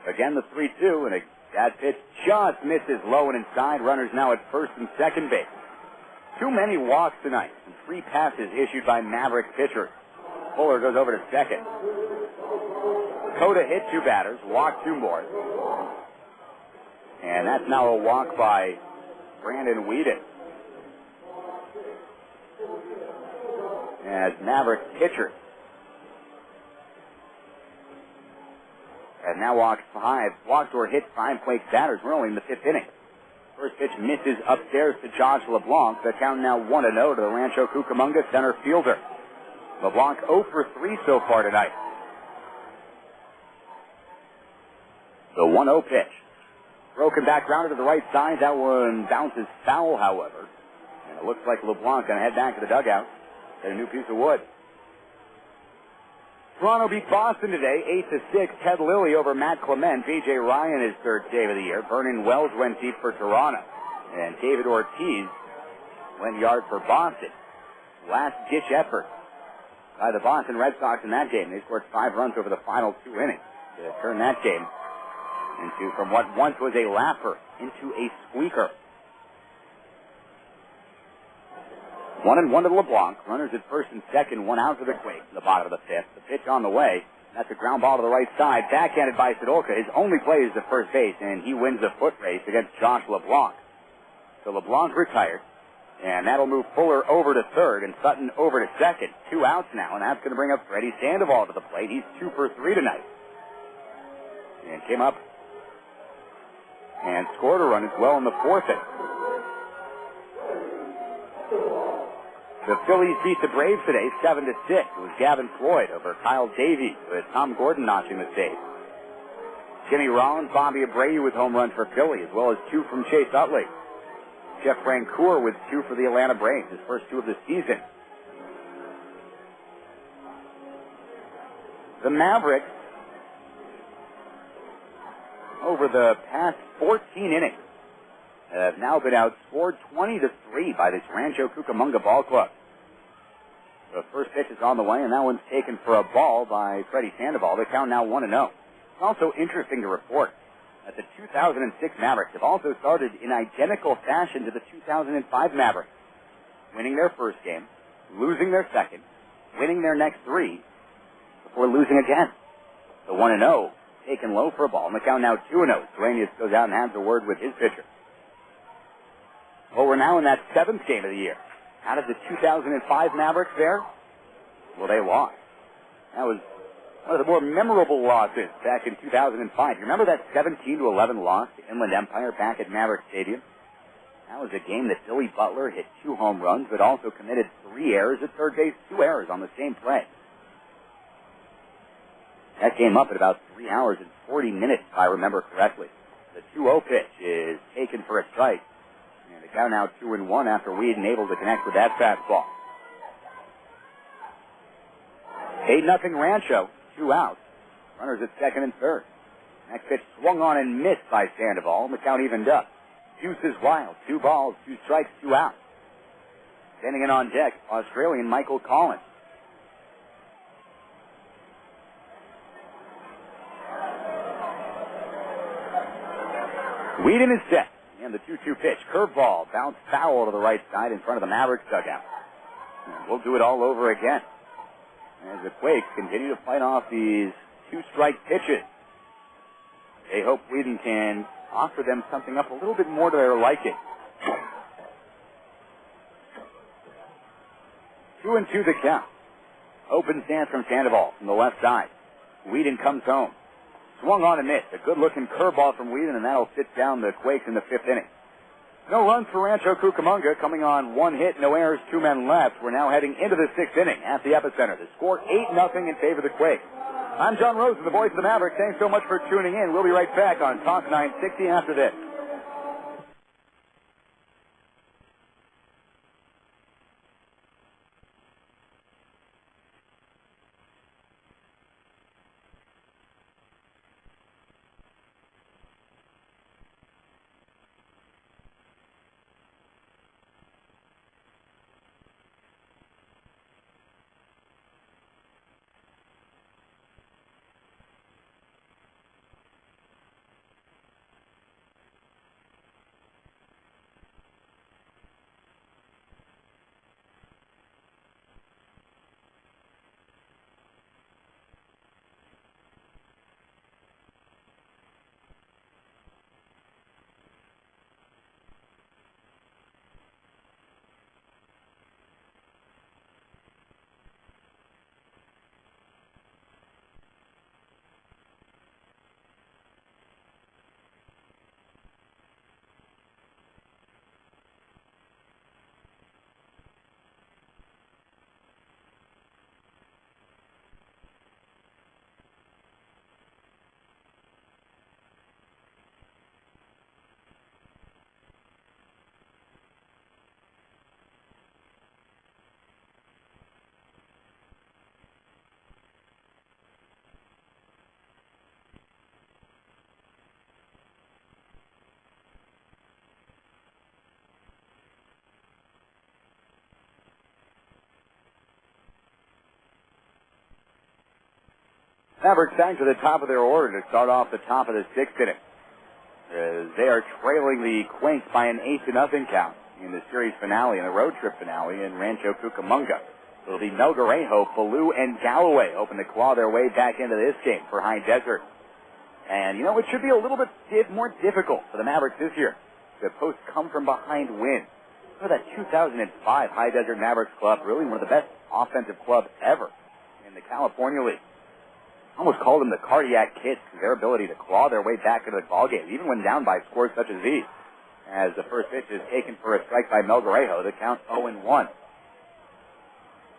[SPEAKER 1] Again, the 3-2, and that pitch just misses low and inside. Runners now at first and second base. Too many walks tonight, and 3 passes issued by Mavericks pitchers. Fuller goes over to second. Coda hit 2 batters, walked 2 more. And that's now a walk by Brandon Whedon. As Mavericks pitchers have now walked or hit 5 Quakes batters. We're only in the 5th inning. First pitch misses upstairs to Josh LeBlanc. The count now 1-0 to the Rancho Cucamonga center fielder. LeBlanc 0 for 3 so far tonight. The 1-0 pitch. Broken back grounder to the right side. That one bounces foul, however. And it looks like LeBlanc going to head back to the dugout. Get a new piece of wood. Toronto beat Boston today, 8-6. Ted Lilly over Matt Clement. B.J. Ryan, his 3rd save of the year. Vernon Wells went deep for Toronto. And David Ortiz went yard for Boston. Last-ditch effort by the Boston Red Sox in that game. They scored 5 runs over the final 2 innings to turn that game into, from what once was a laugher, into a squeaker. 1-1 to LeBlanc. Runners at first and second, 1 out to the Quakes in the bottom of the 5th. The pitch on the way. That's a ground ball to the right side. Backhanded by Sadolka. His only play is the first base, and he wins the foot race against Josh LeBlanc. So LeBlanc retired, and that'll move Fuller over to 3rd and Sutton over to 2nd. 2 outs now, and that's going to bring up Freddy Sandoval to the plate. He's 2 for 3 tonight. And came up and scored a run as well in the 4th inning. The Phillies beat the Braves today, 7-6. It was Gavin Floyd over Kyle Davies, with Tom Gordon notching the save. Jimmy Rollins, Bobby Abreu with home runs for Philly, as well as 2 from Chase Utley. Jeff Francoeur with 2 for the Atlanta Braves, his first 2 of the season. The Mavericks, over the past 14 innings, have now been outscored 20-3 by this Rancho Cucamonga ball club. The first pitch is on the way, and that one's taken for a ball by Freddy Sandoval. The count now 1-0. It's also interesting to report that the 2006 Mavericks have also started in identical fashion to the 2005 Mavericks, winning their first game, losing their second, winning their next 3, before losing again. The 1-0 taken low for a ball, and the count now 2-0. Duenas goes out and has a word with his pitcher. Well, we're now in that 7th game of the year. How did the 2005 Mavericks fare? Well, they lost. That was one of the more memorable losses back in 2005. You remember that 17-11 loss to Inland Empire back at Maverick Stadium? That was a game that Billy Butler hit 2 home runs, but also committed 3 errors at third base, 2 errors on the same play. That came up at about 3 hours and 40 minutes, if I remember correctly. The 2-0 pitch is taken for a strike. And the count now 2-1 after Whedon able to connect with that fastball. 8-0 Rancho, 2 outs. Runners at second and third. Next pitch swung on and missed by Sandoval, and the count evened up. Juice is wild. 2 balls, 2 strikes, 2 outs. Standing in on deck, Australian Michael Collins. Whedon is set. And the 2-2 pitch. Curveball bounced foul to the right side in front of the Mavericks dugout. And we'll do it all over again as the Quakes continue to fight off these 2-strike pitches. They hope Whedon can offer them something up a little bit more to their liking. 2-2 the count. Open stance from Sandoval from the left side. Whedon comes home. Swung on and missed. A good-looking curveball from Whedon, and that'll sit down the Quakes in the 5th inning. No runs for Rancho Cucamonga, coming on 1 hit, no errors, 2 men left. We're now heading into the 6th inning at the epicenter. The score 8-0 in favor of the Quakes. I'm John Rosen, the voice of the Mavericks. Thanks so much for tuning in. We'll be right back on Talk 960 after this. Mavericks back to the top of their order to start off the top of the sixth inning. They are trailing the Quakes by an 8-0 count in the series finale, in the road trip finale in Rancho Cucamonga. It'll be Melgarejo, Falu, and Galloway hoping to claw their way back into this game for High Desert. And, you know, it should be a little bit more difficult for the Mavericks this year to post come-from-behind wins. For that 2005 High Desert Mavericks club, really one of the best offensive clubs ever in the California League. Almost called them the cardiac kids for their ability to claw their way back into the ballgame, even when down by scores such as these. As the first pitch is taken for a strike by Melgarejo, the count 0-1.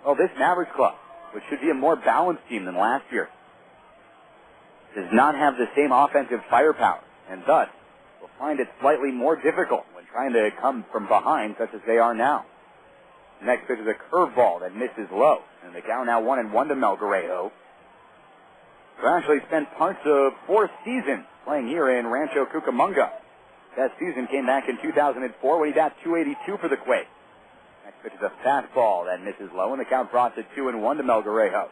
[SPEAKER 1] Well, this Mavericks club, which should be a more balanced team than last year, does not have the same offensive firepower, and thus will find it slightly more difficult when trying to come from behind, such as they are now. The next pitch is a curveball that misses low, and the count now 1-1 to Melgarejo, who actually spent parts of 4 seasons playing here in Rancho Cucamonga. That season came back in 2004 when he got 282 for the Quakes. Next pitch is a fastball that misses low, and the count brought to 2-1 to Melgarejo.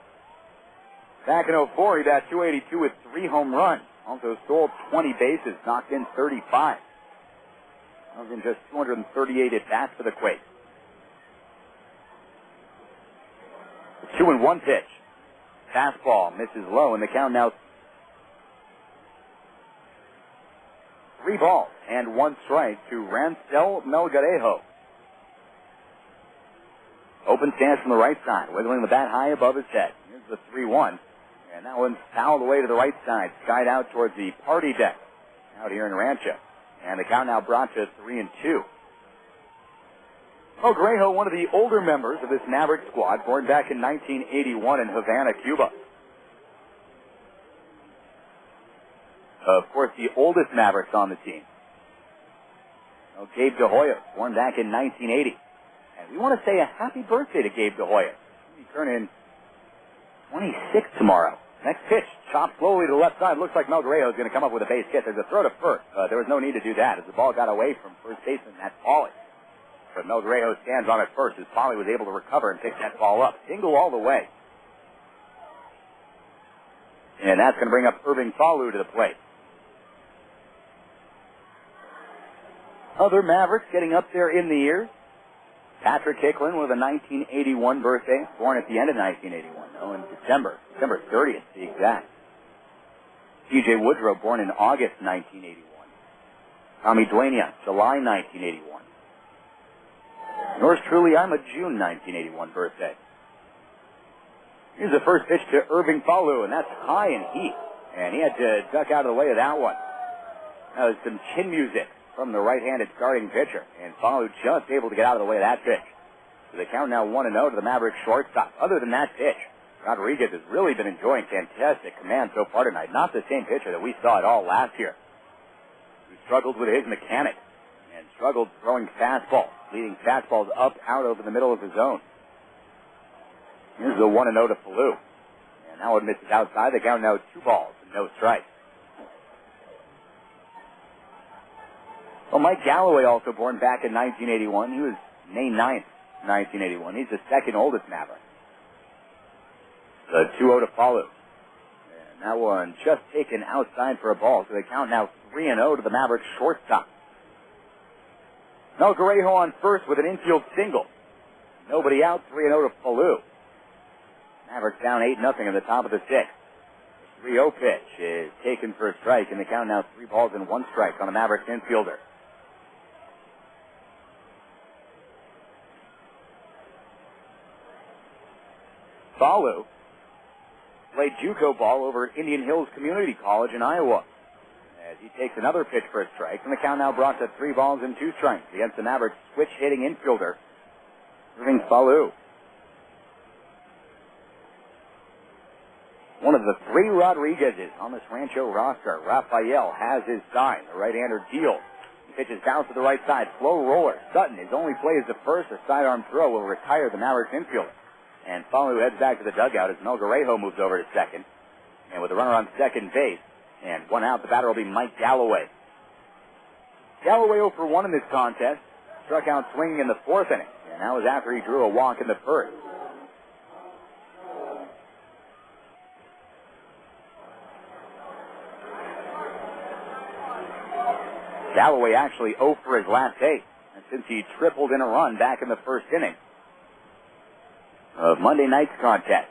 [SPEAKER 1] Back in 04, he got 282 with 3 home runs. Also stole 20 bases, knocked in 35. That was in just 238 at-bats for the Quakes. The 2-1 pitch. Fastball misses low, and the count now 3 balls and 1 strike to Rafael Melgarejo. Open stance from the right side, wiggling the bat high above his head. Here's the 3-1, and that one's fouled away to the right side, skied out towards the party deck out here in Rancho. And the count now brought to 3-2. Melgarejo, one of the older members of this Maverick squad, born back in 1981 in Havana, Cuba. Of course, the oldest Mavericks on the team. Gabe De Hoya, born back in 1980. And we want to say a happy birthday to Gabe De Hoya. He's turning 26 tomorrow. Next pitch, chopped slowly to the left side. Looks like Melgarejo is going to come up with a base hit. There's a throw to first. There was no need to do that as the ball got away from first baseman Matt Foley. But Melgarejo stands on it first as Foley was able to recover and pick that ball up. Single all the way. And that's going to bring up Irving Falu to the plate. Other Mavericks getting up there in the years. Patrick Hicklin with a 1981 birthday, born at the end of 1981, though, in December 30th to be exact. T.J. Woodrow, born in August 1981. Tommy Dueña, July 1981. Yours truly, I'm a June 1981 birthday. Here's the first pitch to Irving Falu, and that's high and heat. And he had to duck out of the way of that one. That was some chin music from the right-handed starting pitcher. And Falu just able to get out of the way of that pitch. So the count now 1-0 to the Mavericks shortstop. Other than that pitch, Rodriguez has really been enjoying fantastic command so far tonight. Not the same pitcher that we saw at all last year. He struggled with his mechanics and struggled throwing fastballs, leading fastballs up out over the middle of the zone. Here's the 1-0 to Falu. And that one misses outside. The count now 2 balls and no strikes. Well, Mike Galloway, also born back in 1981. He was May 9th, 1981. He's the second oldest Maverick. The 2-0 to Falu. And that one just taken outside for a ball. So the count now 3-0 to the Mavericks shortstop. Melgarejo on first with an infield single. Nobody out, 3-0 to Falu. Mavericks down 8-0 in the top of the 6th. The 3-0 pitch is taken for a strike, and the count now 3 balls and 1 strike on the Mavericks infielder. Falu played JUCO ball over at Indian Hills Community College in Iowa. As he takes another pitch for a strike, and the count now brought to 3 balls and 2 strikes against the Mavericks switch-hitting infielder, Irving Falu. One of the 3 Rodriguezes on this Rancho roster, Rafael, has his sign. The right-hander deals. He pitches down to the right side. Slow roller. Sutton, his only play is the first. A sidearm throw will retire the Mavericks infielder. And Falu heads back to the dugout as Melgarejo moves over to second. And with a runner on second base and 1 out, the batter will be Mike Galloway. Galloway 0 for 1 in this contest. Struck out swinging in the 4th inning. And that was after he drew a walk in the 1st. Galloway actually 0 for his last 8, and since he tripled in a run back in the first inning of Monday night's contest.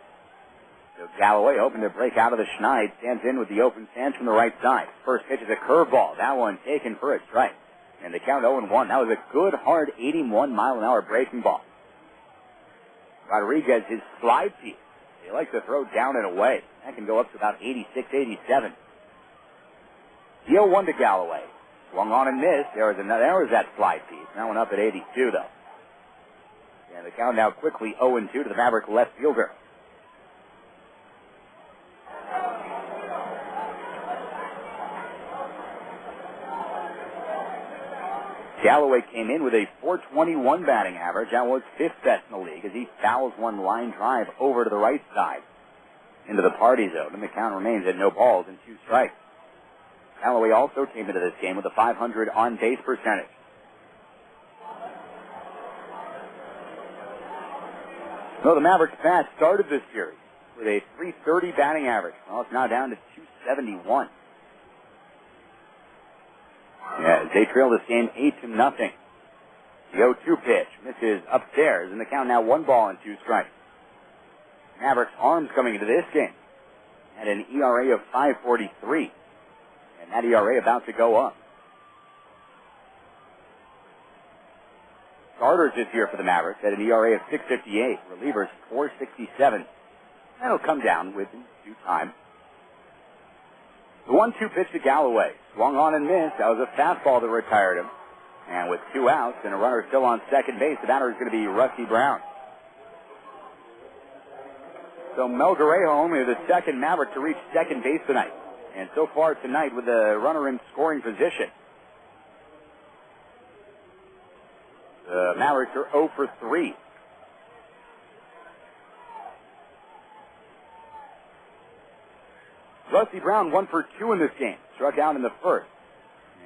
[SPEAKER 1] So Galloway hoping to break out of the schneid, stands in with the open stance from the right side. First pitch is a curveball. That one taken for a strike. And the count 0-1. That was a good, hard 81-mile-an-hour breaking ball. Rodriguez, his slide piece. He likes to throw down and away. That can go up to about 86, 87. The 0-1 to Galloway. Swung on and missed. There was that slide piece. That one up at 82, though. And the count now quickly 0-2 to the Maverick left fielder. Galloway came in with a .421 batting average. That was 5th best in the league as he fouls one line drive over to the right side into the party zone, and the count remains at no balls and 2 strikes. Galloway also came into this game with a .500 on-base percentage. So the Mavericks bat started this series with a .330 batting average. Well, it's now down to .271. Yeah, they trail this game 8-0. The 0-2 pitch misses upstairs, and the count now 1 ball and 2 strikes. Mavericks arms coming into this game at an ERA of 5.43, and that ERA about to go up. Starters this year for the Mavericks at an ERA of 6.58, relievers 4.67. That'll come down with due time. The 1-2 pitch to Galloway. Swung on and missed. That was a fastball that retired him. And with 2 outs and a runner still on second base, the batter is going to be Rusty Brown. So Mel Guerrero only the second Maverick to reach second base tonight. And so far tonight with the runner in scoring position. The Mavericks are 0 for 3. Rusty Brown 1 for 2 in this game. Struck out in the first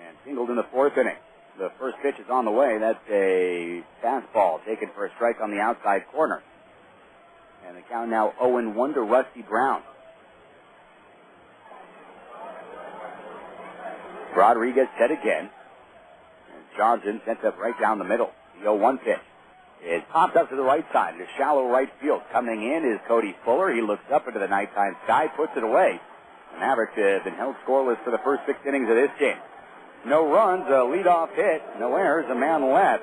[SPEAKER 1] and singled in the 4th inning. The first pitch is on the way. That's a fastball taken for a strike on the outside corner. And the count now 0-1 to Rusty Brown. Rodriguez set again. And Johnson sets up right down the middle. The 0-1 pitch. It popped up to the right side. To shallow right field. Coming in is Cody Fuller. He looks up into the nighttime sky, puts it away. The Mavericks have been held scoreless for the first 6 innings of this game. No runs, a leadoff hit, no errors, a man left.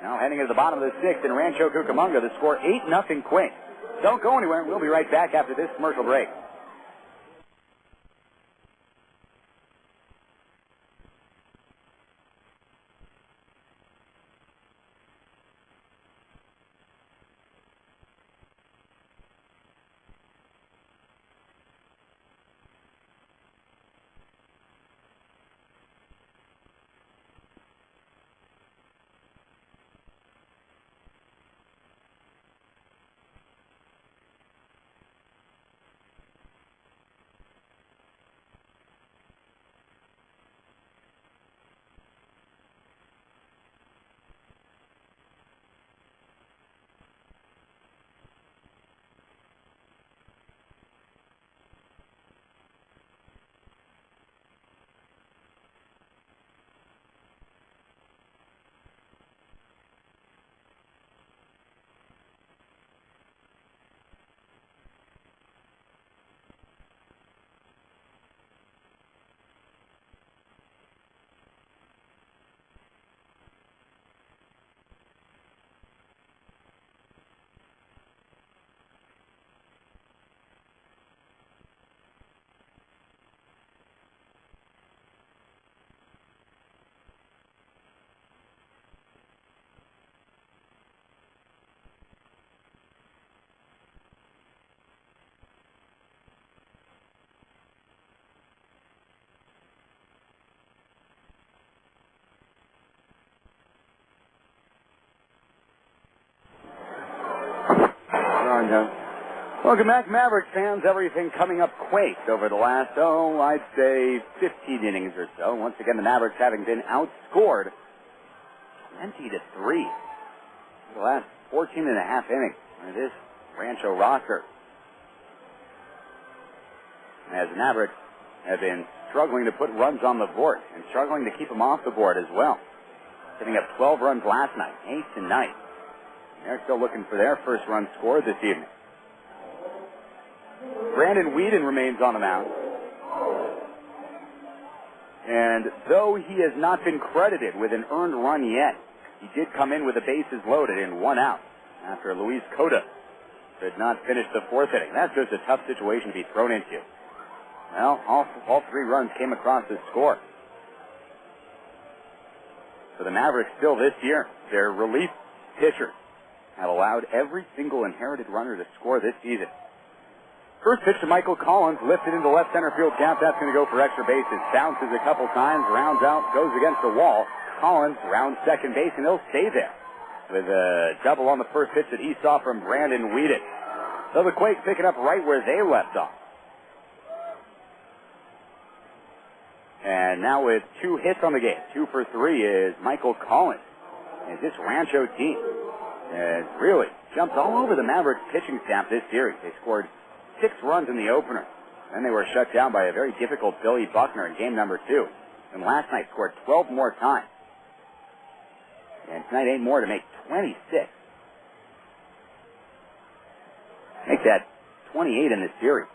[SPEAKER 1] Now heading into the bottom of the 6th in Rancho Cucamonga, the score 8-0 Quakes. Don't go anywhere. We'll be right back after this commercial break. Welcome back, Mavericks fans. Everything coming up Quakes over the last, I'd say 15 innings or so. Once again, the Mavericks having been outscored 20-3 the last 14 and a half innings of this Rancho roster. As the Mavericks have been struggling to put runs on the board and struggling to keep them off the board as well. Sitting up 12 runs last night, 8 tonight. They're still looking for their first run scored this evening. Brandon Whedon remains on the mound. And though he has not been credited with an earned run yet, he did come in with the bases loaded in 1 out after Luis Cota did not finish the 4th inning. That's just a tough situation to be thrown into. Well, all 3 runs came across the score. For the Mavericks still this year, their relief pitchers have allowed every single inherited runner to score this season. First pitch to Michael Collins, lifted into left center field gap. That's going to go for extra bases. Bounces a couple times, rounds out, goes against the wall. Collins rounds second base, and he'll stay there with a double on the first pitch that he saw from Brandon Whedon. So the Quakes picking up right where they left off. And now with 2 hits on the game, 2 for 3 is Michael Collins. And this Rancho team has really jumped all over the Mavericks pitching staff this series. They scored 6 runs in the opener. Then they were shut down by a very difficult Billy Buckner in game number 2. And last night scored 12 more times. And tonight 8 more to make 26. Make that 28 in this series.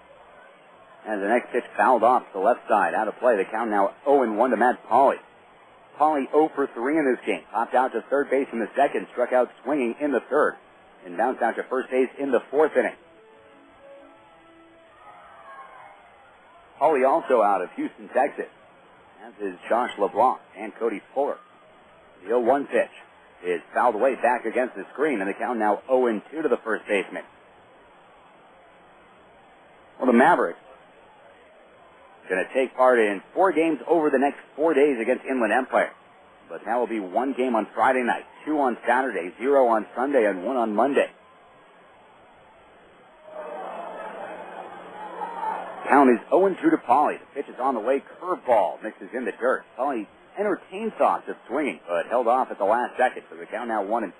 [SPEAKER 1] As the next pitch fouled off to the left side, out of play. The count now 0-1 to Matt Pauley. Pauley 0 for 3 in this game. Popped out to third base in the second, struck out swinging in the third, and bounced out to first base in the 4th inning. Pauley also out of Houston, Texas, as is Josh LeBlanc and Cody Fuller. The 0-1 pitch is fouled away back against the screen, and the count now 0-2 to the first baseman. Well, the Mavericks going to take part in 4 games over the next 4 days against Inland Empire. But that will be 1 game on Friday night, 2 on Saturday, 0 on Sunday, and 1 on Monday. Count is 0-2 to Pauley. The pitch is on the way. Curveball mixes in the dirt. Pauley entertained thoughts of swinging, but held off at the last second. So the count now 1-2.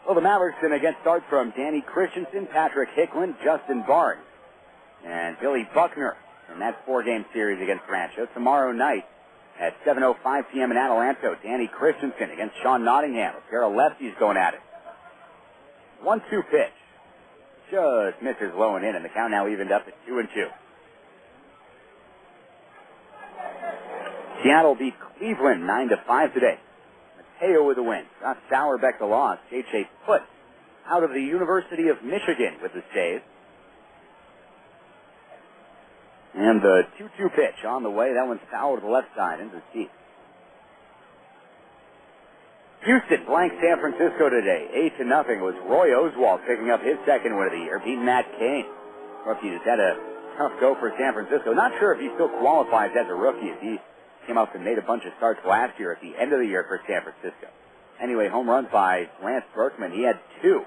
[SPEAKER 1] Well, the Mavericks going to get starts from Danny Christensen, Patrick Hicklin, Justin Barnes, and Billy Buckner in that 4-game series against Rancho. Tomorrow night at 7:05 p.m. in Adelanto, Danny Christensen against Sean Nottingham. A pair of lefties going at it. 1-2 pitch. Just misses low and in, and the count now evened up at 2-2. Seattle beat Cleveland 9-5 today. Mateo with the win. Ross Sauerbeck the loss. J.J. Put out of the University of Michigan with the save. And the 2-2 pitch on the way. That one's foul to the left side into the seat. Houston blanked San Francisco today. 8-0 was Roy Oswald picking up his second win of the year, beating Matt Cain. Rookie has had a tough go for San Francisco. Not sure if he still qualifies as a rookie, as he came up and made a bunch of starts last year at the end of the year for San Francisco. Anyway, home runs by Lance Berkman. He had 2.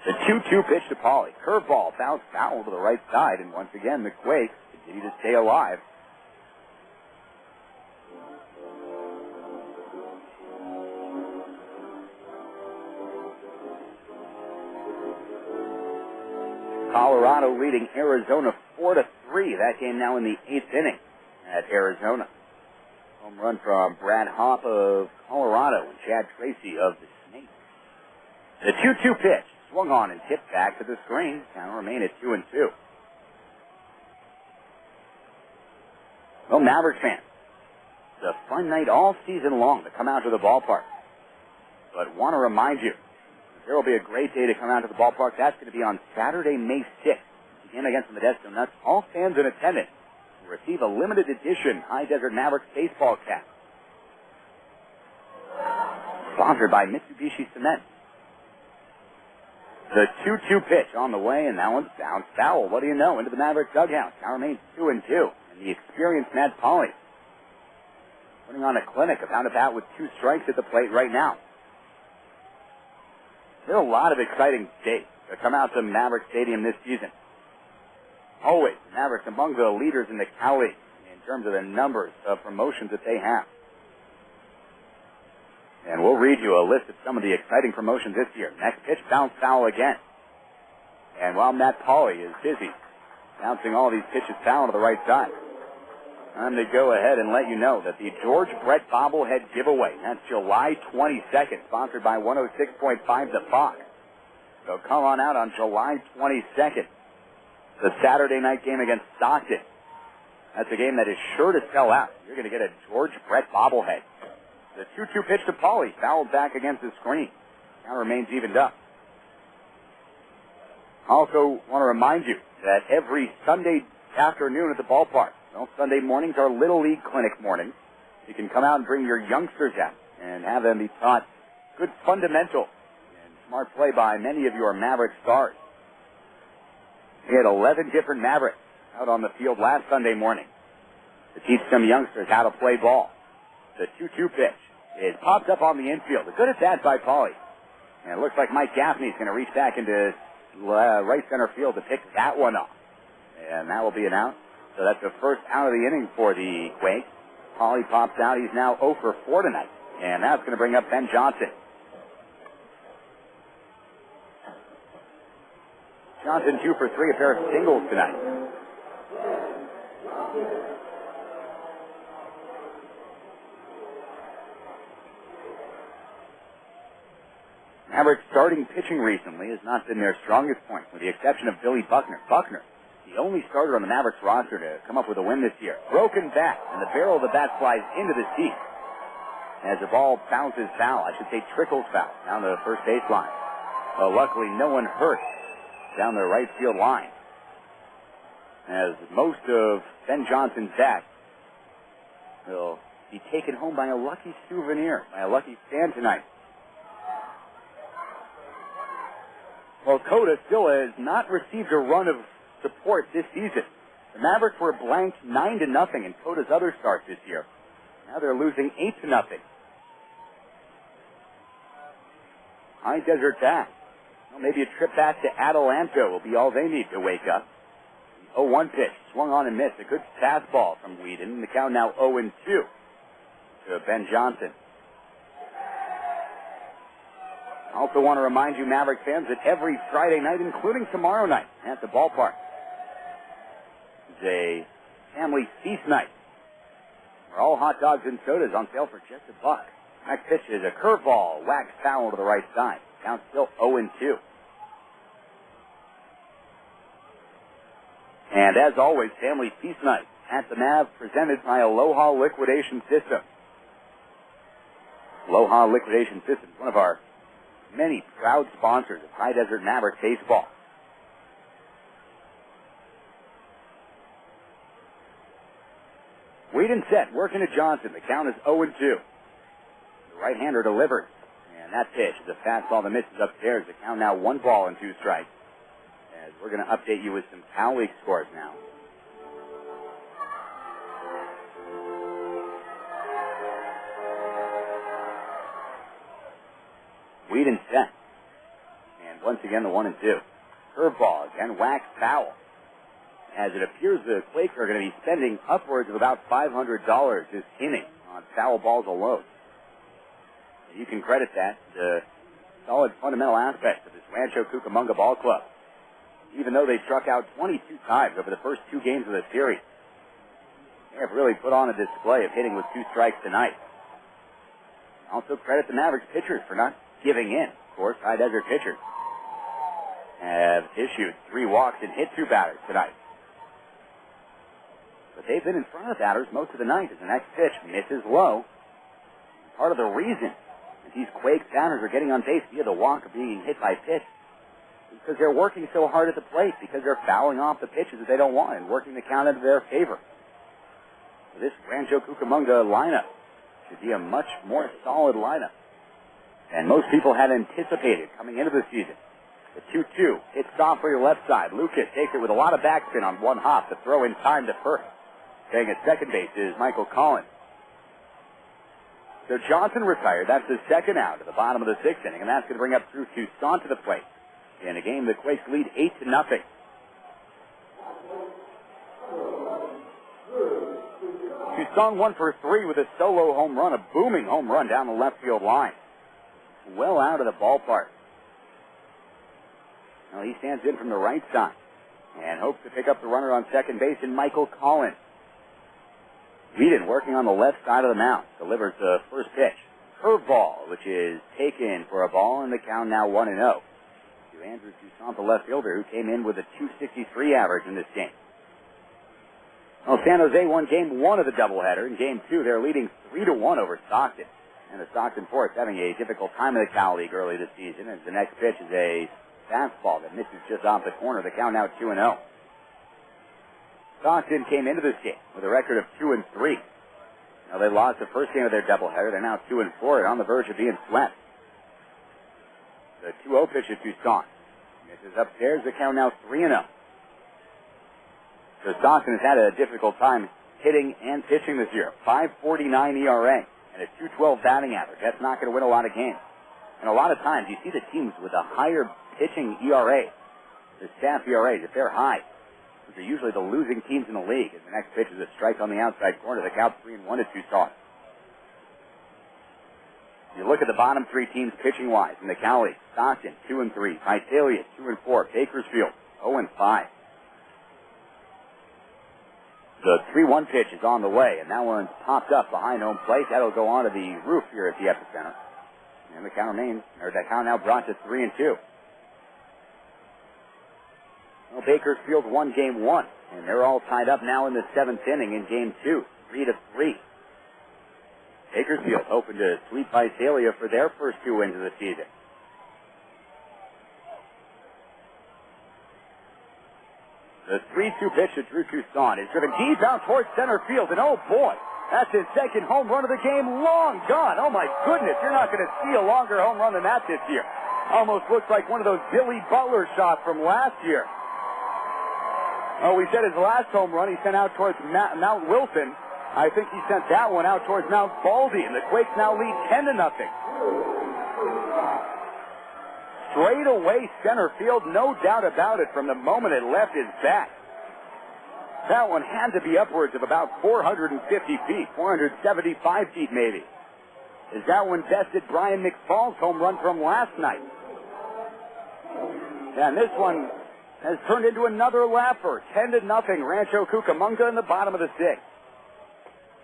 [SPEAKER 1] The 2-2 pitch to Pauley. Curveball bounced foul to the right side, and once again, the Quakes continue to stay alive. Colorado leading Arizona 4-3. That game now in the 8th inning at Arizona. Home run from Brad Hopp of Colorado and Chad Tracy of the Snakes. The 2-2 pitch swung on and tipped back to the screen. Count remain at 2-2. Well, Mavericks fans, it's a fun night all season long to come out to the ballpark. But want to remind you, there will be a great day to come out to the ballpark. That's going to be on Saturday, May 6th. Begin against the Modesto Nuts. All fans in attendance will receive a limited edition High Desert Mavericks baseball cap. Sponsored by Mitsubishi Cement. The 2-2 pitch on the way, and that one's bounced foul. What do you know? Into the Mavericks dugout. Now remains 2-2. And the experienced Matt Pauley putting on a clinic of how to bat with 2 strikes at the plate right now. There are a lot of exciting days that come out to Mavericks Stadium this season. Always, the Mavericks among the leaders in the Cal League in terms of the numbers of promotions that they have. And we'll read you a list of some of the exciting promotions this year. Next pitch, bounce foul again. And while Matt Pauley is busy bouncing all these pitches foul to the right side, I'm going to go ahead and let you know that the George Brett bobblehead giveaway, that's July 22nd, sponsored by 106.5 The Fox. So come on out on July 22nd. The Saturday night game against Stockton. That's a game that is sure to sell out. You're going to get a George Brett bobblehead. The 2-2 pitch to Pauley, fouled back against the screen. Now remains evened up. Also want to remind you that every Sunday afternoon at the ballpark, well, Sunday mornings are Little League Clinic mornings. You can come out and bring your youngsters out and have them be taught good fundamental and smart play by many of your Maverick stars. We had 11 different Mavericks out on the field last Sunday morning to teach some youngsters how to play ball. The 2-2 pitch. It popped up on the infield. A good at that by Pauley. And it looks like Mike Gaffney's going to reach back into right center field to pick that one off. And that will be an out. So that's the first out of the inning for the Quakes. Pauley pops out. He's now 0 for 4 tonight. And that's going to bring up Ben Johnson. Johnson 2 for 3, a pair of singles tonight. Mavericks starting pitching recently has not been their strongest point, with the exception of Billy Buckner. Buckner, the only starter on the Mavericks roster to come up with a win this year. Broken bat, and the barrel of the bat flies into the seat as the ball bounces foul. I should say trickles foul down the first baseline. Well, luckily, no one hurt down the right field line, as most of Ben Johnson's bat will be taken home by a lucky souvenir, by a lucky fan tonight. Well, Coda still has not received a run of support this season. The Mavericks were blanked 9-0 in Coda's other start this year. Now they're losing 8-0. High Desert back. Well, maybe a trip back to Adelanto will be all they need to wake up. The 0-1 pitch, swung on and missed. A good fastball from Whedon. The count now 0-2 to Ben Johnson. I also want to remind you, Maverick fans, that every Friday night, including tomorrow night at the ballpark, is a family feast night where all hot dogs and sodas on sale for just $1. Next pitch is a curveball, whacked foul to the right side. Count still 0-2. And as always, family feast night at the Mav, presented by Aloha Liquidation System. Aloha Liquidation System, one of our many proud sponsors of High Desert Mavericks baseball. Whedon set, working to Johnson. The count is 0-2. The right-hander delivers. And that pitch is a fastball that misses upstairs. The count now 1 ball and 2 strikes. As we're going to update you with some Cal League scores now. Whedon set. And once again, the 1-2. Curveball again, whacked foul. As it appears the Quakes are going to be spending upwards of about $500 this inning on foul balls alone. You can credit that to the solid fundamental aspects of this Rancho Cucamonga ball club. Even though they struck out 22 times over the first 2 games of the series, they have really put on a display of hitting with 2 strikes tonight. Also credit the Mavericks pitchers for not giving in. Of course, High Desert pitchers have issued 3 walks and hit 2 batters tonight. But they've been in front of batters most of the night as the next pitch misses low. Part of the reason that these Quakes batters are getting on base via the walk of being hit by pitch is because they're working so hard at the plate, because they're fouling off the pitches that they don't want and working the count into their favor. So this Rancho Cucamonga lineup should be a much more solid lineup than most people had anticipated coming into the season. The 2-2 hits softly to left side. Lucas takes it with a lot of backspin on one hop to throw in time to first. Staying at second base is Michael Collins. So Johnson retired. That's the second out at the bottom of the 6th inning, and that's going to bring up Drew Toussaint to the plate. In a game, the Quakes lead 8-0. Toussaint 1 for 3 with a solo home run, a booming home run down the left field line. Well out of the ballpark. Well, he stands in from the right side and hopes to pick up the runner on second base in Michael Collins. Whedon working on the left side of the mound. Delivers the first pitch. Curveball, which is taken for a ball, and the count now 1-0. To Andrew Toussaint, the left fielder, who came in with a .263 average in this game. Well, San Jose won Game 1 of the doubleheader. In Game 2, they're leading 3-1 over Stockton. And the Stockton Force having a difficult time in the Cal League early this season, as the next pitch is a fastball that misses just off the corner. The count now 2-0. Stockton came into this game with a record of 2-3. Now, they lost the first game of their doubleheader. They're now 2-4 and on the verge of being swept. The 2-0 pitch to Toussaint. Misses upstairs. The count now 3-0. So Stockton has had a difficult time hitting and pitching this year. 5.49 ERA and a 2.12 batting average. That's not going to win a lot of games. And a lot of times you see the teams with a higher pitching ERA, the staff ERAs, if they're high, which are usually the losing teams in the league. As the next pitch is a strike on the outside corner. The count 3-1 to Toussaint. You look at the bottom three teams pitching-wise in the Cal League. Stockton, 2-3. Visalia, 2-4. Bakersfield, 0-5. The 3-1 pitch is on the way, and that one's popped up behind home plate. That'll go onto the roof here at the epicenter. And the count now brought to 3-2. Well, Bakersfield won Game 1, and they're all tied up now in the 7th inning in Game 2, 3-3. Bakersfield hoping to sweep Visalia for their first 2 wins of the season. The 3-2 pitch to Drew Toussaint is driven deep out towards center field, and oh boy, that's his second home run of the game, long gone. Oh my goodness, you're not going to see a longer home run than that this year. Almost looks like one of those Billy Butler shots from last year. Oh, we said his last home run he sent out towards Mount Wilson. I think he sent that one out towards Mount Baldy, and the Quakes now lead 10-0. Straight away center field, no doubt about it, from the moment it left his bat. That one had to be upwards of about 450 feet, 475 feet maybe. As that one bested Brian McFall's home run from last night. And this one has turned into another laugher. 10-0, Rancho Cucamonga in the bottom of the 6th.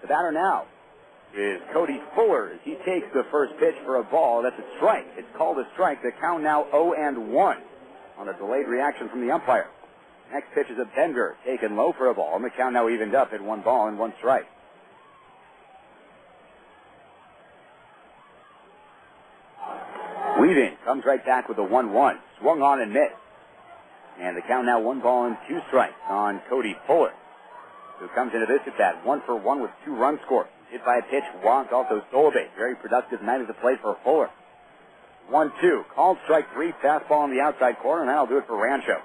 [SPEAKER 1] The batter now is Cody Fuller as he takes the first pitch for a ball. That's a strike. It's called a strike. The count now 0-1 on a delayed reaction from the umpire. Next pitch is a bender taken low for a ball, and the count now evened up at 1 ball and 1 strike. Whedon comes right back with a 1-1. Swung on and missed. And the count now 1 ball and 2 strikes on Cody Fuller, who comes into this at bat 1 for 1 with 2 runs scored. Hit by a pitch, walked, also stole a base. Very productive night at the plate for Fuller. 1-2. Called strike 3, fastball on the outside corner, and that'll do it for Rancho.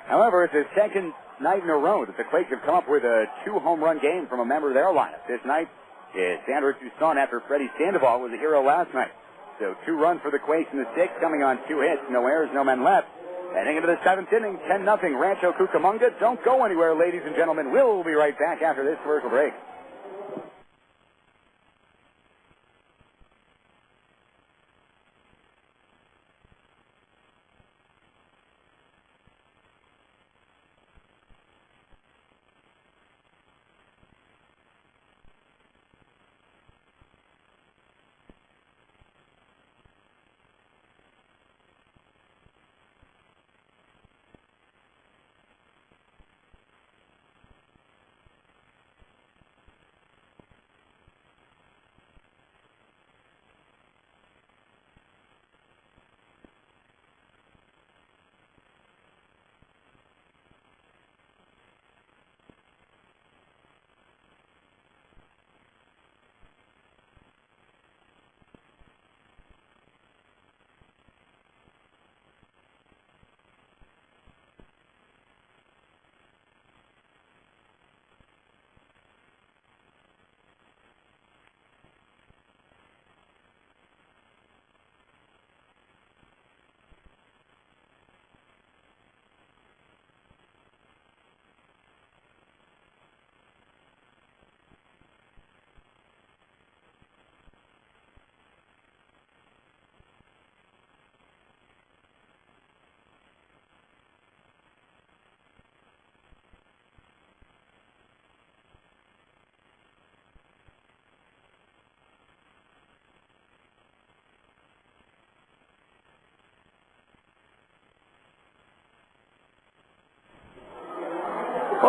[SPEAKER 1] However, it's the second night in a row that the Quakes have come up with a 2-home run game from a member of their lineup. This night is Andrew Toussaint after Freddy Sandoval was a hero last night. So 2 runs for the Quakes in the 6th, coming on 2 hits, no errors, no men left. Heading into the 7th inning, 10-0, Rancho Cucamonga. Don't go anywhere, ladies and gentlemen. We'll be right back after this commercial break.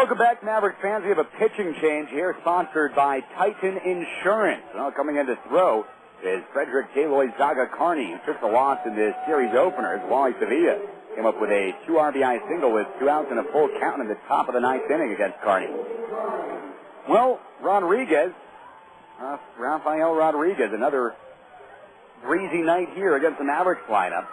[SPEAKER 1] Welcome back, Mavericks fans. We have a pitching change here, sponsored by Titan Insurance. Well, coming in to throw is Frederick Zaga Carney, who took the loss in this series opener as Wally Sevilla came up with a 2 RBI single with 2 outs and a full count in the top of the 9th inning against Carney. Well, Rafael Rodriguez, another breezy night here against the Mavericks lineup.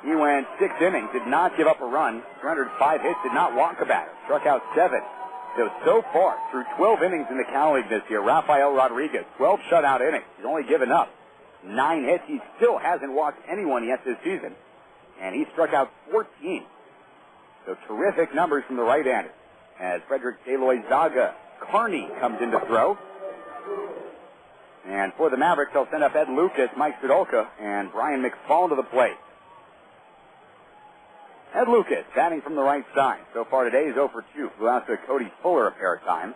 [SPEAKER 1] He went 6 innings, did not give up a run, surrendered 5 hits, did not walk a batter, struck out 7. So far, through 12 innings in the Cal League this year, Rafael Rodriguez, 12 shutout innings. He's only given up 9 hits. He still hasn't walked anyone yet this season, and he struck out 14. So terrific numbers from the right-hander as Frederick Zaga Carney comes in to throw. And for the Mavericks, they'll send up Ed Lucas, Mike Sidolka, and Brian McFall to the plate. Ed Lucas batting from the right side. So far today, he's 0 for 2. Flew out to Cody Fuller a pair of times.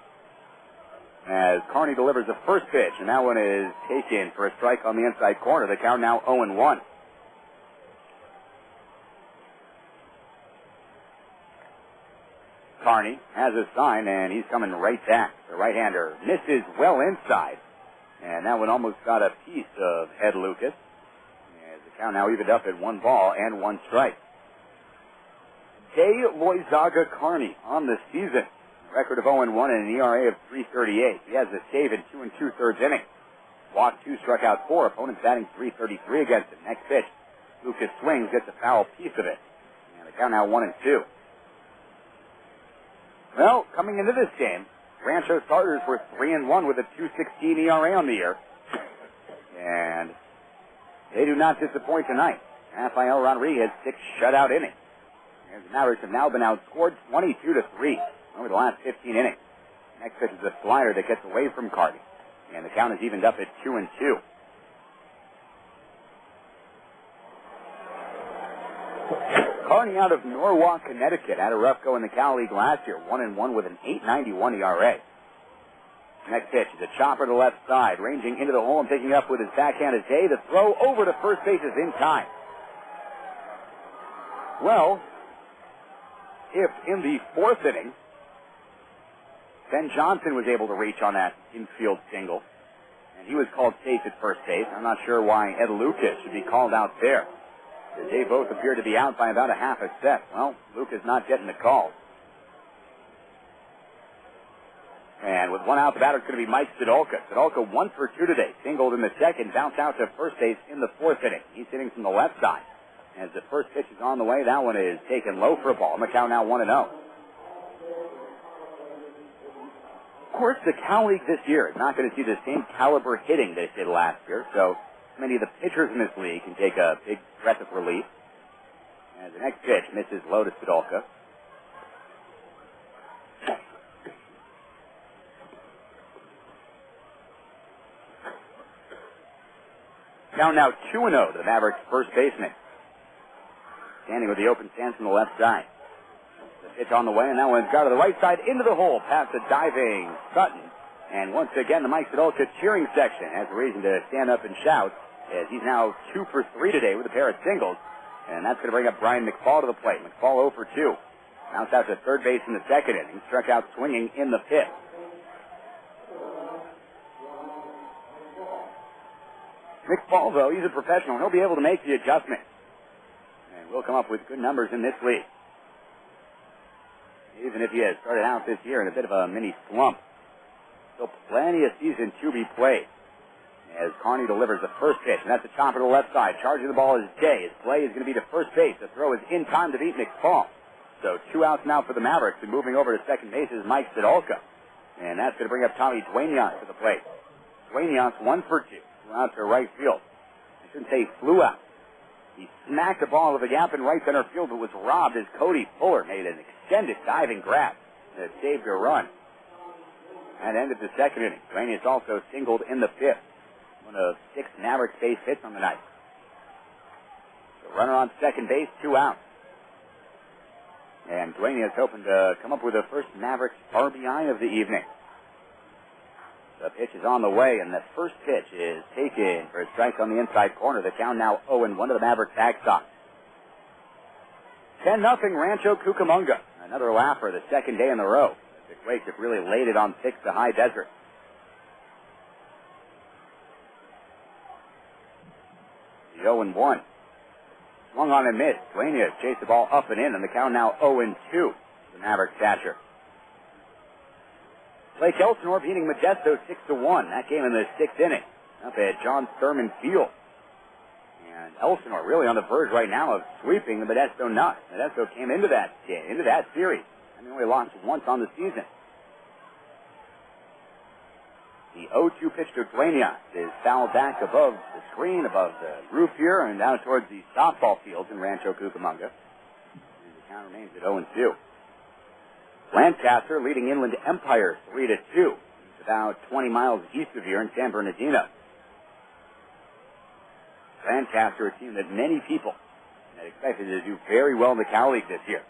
[SPEAKER 1] As Carney delivers the first pitch, and that one is taken for a strike on the inside corner. The count now 0-1. Carney has his sign, and he's coming right back. The right-hander misses well inside, and that one almost got a piece of Ed Lucas. As the count now evened up at 1 ball and 1 strike. Zaga Carney on the season. Record of 0-1 and an ERA of 3.38. He has a save in 2 2/3 innings. Walked 2, struck out 4. Opponents batting .333 against him. Next pitch, Lucas swings, gets a foul piece of it. And the count now 1-2. Well, coming into this game, Rancho starters were 3-1 with a 2.16 ERA on the year. And they do not disappoint tonight. Rafael Rodriguez, 6 shutout innings. And the Mavericks have now been outscored 22-3 over the last 15 innings. Next pitch is a slider that gets away from Carney. And the count is evened up at 2-2. Carney out of Norwalk, Connecticut, had a rough go in the Cal League last year, 1-1 with an 8.91 ERA. Next pitch is a chopper to the left side, ranging into the hole and picking up with his backhand is Day. The throw over to first base is in time. Well, if in the 4th inning, Ben Johnson was able to reach on that infield single, and he was called safe at first base. I'm not sure why Ed Lucas should be called out there. They both appear to be out by about a half a step. Well, Lucas not getting the call. And with 1 out, the batter's going to be Mike Sidolka. Sidolka 1 for 2 today. Singled in the 2nd, bounced out to first base in the 4th inning. He's hitting from the left side. As the first pitch is on the way, that one is taken low for a ball. And the count now 1-0. Of course, the Cal League this year is not going to see the same caliber hitting that it did last year, so many of the pitchers in this league can take a big breath of relief. As the next pitch misses low to Sidolka. Count now 2-0 to the Mavericks' first baseman. Standing with the open stance from the left side. The pitch on the way, and that one's got to the right side into the hole past the diving Sutton. And once again, the Mike Sidolka cheering section has a reason to stand up and shout, as he's now 2 for 3 today with a pair of singles. And that's going to bring up Brian McFall to the plate. McFall 0 for 2. Bounced out to third base in the 2nd inning. Struck out swinging in the 5th. McFall, though, he's a professional. He'll be able to make the adjustment. And we'll come up with good numbers in this league. Even if he has started out this year in a bit of a mini slump. Still plenty of season to be played. As Carney delivers the first pitch, and that's a chopper to the left side. Charging the ball is Day. His play is going to be to first base. The throw is in time to beat McFall. So 2 outs now for the Mavericks, and moving over to second base is Mike Sidolka. And that's going to bring up Tommy Dueñas to the plate. Dueñas 1 for 2. Flew out to right field. I shouldn't say flew out. He smacked the ball to the gap in right center field, but was robbed as Cody Fuller made an extended diving grab that saved a run. That ended the 2nd inning. Dueñas also singled in the 5th. One of 6 Mavericks base hits on the night. The runner on second base, 2 outs. And Dueñas hoping to come up with the first Mavericks RBI of the evening. The pitch is on the way, and the first pitch is taken for a strike on the inside corner. The count now 0-1 to the Mavericks backstop. 10-0 Rancho Cucamonga. Another laugher the second day in a row. The Quakes have really laid it on thick to high desert. The 0-1. Swung on and missed. Dueñas chased the ball up and in, and the count now 0-2. The Mavericks catcher. Lake Elsinore beating Modesto 6-1. That game in the 6th inning. Up at John Thurman Field. And Elsinore really on the verge right now of sweeping the Modesto Nuts. Modesto came into that series. And they only lost once on the season. The 0-2 pitch to Dueñas is fouled back above the screen, above the roof here, and down towards the softball fields in Rancho Cucamonga. And the count remains at 0-2. Lancaster leading Inland Empire 3-2. It's about 20 miles east of here in San Bernardino. Lancaster, a team that many people had expected to do very well in the Cal League this year,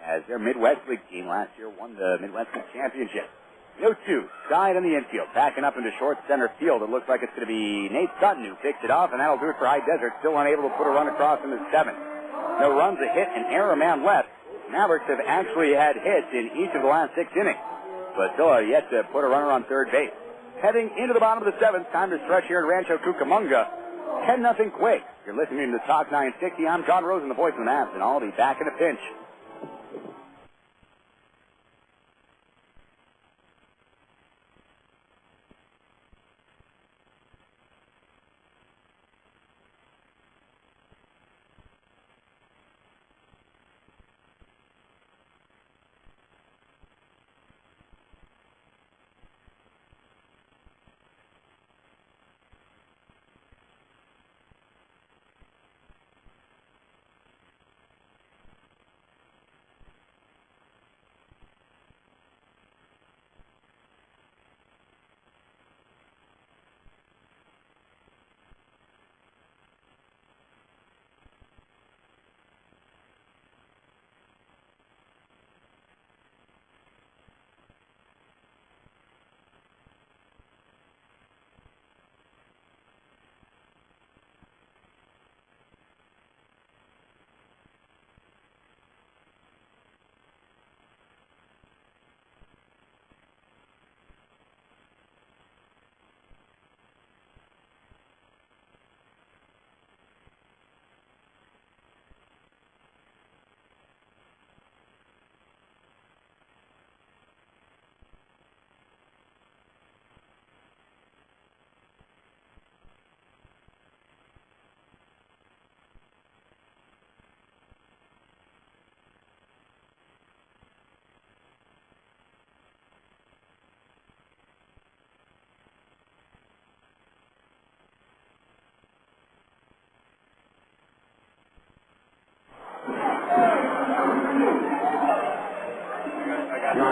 [SPEAKER 1] as their Midwest League team last year won the Midwest League Championship. 0-2, side in the infield, backing up into short center field. It looks like it's going to be Nate Sutton who picks it off, and that'll do it for High Desert. Still unable to put a run across in the 7th. No runs, a hit, and error man left. Mavericks have actually had hits in each of the last 6 innings, but still are yet to put a runner on third base. Heading into the bottom of the 7th, time to stretch here in Rancho Cucamonga. 10-0 Quakes. You're listening to Talk 960. I'm John Rosen, the voice of the Mavs, and I'll be back in a pinch.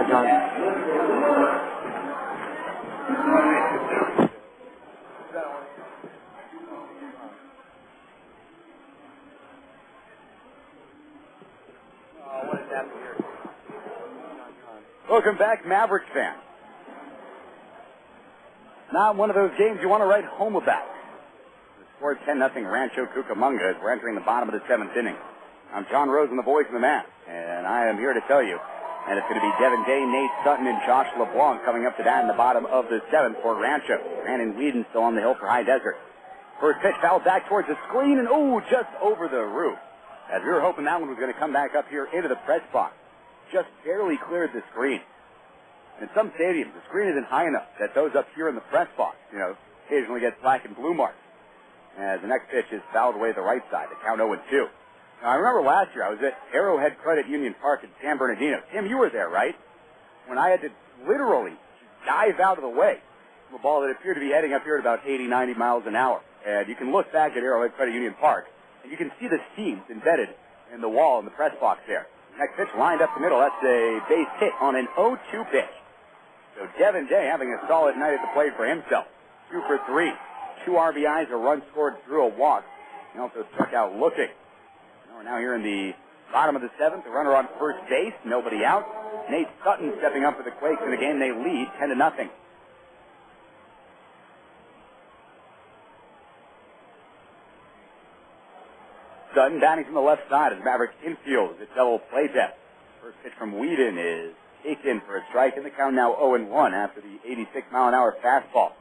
[SPEAKER 2] John.
[SPEAKER 1] Welcome back, Mavericks fans. Not one of those games you want to write home about. The score 10-0 Rancho Cucamonga as we're entering the bottom of the 7th inning. I'm John Rosen, the voice of the Mavs, and I am here to tell you that it's going to be Devin Day, Nate Sutton, and Josh LeBlanc coming up to bat in the bottom of the 7th for Rancho. Brandon Whedon still on the hill for High Desert. First pitch fouled back towards the screen, and just over the roof. As we were hoping that one was going to come back up here into the press box. Just barely cleared the screen. In some stadiums, the screen isn't high enough that those up here in the press box, occasionally get black and blue marks. As the next pitch is fouled away to the right side, the count 0-2. Now, I remember last year I was at Arrowhead Credit Union Park in San Bernardino. Tim, you were there, right? When I had to literally dive out of the way from a ball that appeared to be heading up here at about 80, 90 miles an hour. And you can look back at Arrowhead Credit Union Park, and you can see the seams embedded in the wall in the press box there. Next pitch lined up the middle. That's a base hit on an 0-2 pitch. So Devin Day having a solid night at the plate for himself. 2 for 3. 2 RBIs, a run scored through a walk. He also struck out looking. We're now here in the bottom of the 7th. The runner on first base. Nobody out. Nate Sutton stepping up for the Quakes in the game. They lead 10-0. Sutton batting from the left side as Mavericks infield. It's a double play test. First pitch from Whedon is taken for a strike, and the count now 0-1 after the 86-mile-an-hour fastball.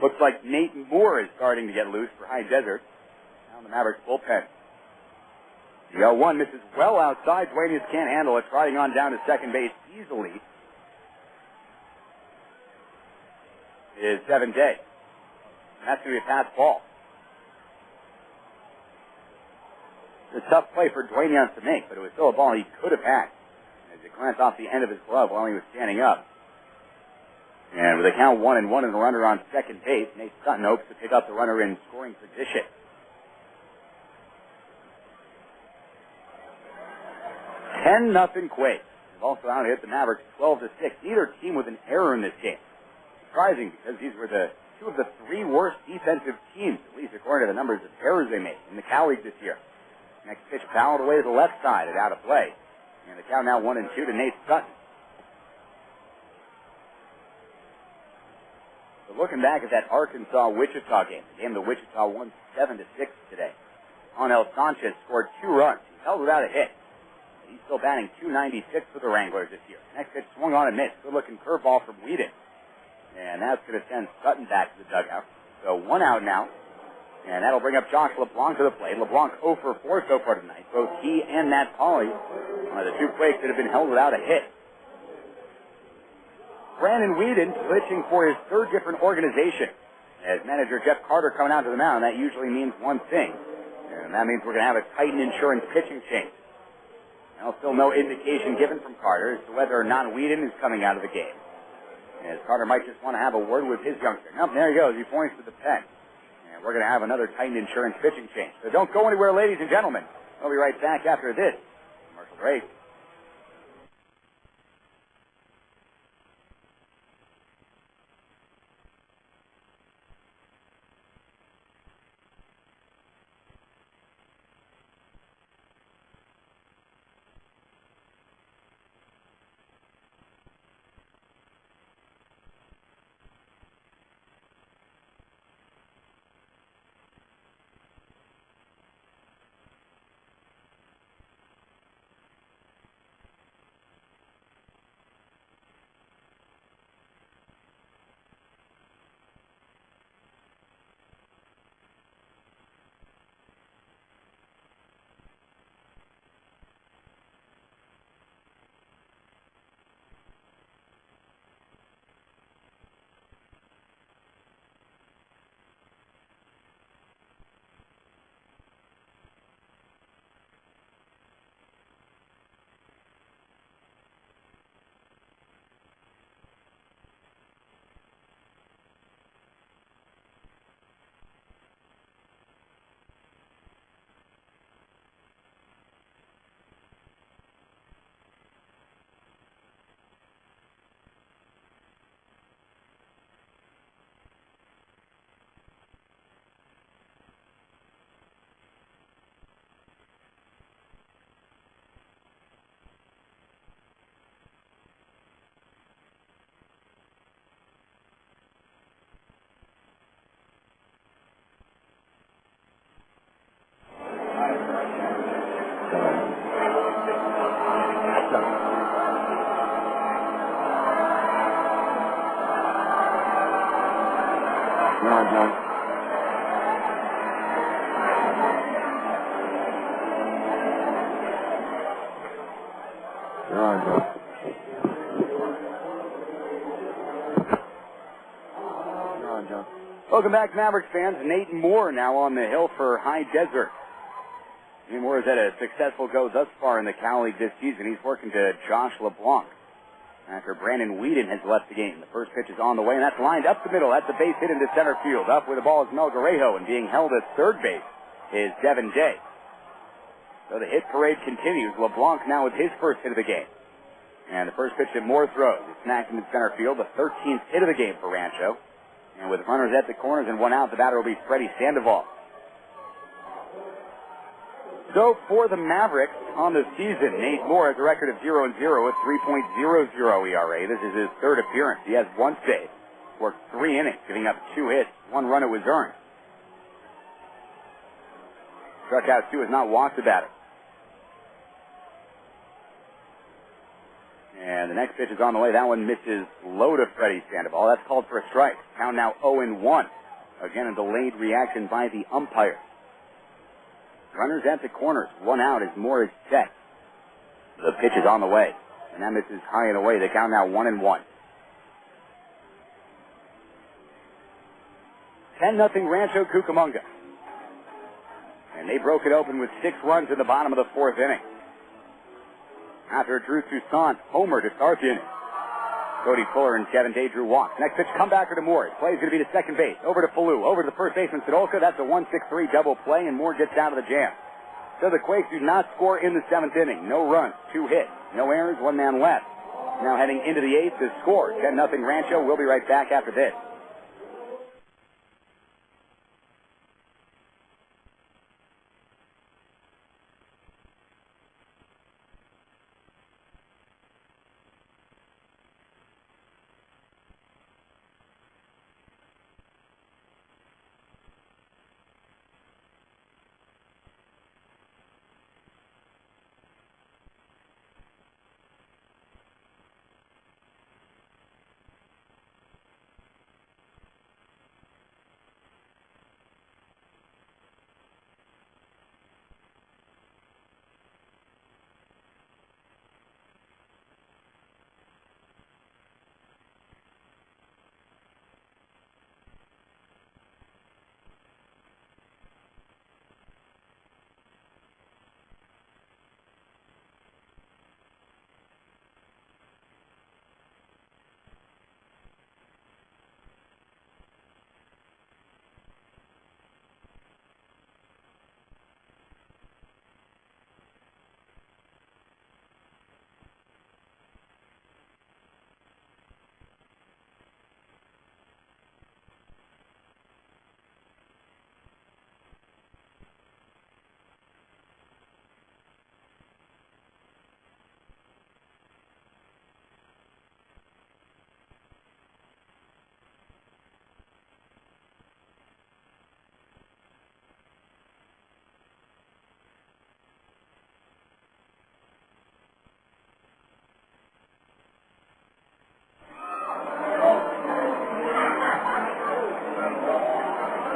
[SPEAKER 1] Looks like Nate Moore is starting to get loose for High Desert. Now the Mavericks bullpen. The 0-1 misses well outside. Duenas can't handle it, sliding on down to second base easily is Devin Day. And that's going to be a pass ball. It's a tough play for Duenas to make, but it was still a ball he could have had as it glanced off the end of his glove while he was standing up. And with a count 1-1 and a runner on second base, Nate Sutton hopes to pick up the runner in scoring position. 10-0 Quakes. They've also out hit the Mavericks 12-6. Neither team with an error in this game. Surprising because these were the two of the three worst defensive teams, at least according to the numbers of errors they made in the Cal League this year. Next pitch fouled away to the left side and out of play. And the count now 1-2 to Nate Sutton. So looking back at that Arkansas-Wichita game, the game that Wichita won 7-6 today. Onel Sanchez scored 2 runs. He held without a hit. He's still batting .296 for the Wranglers this year. Next pitch swung on and missed. Good-looking curveball from Whedon. And that's going to send Sutton back to the dugout. So 1 out now. And that'll bring up Josh LeBlanc to the plate. LeBlanc 0 for 4 so far tonight. Both he and Matt Pauley are the two Quakes that have been held without a hit. Brandon Whedon pitching for his third different organization. As manager Jeff Carter coming out to the mound, that usually means one thing. And that means we're going to have a Titan Insurance pitching change. Now, still no indication given from Carter as to whether or not Whedon is coming out of the game. As Carter might just want to have a word with his youngster. Nope, there he goes. He points to the pen. And we're going to have another Titan Insurance pitching change. So don't go anywhere, ladies and gentlemen. We'll be right back after this commercial break. Welcome back, Mavericks fans. Nate Moore now on the hill for High Desert. Nate Moore has had a successful go thus far in the Cal League this season. He's working to Josh LeBlanc after Brandon Whedon has left the game. The first pitch is on the way, and that's lined up the middle. That's a base hit into center field. Up with the ball is Melgarejo, and being held at third base is Devin Day. So the hit parade continues. LeBlanc now with his first hit of the game. And the first pitch that Moore throws is smacked into center field, the 13th hit of the game for Rancho. And with runners at the corners and 1 out, the batter will be Freddy Sandoval. So for the Mavericks on the season, Nate Moore has a record of 0-0 with 3.00 ERA. This is his third appearance. He has 1 save, worked 3 innings, giving up 2 hits, 1 run it was earned. Struck out 2, has not walked the batter. And the next pitch is on the way. That one misses low to Freddy Sandoval. That's called for a strike. Count now 0-1. Again, a delayed reaction by the umpire. Runners at the corners. One out as Moore is set. The pitch is on the way. And that misses high and away. They count now 1-1. 10-0 Rancho Cucamonga. And they broke it open with 6 runs in the bottom of the 4th inning. After Drew Toussaint homer to start the inning. Cody Fuller and Kevin Day drew walks. Next pitch, comebacker to Moore. Play's going to be to second base. Over to Falu. Over to the first baseman, Sadolka. That's a 1-6-3 double play, and Moore gets out of the jam. So the Quakes do not score in the 7th inning. No runs, 2 hits, no errors, 1 man left. Now heading into the 8th, the score, 10-0 Rancho. We'll be right back after this.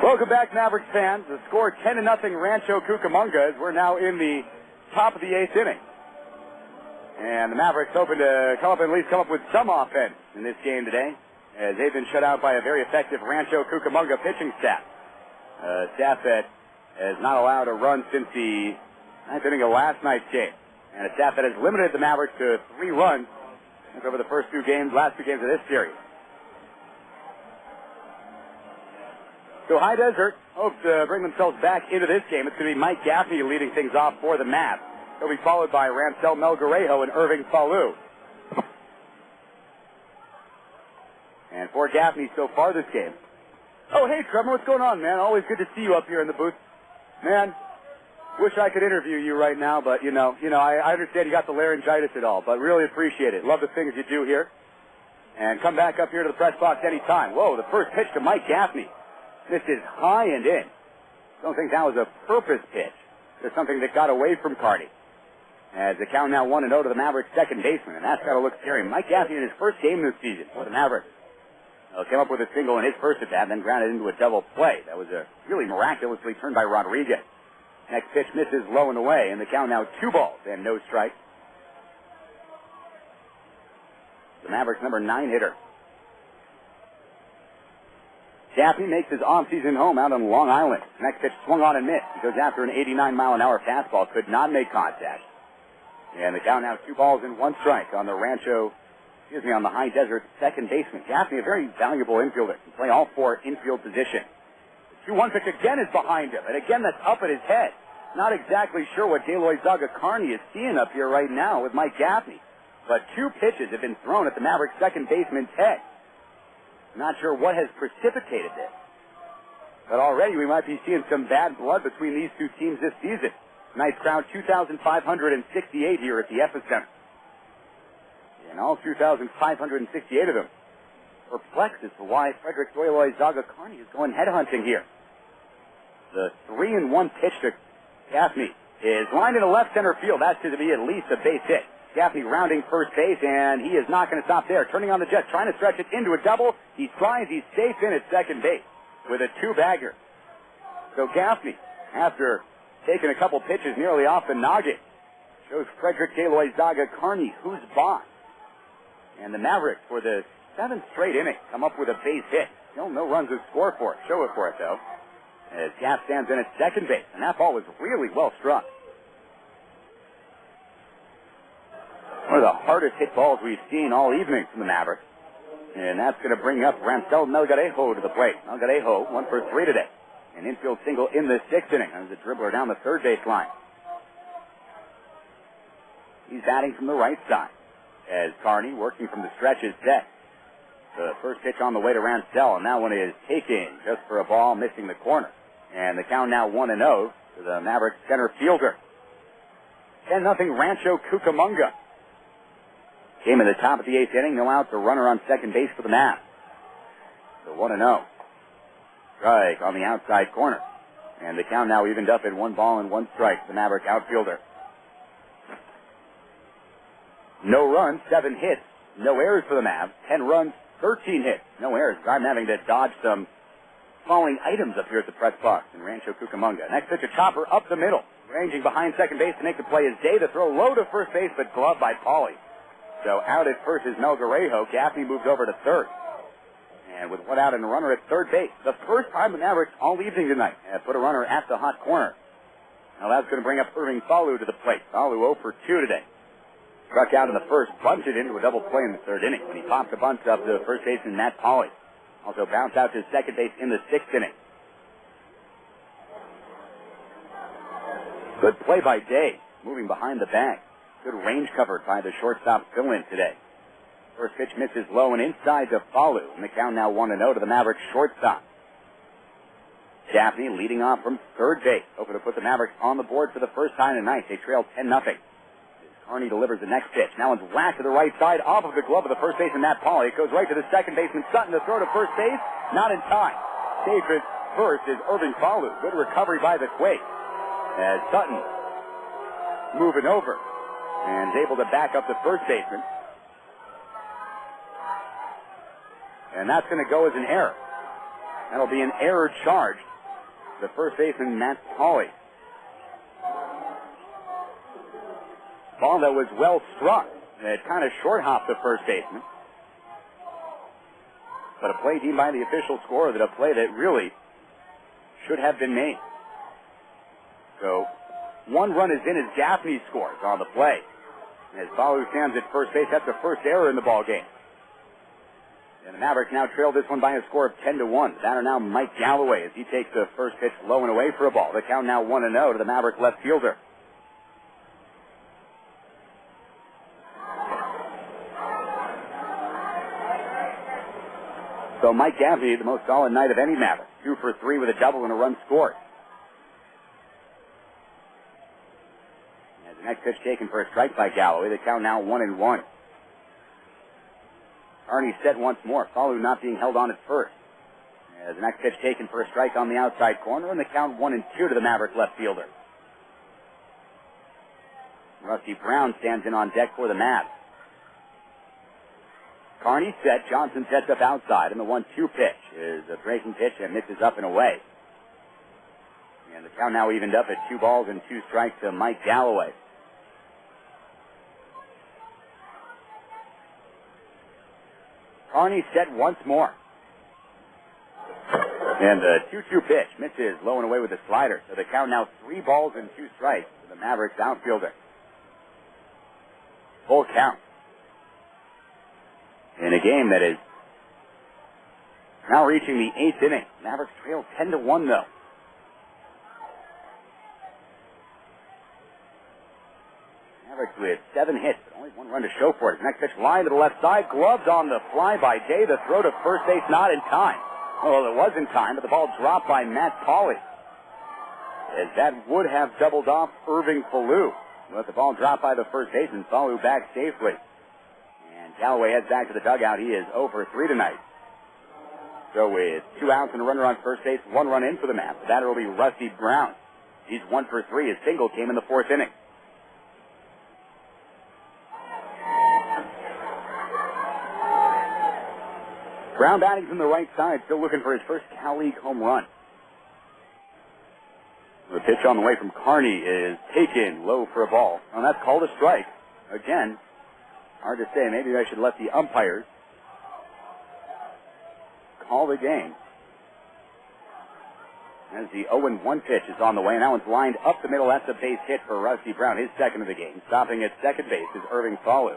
[SPEAKER 1] Welcome back, Mavericks fans. The score 10-0 Rancho Cucamonga as we're now in the top of the 8th inning. And the Mavericks hoping to at least come up with some offense in this game today, as they've been shut out by a very effective Rancho Cucamonga pitching staff. A staff that has not allowed a run since the 9th inning of last night's game. And a staff that has limited the Mavericks to 3 runs over the last 2 games of this series. So High Desert hopes to bring themselves back into this game. It's going to be Mike Gaffney leading things off for the Mavs. He'll be followed by Rancel Melgarejo and Irving Falu. And for Gaffney so far this game. Oh, hey, Trevor, what's going on, man? Always good to see you up here in the booth. Man, wish I could interview you right now, but, I understand you got the laryngitis and all, but really appreciate it. Love the things you do here. And come back up here to the press box anytime. Whoa, the first pitch to Mike Gaffney. This is high and in. Don't think that was a purpose pitch. There's something that got away from Carney. As the count now 1-0 to the Mavericks' second baseman, and that's got to look scary. Mike Gaffney in his first game this season for the Mavericks. Came up with a single in his first at bat, then grounded into a double play. That was a really miraculously turned by Rodriguez. Next pitch misses low and away, and the count now 2 balls and no strikes. The Mavericks' number 9 hitter. Gaffney makes his off-season home out on Long Island. Next pitch swung on and missed. He goes after an 89-mile-an-hour fastball. Could not make contact. And the count now 2 balls and 1 strike on the on the High Desert second baseman. Gaffney, a very valuable infielder. Can play all 4 infield positions. The 2-1 pitch again is behind him. And again, that's up at his head. Not exactly sure what Deloy Zaga-Carney is seeing up here right now with Mike Gaffney. But 2 pitches have been thrown at the Mavericks second baseman's head. Not sure what has precipitated this. But already we might be seeing some bad blood between these 2 teams this season. Nice crowd, 2,568 here at the Epicenter. And all 2,568 of them perplexed as to why Frederick Deloy Zaga-Carney is going headhunting here. The 3-1 pitch to Gaffney is lined into left center field. That's to be at least a base hit. Gaffney rounding first base, and he is not going to stop there. Turning on the jet, trying to stretch it into a double. He tries, he's safe in at second base with a two-bagger. So Gaffney, after taking a couple pitches nearly off the noggin, shows Frederick Galois Zaga Carney who's boss. And the Mavericks, for the 7th straight inning, come up with a base hit. No runs to score for it. Show it for it, though. As Gaff stands in at second base, and that ball was really well struck. One of the hardest hit balls we've seen all evening from the Mavericks. And that's going to bring up Rancel Melgarejo to the plate. Melgarejo, 1 for 3 today. An infield single in the 6th inning. As a dribbler down the third base line. He's batting from the right side. As Carney, working from the stretch, is set. The first pitch on the way to Rancel, and that one is taken just for a ball, missing the corner. And the count now 1-0 to the Mavericks center fielder. 10-0 Rancho Cucamonga. Game at the top of the 8th inning. No outs, a runner on second base for the Mavs. So 1-0. Strike on the outside corner. And the count now evened up at 1 ball and 1 strike. The Maverick outfielder. No runs, 7 hits. No errors for the Mavs. 10 runs, 13 hits. No errors. I'm having to dodge some falling items up here at the press box in Rancho Cucamonga. Next pitch, a chopper up the middle. Ranging behind second base to make the play is Day. The throw low to first base, but gloved by Pauly. So out at first is Melgarejo. Gaffney moves over to third. And with 1 out and a runner at third base, the first time the Mavericks all evening tonight have put a runner at the hot corner. Now that's going to bring up Irving Falu to the plate. Falu 0 for 2 today. Struck out in the first, bunted into a double play in the 3rd inning when he popped the bunt up to first baseman Matt Pauly. Also bounced out to second base in the 6th inning. Good play by Day, moving behind the bag. Good range covered by the shortstop fill-in today. First pitch misses low and inside to Falu, and the count now 1-0 to the Mavericks shortstop. Gaffney leading off from third base, hoping to put the Mavericks on the board for the first time tonight. They trail 10-0. Carney delivers the next pitch. Now it's whacked to the right side off of the glove of the first baseman, Matt Pauly. It goes right to the second baseman, Sutton, to throw to first base. Not in time. Safe at first is Irving Falu. Good recovery by the Quakes. As Sutton moving over and is able to back up the first baseman. And that's going to go as an error. That'll be an error charged. The first baseman, Matt Pauly. Ball that was well struck. It kind of short hopped the first baseman. But a play deemed by the official scorer that a play that really should have been made. So 1 run is in as Gaffney scores on the play. As Falu stands at first base, that's the first error in the ball game. And the Mavericks now trail this one by a score of 10-1. The batter now Mike Galloway as he takes the first pitch low and away for a ball. The count now 1-0 to the Maverick left fielder. So Mike Gaffney, the most solid night of any Maverick. 2 for 3 with a double and a run scored. As the next pitch taken for a strike by Galloway, the count now 1-1. Carney set once more. Falu not being held on at first. As the next pitch taken for a strike on the outside corner, and the count 1-2 to the Maverick left fielder. Rusty Brown stands in on deck for the Mavs. Carney set. Johnson sets up outside, and the 1-2 pitch is a breaking pitch and misses up and away. And the count now evened up at 2 balls and 2 strikes to Mike Galloway. Carney set once more. And the 2-2 pitch misses low and away with a slider. So the count now 3 balls and 2 strikes to the Mavericks outfielder. Full count. In a game that is now reaching the 8th inning. Mavericks trail 10-1 though. Mavericks with 7 hits, but only 1 run to show for it. Next pitch line to the left side, gloves on the fly by Day. The throw to first base not in time. Well, it was in time, but the ball dropped by Matt Pauly. As that would have doubled off Irving Falu. Let the ball drop by the first baseman. Falu back safely. And Galloway heads back to the dugout. He is 0 for 3 tonight. So with 2 outs and a runner on first base, 1 run in for the Mavs. The batter will be Rusty Brown. He's 1 for 3. His single came in the 4th inning. Brown batting from the right side, still looking for his first Cal League home run. The pitch on the way from Carney is taken low for a ball. And that's called a strike. Again, hard to say. Maybe I should let the umpires call the game. As the 0-1 pitch is on the way, and that one's lined up the middle. That's a base hit for Rusty Brown, his second of the game. Stopping at second base is Irving Falu.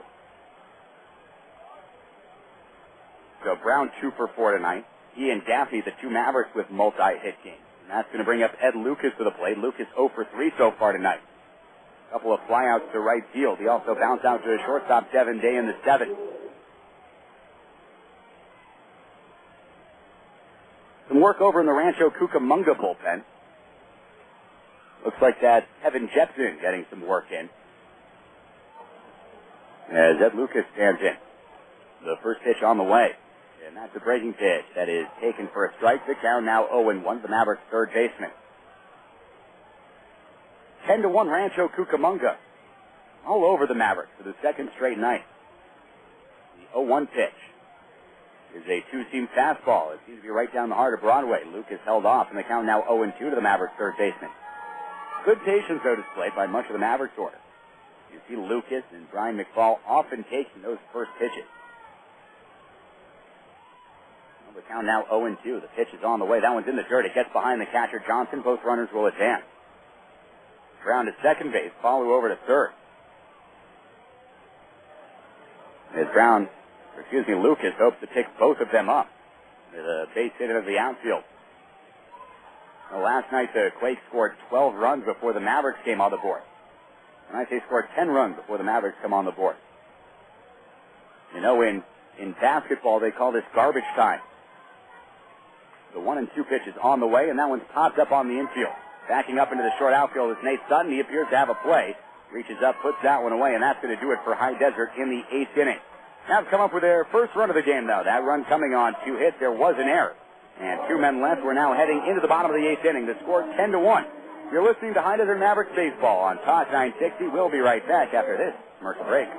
[SPEAKER 1] So Brown 2 for 4 tonight. He and Gaffney, the two Mavericks, with multi-hit games. And that's going to bring up Ed Lucas to the plate. Lucas 0 for 3 so far tonight. A couple of flyouts to right field. He also bounced out to his shortstop, Devin Day, in the 7th. Some work over in the Rancho Cucamonga bullpen. Looks like that's Kevin Jepsen getting some work in. As Ed Lucas stands in. The first pitch on the way. And that's a breaking pitch that is taken for a strike. The count now 0-1, the Mavericks' third baseman. 10-1 Rancho Cucamonga. All over the Mavericks for the second straight night. The 0-1 pitch is a two-seam fastball. It seems to be right down the heart of Broadway. Lucas held off, and the count now 0-2 to the Mavericks' third baseman. Good patience, though, displayed by much of the Mavericks order. You see Lucas and Brian McFall often taking those first pitches. The count now 0-2. The pitch is on the way. That one's in the dirt. It gets behind the catcher, Johnson. Both runners will advance. Brown to second base. Falu over to third. As Lucas hopes to pick both of them up. The base hit of the outfield. Well, last night, the Quakes scored 12 runs before the Mavericks came on the board. Tonight, they scored 10 runs before the Mavericks come on the board. You know, in basketball, they call this garbage time. The 1-2 pitch is on the way, and that one's popped up on the infield. Backing up into the short outfield is Nate Sutton. He appears to have a play. Reaches up, puts that one away, and that's going to do it for High Desert in the 8th inning. Mavs come up with their first run of the game, though. That run coming on 2 hits. There was an error. And 2 men left. We're now heading into the bottom of the 8th inning. The score 10-1. You're listening to High Desert Mavericks Baseball on Talk 960. We'll be right back after this commercial break.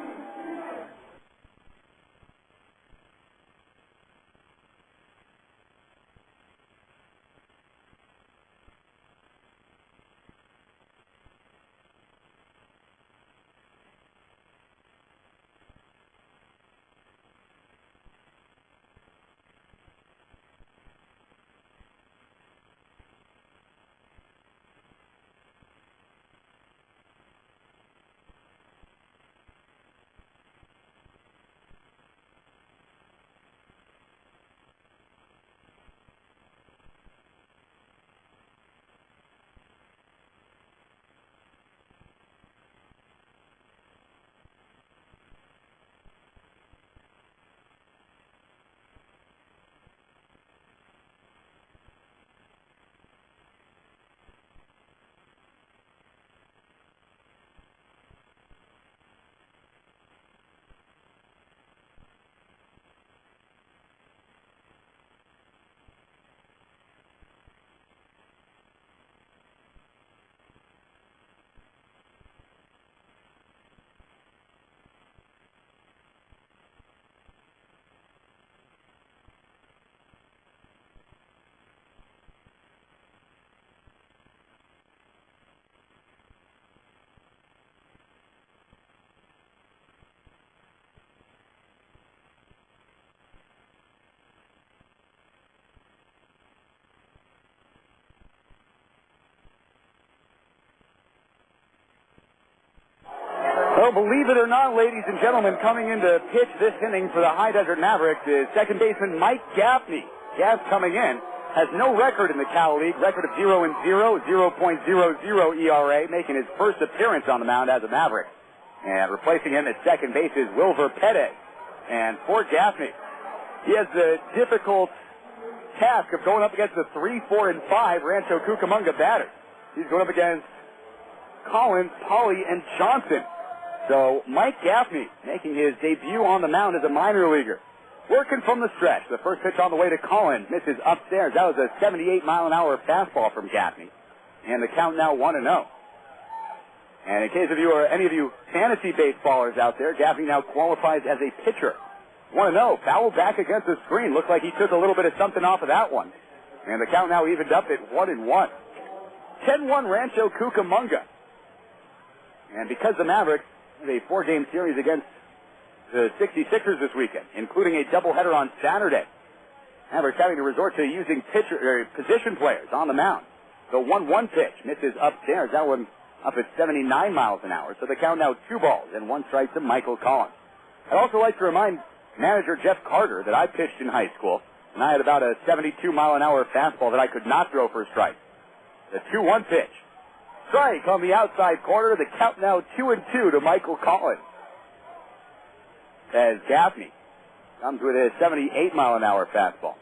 [SPEAKER 1] Well, believe it or not, ladies and gentlemen, coming in to pitch this inning for the High Desert Mavericks is second baseman Mike Gaffney. Gaff coming in has no record in the Cal League, record of 0-0, 0.00 ERA, making his first appearance on the mound as a Maverick. And replacing him at second base is Wilver Pettis. And for Gaffney, he has the difficult task of going up against the 3, 4, and 5 Rancho Cucamonga batters. He's going up against Collins, Polly, and Johnson. So Mike Gaffney making his debut on the mound as a minor leaguer. Working from the stretch. The first pitch on the way to Collins misses upstairs. That was a 78-mile-an-hour fastball from Gaffney. And the count now 1-0. And in case of you or any of you fantasy baseballers out there, Gaffney now qualifies as a pitcher 1-0. Foul back against the screen. Looked like he took a little bit of something off of that one. And the count now evened up at 1-1. 10-1 Rancho Cucamonga. And because the Mavericks have a 4-game series against the 66ers this weekend, including a doubleheader on Saturday, Mavericks having to resort to using position players on the mound. The 1-1 pitch misses upstairs. That one up at 79 miles an hour. So the count now 2 balls and 1 strike to Michael Collins. I'd also like to remind manager Jeff Carter that I pitched in high school, and I had about a 72-mile-an-hour fastball that I could not throw for a strike. The 2-1 pitch. Strike on the outside corner. The count now 2-2 to Michael Collins. As Gaffney comes with a 78-mile-an-hour fastball.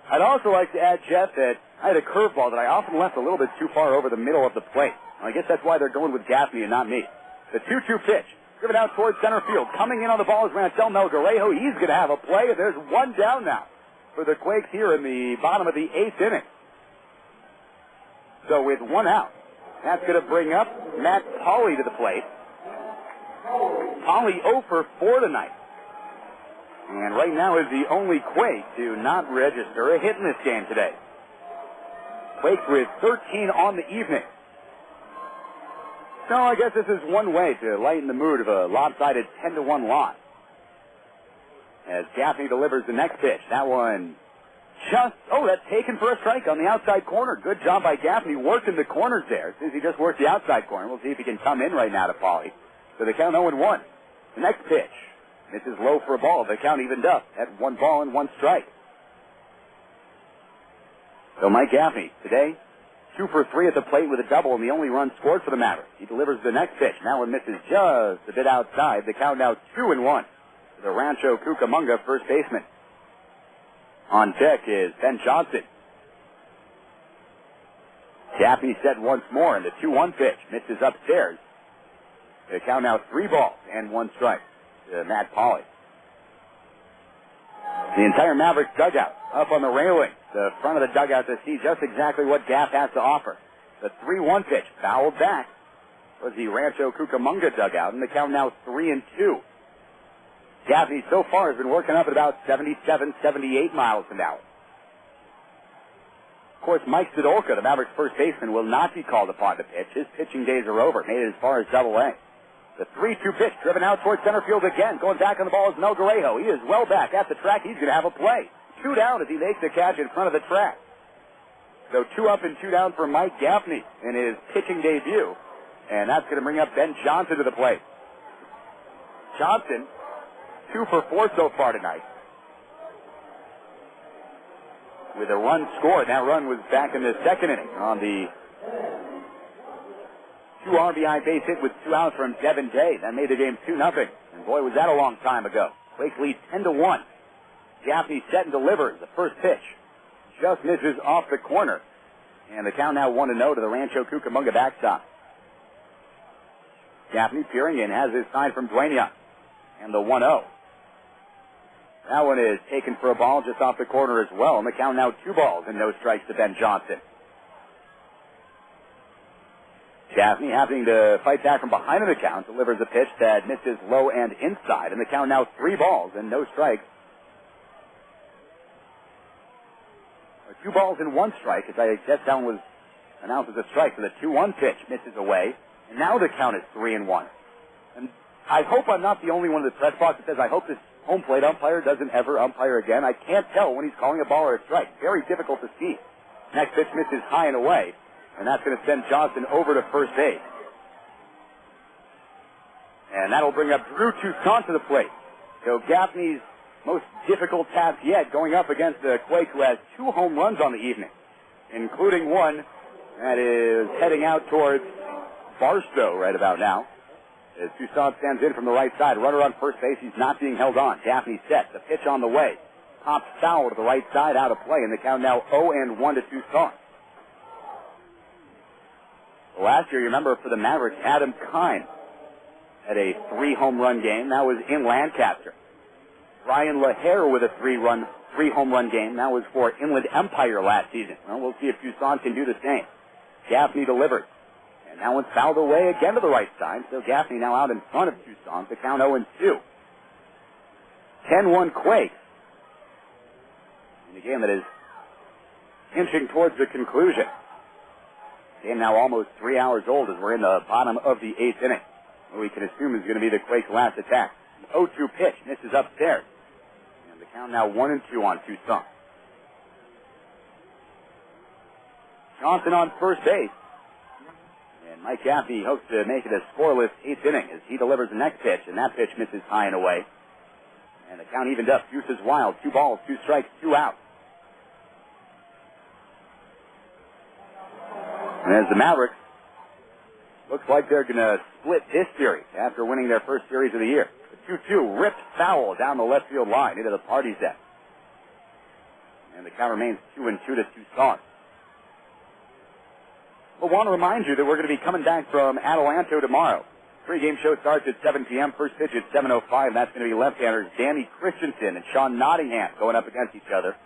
[SPEAKER 1] I'd also like to add, Jeff, that I had a curveball that I often left a little bit too far over the middle of the plate. I guess that's why they're going with Gaffney and not me. The 2-2 pitch. Driven out towards center field. Coming in on the ball is Rafael Rodriguez. He's going to have a play, and there's 1 down now for the Quakes here in the bottom of the 8th inning. So with 1 out, that's going to bring up Matt Pauley to the plate. Pauley 0 for 4 tonight. And right now is the only Quake to not register a hit in this game today. Quakes with 13 on the evening. So I guess this is one way to lighten the mood of a lopsided 10-1 loss. As Gaffney delivers the next pitch. That one that's taken for a strike on the outside corner. Good job by Gaffney working the corners there. Since he just worked the outside corner, we'll see if he can come in right now to Pauley. So the count 0-1. The next pitch. This is low for a ball. The count evened up at 1 ball and 1 strike. So Mike Gaffney today, 2 for 3 at the plate with a double and the only run scored for the Mavericks. He delivers the next pitch. That one misses just a bit outside. The count now 2-1. The Rancho Cucamonga first baseman. On deck is Ben Johnson. Gaffney set once more, and the 2-1 pitch misses upstairs. The count now 3 balls and 1 strike to Matt Pauley. The entire Mavericks dugout up on the railing, the front of the dugout, to see just exactly what Gaff has to offer. The 3-1 pitch fouled back was the Rancho Cucamonga dugout, and the count now 3-2. Gaffney so far has been working up at about 77, 78 miles an hour. Of course, Mike Sidolka, the Mavericks first baseman, will not be called upon to pitch. His pitching days are over. Made it as far as Double-A. The 3-2 pitch driven out towards center field again. Going back on the ball is Melgarejo. He is well back at the track. He's going to have a play. 2 down as he makes the catch in front of the track. So 2 up and 2 down for Mike Gaffney in his pitching debut. And that's going to bring up Ben Johnson to the plate. Johnson, 2 for 4 so far tonight. With a run scored. That run was back in the second inning on the 2 RBI base hit with 2 outs from Devin Day. That made the game 2-0. And boy, was that a long time ago. Quakes lead 10-1. Gaffney set and delivers the first pitch. Just misses off the corner. And the count now 1-0 to the Rancho Cucamonga backstop. Gaffney peering in, has his sign from Duena. And the 1-0. That one is taken for a ball just off the corner as well. And the count now 2 balls and no strikes to Ben Johnson. Gaffney, having to fight back from behind in the count, delivers a pitch that misses low and inside. And the count now 3 balls and no strikes. 2 balls and 1 strike, as I guess that one was announced as a strike. So the 2-1 pitch misses away. And now the count is 3-1. And I hope I'm not the only one in the press box that says, I hope this home plate umpire doesn't ever umpire again. I can't tell when he's calling a ball or a strike. Very difficult to see. Next pitch misses high and away. And that's going to send Johnson over to first base. And that'll bring up Drew Toussaint to the plate. So Gaffney's most difficult task yet, going up against the Quakes, who has 2 home runs on the evening, including one that is heading out towards Barstow right about now. As Toussaint stands in from the right side. Runner on first base. He's not being held on. Gaffney set. The pitch on the way. Pops foul to the right side, out of play, and the count now 0-1 to Toussaint. Last year, you remember, for the Mavericks, Adam Kine had a 3 home run game. That was in Lancaster. Ryan LaHare with a 3 home run game. That was for Inland Empire last season. Well, we'll see if Toussaint can do the same. Gaffney delivers. And that one's fouled away again to the right side. So Gaffney now out in front of Toussaint. The count 0-2. 10-1 Quakes. In a game that is inching towards the conclusion. Game now almost 3 hours old as we're in the bottom of the 8th inning. What we can assume is going to be the Quakes' last attack. An 0-2 pitch misses upstairs. And the count now 1-2 on Tucson. Johnson on first base. And Mike Gaffney hopes to make it a scoreless 8th inning as he delivers the next pitch, and that pitch misses high and away. And the count evened up. Deuces wild. 2 balls, 2 strikes, 2 outs. And as the Mavericks looks like they're going to split this series after winning their first series of the year. The 2-2 ripped foul down the left field line into the party's deck. And the count remains 2-2 to Tucson. We'll want to remind you that we're going to be coming back from Adelanto tomorrow. Pre-game show starts at 7 p.m. First pitch at 7:05. That's going to be left-handers Danny Christensen and Sean Nottingham going up against each other.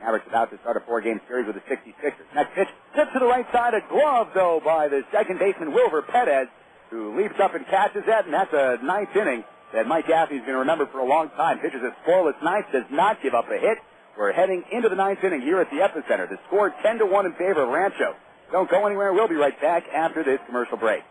[SPEAKER 1] Mavericks about to start a 4-game series with the 66ers. Next pitch, hit to the right side, a glove, though, by the second baseman Wilver Perez, who leaps up and catches that, and that's a 9th inning that Mike Gaffney's going to remember for a long time. Pitches a scoreless 9th, does not give up a hit. We're heading into the 9th inning here at the Epicenter. The score 10-1 in favor of Rancho. Don't go anywhere. We'll be right back after this commercial break.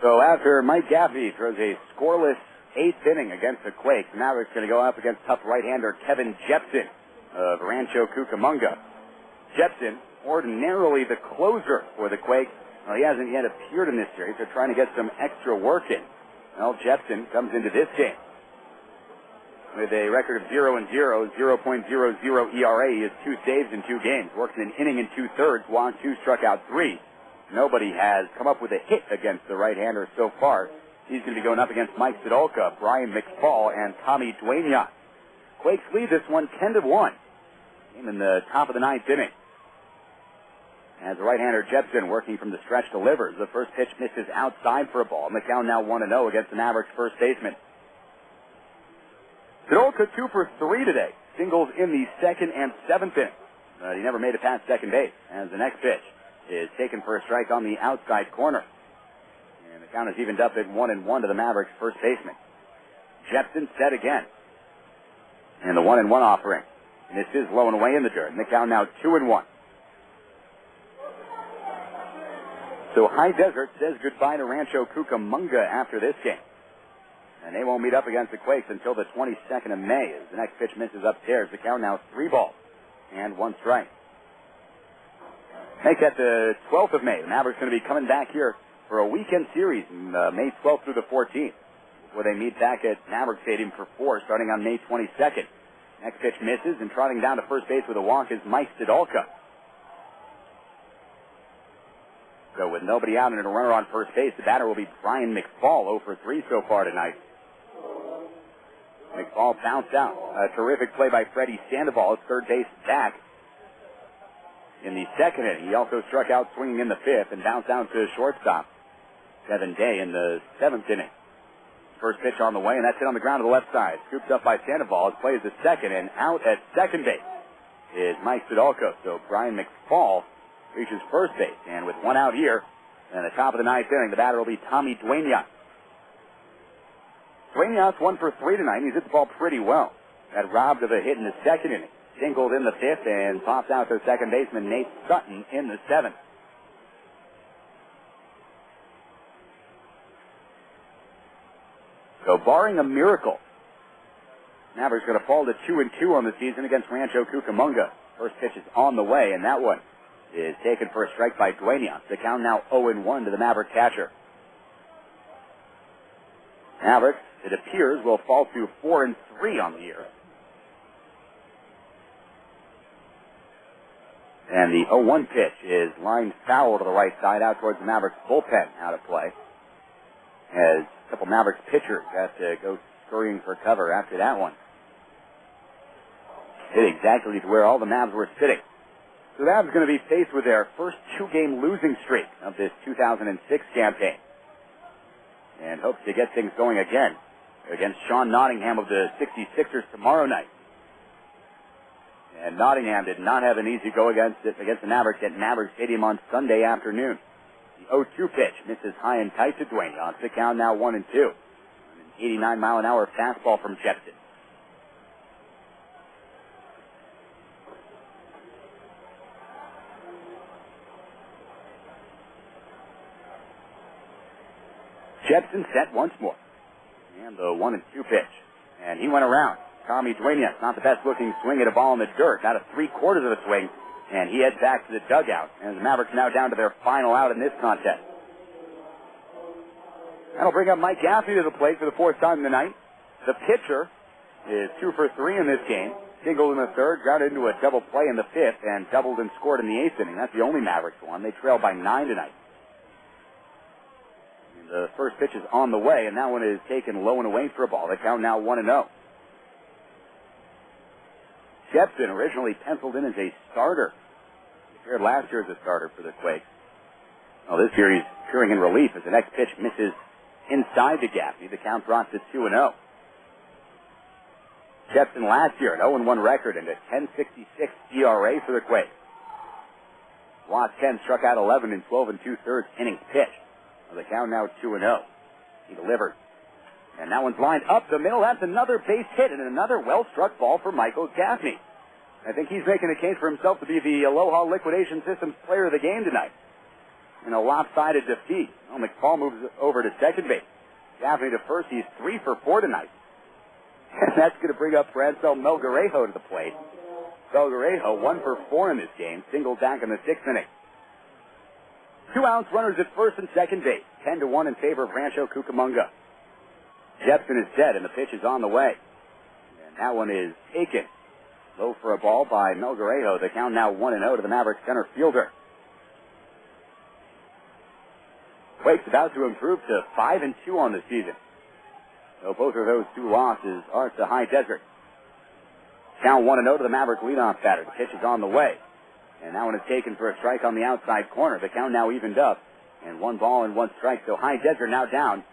[SPEAKER 1] So after Mike Gaffney throws a scoreless 8th inning against the Quakes, the Mavericks going to go up against tough right-hander Kevin Jepsen of Rancho Cucamonga. Jepsen, ordinarily the closer for the Quakes. Well, he hasn't yet appeared in this series. They're trying to get some extra work in. Well, Jepsen comes into this game with a record of 0-0, 0.00 ERA. He has 2 saves in 2 games. Worked in an inning and 2/3, walked 2, struck out 3. Nobody has come up with a hit against the right-hander so far. He's going to be going up against Mike Sidolka, Brian McFall, and Tommy Dueñas. Quakes lead this one 10-1. In the top of the 9th inning. As the right-hander Jepsen working from the stretch delivers. The first pitch misses outside for a ball. And the count now 1-0 against the Mavericks first baseman. Sidolka 2 for 3 today. Singles in the 2nd and 7th inning. But he never made it past second base. As the next pitch is taken for a strike on the outside corner. And the count is evened up at 1-1 to the Mavericks first baseman. Jepsen set again. And the 1-1 offering. And this is low and away in the dirt. And the count now 2-1. So High Desert says goodbye to Rancho Cucamonga after this game. And they won't meet up against the Quakes until the 22nd of May as the next pitch misses upstairs. The count now 3 balls and 1 strike. Make that the 12th of May. The Mavericks going to be coming back here for a weekend series May 12th through the 14th, where they meet back at Maverick Stadium for 4 starting on May 22nd. Next pitch misses, and trotting down to first base with a walk is Mike Sidolka. So with nobody out and a runner on first base, the batter will be Brian McFall, 0 for 3 so far tonight. McFall bounced out. A terrific play by Freddy Sandoval, his third base back in the second inning. He also struck out swinging in the fifth and bounced out to shortstop Kevin Day in the seventh inning. First pitch on the way, and that's hit on the ground to the left side. Scooped up by Sandoval. His play is the second, and out at second base is Mike Sidalko. So Brian McFall reaches first base, and with one out here, and at the top of the ninth inning, the batter will be Tommy Duenas. Duenas 1 for 3 tonight. He's hit the ball pretty well. Got robbed of a hit in the second inning. Singled in the fifth and popped out to second baseman Nate Sutton in the seventh. So barring a miracle, Mavericks going to fall to 2-2 on the season against Rancho Cucamonga. First pitch is on the way, and that one is taken for a strike by Duenas. The count now 0-1 to the Maverick catcher. Mavericks, it appears, will fall to 4-3 on the year. And the 0-1 pitch is lined foul to the right side out towards the Mavericks bullpen out of play. As a couple Mavericks pitchers have to go scurrying for cover after that one. Hit exactly to where all the Mavs were sitting. So the Mavs are going to be faced with their first two-game losing streak of this 2006 campaign. And hopes to get things going again against Sean Nottingham of the 66ers tomorrow night. And Nottingham did not have an easy go against the Mavericks at Maverick Stadium on Sunday afternoon. The 0-2 pitch misses high and tight to Duenas. The count now 1-2. An 89-mile-an-hour fastball from Jepsen. Jepsen set once more. And the 1-2 pitch. And he went around. Tommy Duenas, not the best-looking swing at a ball in the dirt. Out of three-quarters of a swing. And he heads back to the dugout. And the Mavericks now down to their final out in this contest. That'll bring up Mike Gaffney to the plate for the fourth time tonight. The pitcher is 2 for 3 in this game. Singled in the third, grounded into a double play in the fifth, and doubled and scored in the eighth inning. That's the only Mavericks one. They trail by 9 tonight. And the first pitch is on the way, and that one is taken low and away for a ball. The count now 1-0. Jepsen, originally penciled in as a starter. He appeared last year as a starter for the Quakes. Well, this year he's appearing in relief as the next pitch misses inside the Gaffney. The count drops to 2-0. Jepsen last year, an 0-1 record and a 10.66 ERA for the Quakes. Lost 10, struck out 11 in 12 2/3 innings pitched. Well, the count now 2-0. He delivered. And that one's lined up the middle. That's another base hit and another well-struck ball for Michael Gaffney. I think he's making a case for himself to be the Aloha Liquidation Systems player of the game tonight. In a lopsided defeat. Well, McFall moves over to second base. Gaffney to first. He's 3 for 4 tonight. And that's going to bring up Francel Melgarejo to the plate. Melgarejo 1 for 4 in this game. Singled back in the sixth inning. 2 outs, runners at first and second base. 10-1 in favor of Rancho Cucamonga. Jepsen is set, and the pitch is on the way. And that one is taken. Low for a ball by Melgarejo. The count now 1-0 to the Mavericks center fielder. Quakes about to improve to 5-2 on the season. So both of those 2 losses are at the high desert. Count 1-0 to the Maverick leadoff batter. The pitch is on the way. And that one is taken for a strike on the outside corner. The count now evened up. And 1 ball and 1 strike. So high desert now down.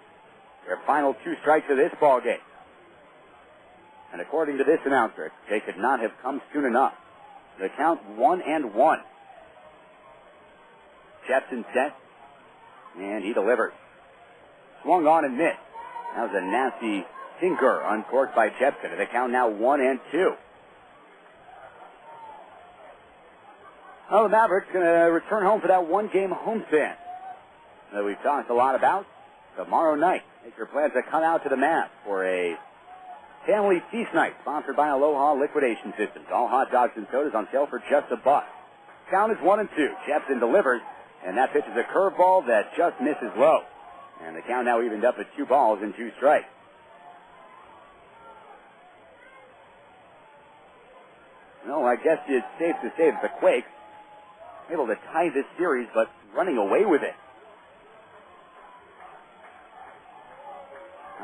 [SPEAKER 1] Their final 2 strikes of this ball game. And according to this announcer, they could not have come soon enough. The count 1-1. Jepsen set. And he delivers. Swung on and missed. That was a nasty sinker uncorked by Jepsen. And the count now 1-2. Well, the Mavericks going to return home for that 1-game homestand that we've talked a lot about tomorrow night. Make your plans to come out to the Mavs for a family feast night sponsored by Aloha Liquidation Systems. All hot dogs and sodas on sale for just $1. Count is 1-2. Jepsen delivers, and that pitch is a curveball that just misses low. And the count now evened up at 2 balls and 2 strikes. No, I guess it's safe to say that the Quakes able to tie this series, but running away with it.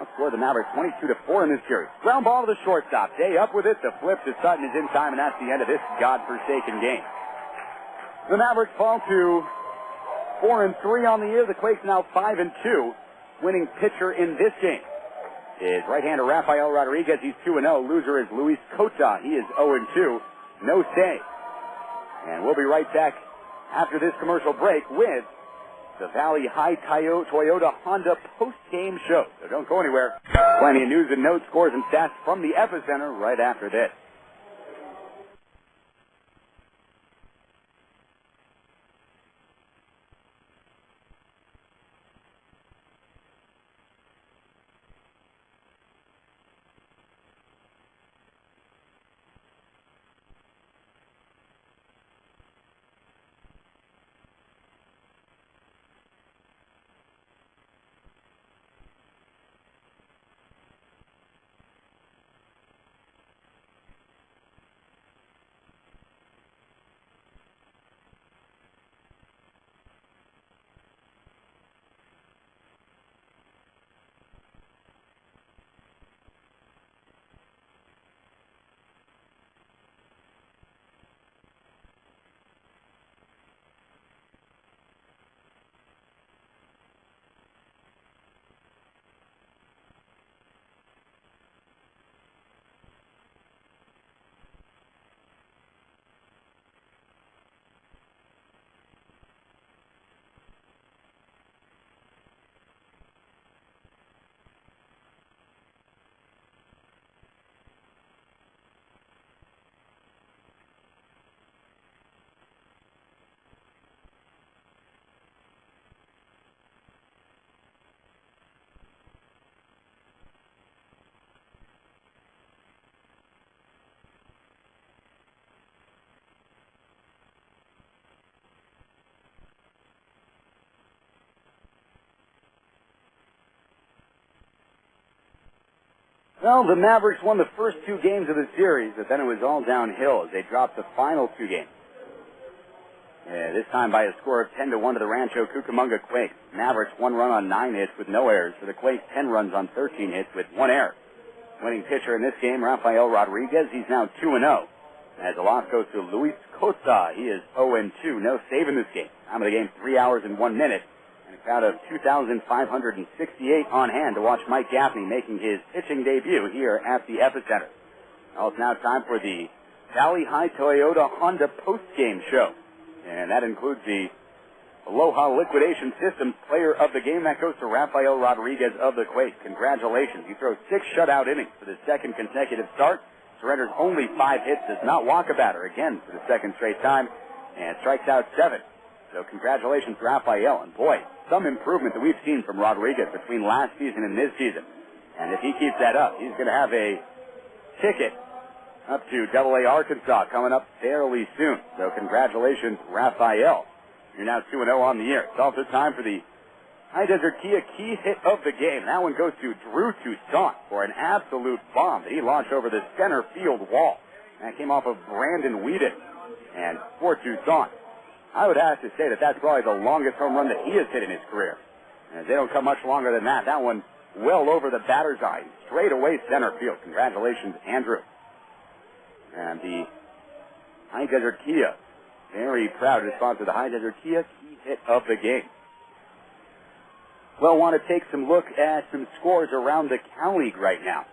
[SPEAKER 1] outscored the Mavericks 22-4 in this series. Ground ball to the shortstop. Day up with it. The flip to Sutton is in time, and that's the end of this godforsaken game. The Mavericks fall to 4-3 on the year. The Quakes now 5-2. Winning pitcher in this game is right-hander Rafael Rodriguez. He's 2-0. Loser is Luis Cota. He is 0-2. No save. And we'll be right back after this commercial break with the Valley High Toyota Honda post-game show. So don't go anywhere. Plenty of news and notes, scores, and stats from the Epicenter right after this. Well, the Mavericks won the first two games of the series, but then it was all downhill as they dropped the final two games. This time by a score of 10-1 to the Rancho Cucamonga Quakes. Mavericks 1 run on 9 hits with no errors. For the Quakes, 10 runs on 13 hits with 1 error. Winning pitcher in this game, Rafael Rodriguez. He's now 2-0. As the loss goes to Luis Cota. He is 0-2. No save in this game. Time of the game, 3 hours and 1 minute. And a crowd of 2,568 on hand to watch Mike Gaffney making his pitching debut here at the Epicenter. Well, it's now time for the Valley High Toyota Honda post-game show. And that includes the Aloha Liquidation Systems player of the game. That goes to Rafael Rodriguez of the Quakes. Congratulations. He throws 6 shutout innings for the second consecutive start. Surrenders only 5 hits. Does not walk a batter again for the second straight time. And strikes out 7. So congratulations, Rafael. And boy, some improvement that we've seen from Rodriguez between last season and this season. And if he keeps that up, he's going to have a ticket up to AA Arkansas coming up fairly soon. So congratulations, Rafael. You're now 2-0 on the year. It's also time for the High Desert Kia key hit of the game. That one goes to Drew Toussaint for an absolute bomb that he launched over the center field wall. That came off of Brandon Whedon. And for Toussaint, I would have to say that that's probably the longest home run that he has hit in his career. And they don't come much longer than that. That one well over the batter's eye, straight away center field. Congratulations, Andrew. And the High Desert Kia, very proud to sponsor the High Desert Kia key hit of the game. Well, want to take some look at some scores around the Cal League right now,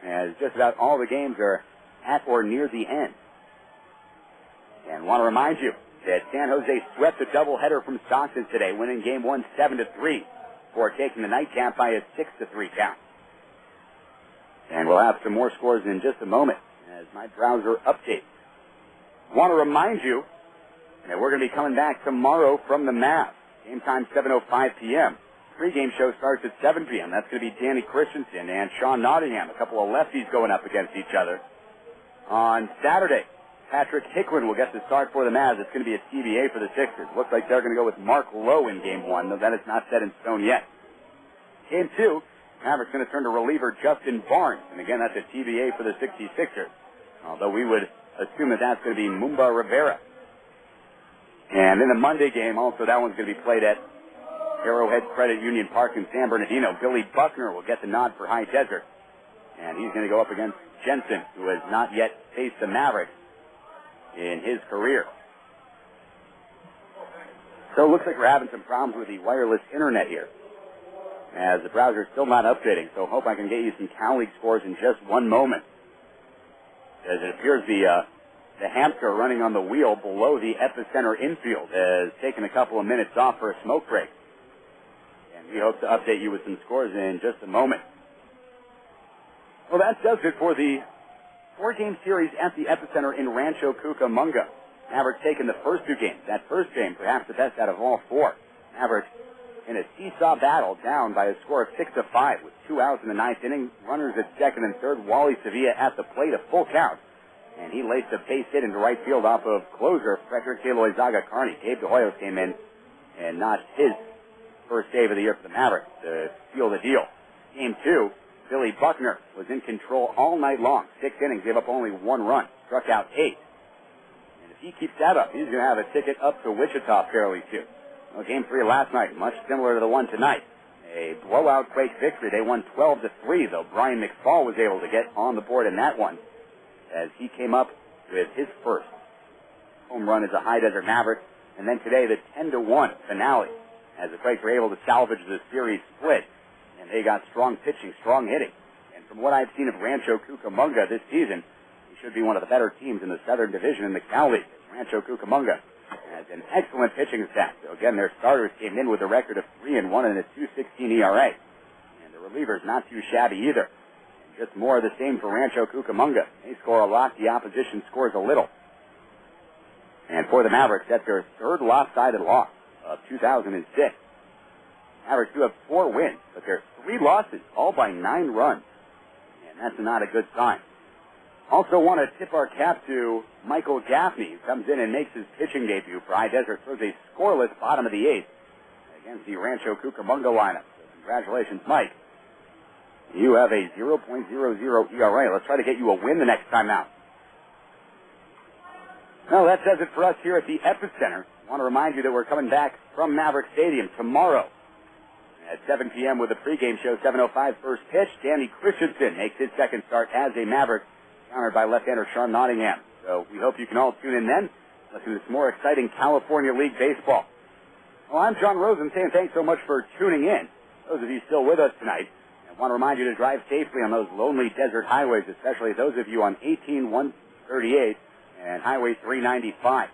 [SPEAKER 1] as just about all the games are at or near the end. And want to remind you that San Jose swept a doubleheader from Stockton today, winning Game 1 7-3, before taking the nightcap by a 6-3 count. And we'll have some more scores in just a moment as my browser updates. Want to remind you that we're going to be coming back tomorrow from the Mavs. Game time 7:05 p.m. Pre-game show starts at 7 p.m. That's going to be Danny Christensen and Sean Nottingham, a couple of lefties going up against each other. On Saturday, Patrick Hickman will get the start for the Mavs. It's going to be a TBA for the Sixers. Looks like they're going to go with Mark Lowe in Game 1, though that is not set in stone yet. Game 2, Mavericks going to turn to reliever Justin Barnes. And again, that's a TBA for the 66ers. Although we would assume that that's going to be Mumba Rivera. And in the Monday game, also, that one's going to be played at Arrowhead Credit Union Park in San Bernardino. Billy Buckner will get the nod for High Desert. And he's going to go up against Jensen, who has not yet faced the Mavericks in his career. So it looks like we're having some problems with the wireless internet here, as the browser is still not updating. So hope I can get you some Cal League scores in just one moment, as it appears the hamster running on the wheel below the epicenter infield has taken a couple of minutes off for a smoke break. And we hope to update you with some scores in just a moment. Well, that does it for the four-game series at the epicenter in Rancho Cucamonga. Mavericks taking the first two games. That first game, perhaps the best out of all four. Mavericks in a seesaw battle, down by a score of 6-5 with 2 outs in the ninth inning. Runners at second and third. Wally Sevilla at the plate, a full count. And he laced a base hit into right field off of closer Frederick De Loizaga Carney. Gabe De Hoyos came in and notched his first save of the year for the Mavericks to seal the deal. Game two, Billy Buckner was in control all night long. 6 innings, gave up only 1 run, struck out 8. And if he keeps that up, he's going to have a ticket up to Wichita fairly soon. Well, game 3 last night, much similar to the one tonight. A blowout Quakes victory. They won 12-3, though Brian McFall was able to get on the board in that one, as he came up with his first home run as a High Desert Maverick. And then today, the 10-1 finale, as the Quakes were able to salvage the series split. And they got strong pitching, strong hitting. And from what I've seen of Rancho Cucamonga this season, he should be one of the better teams in the Southern Division in the Cal League. Rancho Cucamonga has an excellent pitching staff. So again, their starters came in with a record of 3-1 and a 2.16 ERA. And the relievers not too shabby either. And just more of the same for Rancho Cucamonga. They score a lot, the opposition scores a little. And for the Mavericks, that's their third lopsided loss of 2006. Mavericks do have 4 wins, but they're 3 losses, all by 9 runs. And that's not a good sign. Also want to tip our cap to Michael Gaffney, who comes in and makes his pitching debut for High Desert. Throws a scoreless bottom of the 8th against the Rancho Cucamonga lineup. So congratulations, Mike. You have a 0.00 ERA. Let's try to get you a win the next time out. Well, that does it for us here at the Epicenter. I want to remind you that we're coming back from Maverick Stadium tomorrow at 7 p.m. with a pregame show, 7:05 first pitch. Danny Christensen makes his second start as a Maverick, countered by left-hander Sean Nottingham. So we hope you can all tune in then. Listen to some more exciting California League baseball. Well, I'm John Rosen saying thanks so much for tuning in. Those of you still with us tonight, I want to remind you to drive safely on those lonely desert highways, especially those of you on 18138 and Highway 395.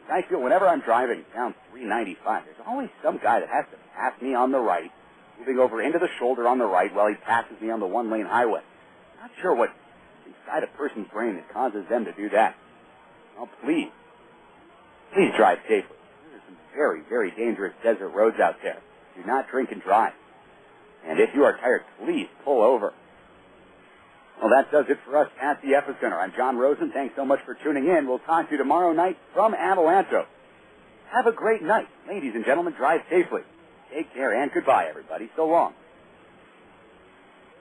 [SPEAKER 1] I feel whenever I'm driving down 395, there's always some guy that has to pass me on the right, moving over into the shoulder on the right while he passes me on the one-lane highway. Not sure what inside a person's brain that causes them to do that. Well, please drive safely. There's some very, very dangerous desert roads out there. Do not drink and drive. And if you are tired, please pull over. Well, that does it for us at the Epicenter. I'm John Rosen. Thanks so much for tuning in. We'll talk to you tomorrow night from Adelanto. Have a great night. Ladies and gentlemen, drive safely. Take care and goodbye, everybody. So long.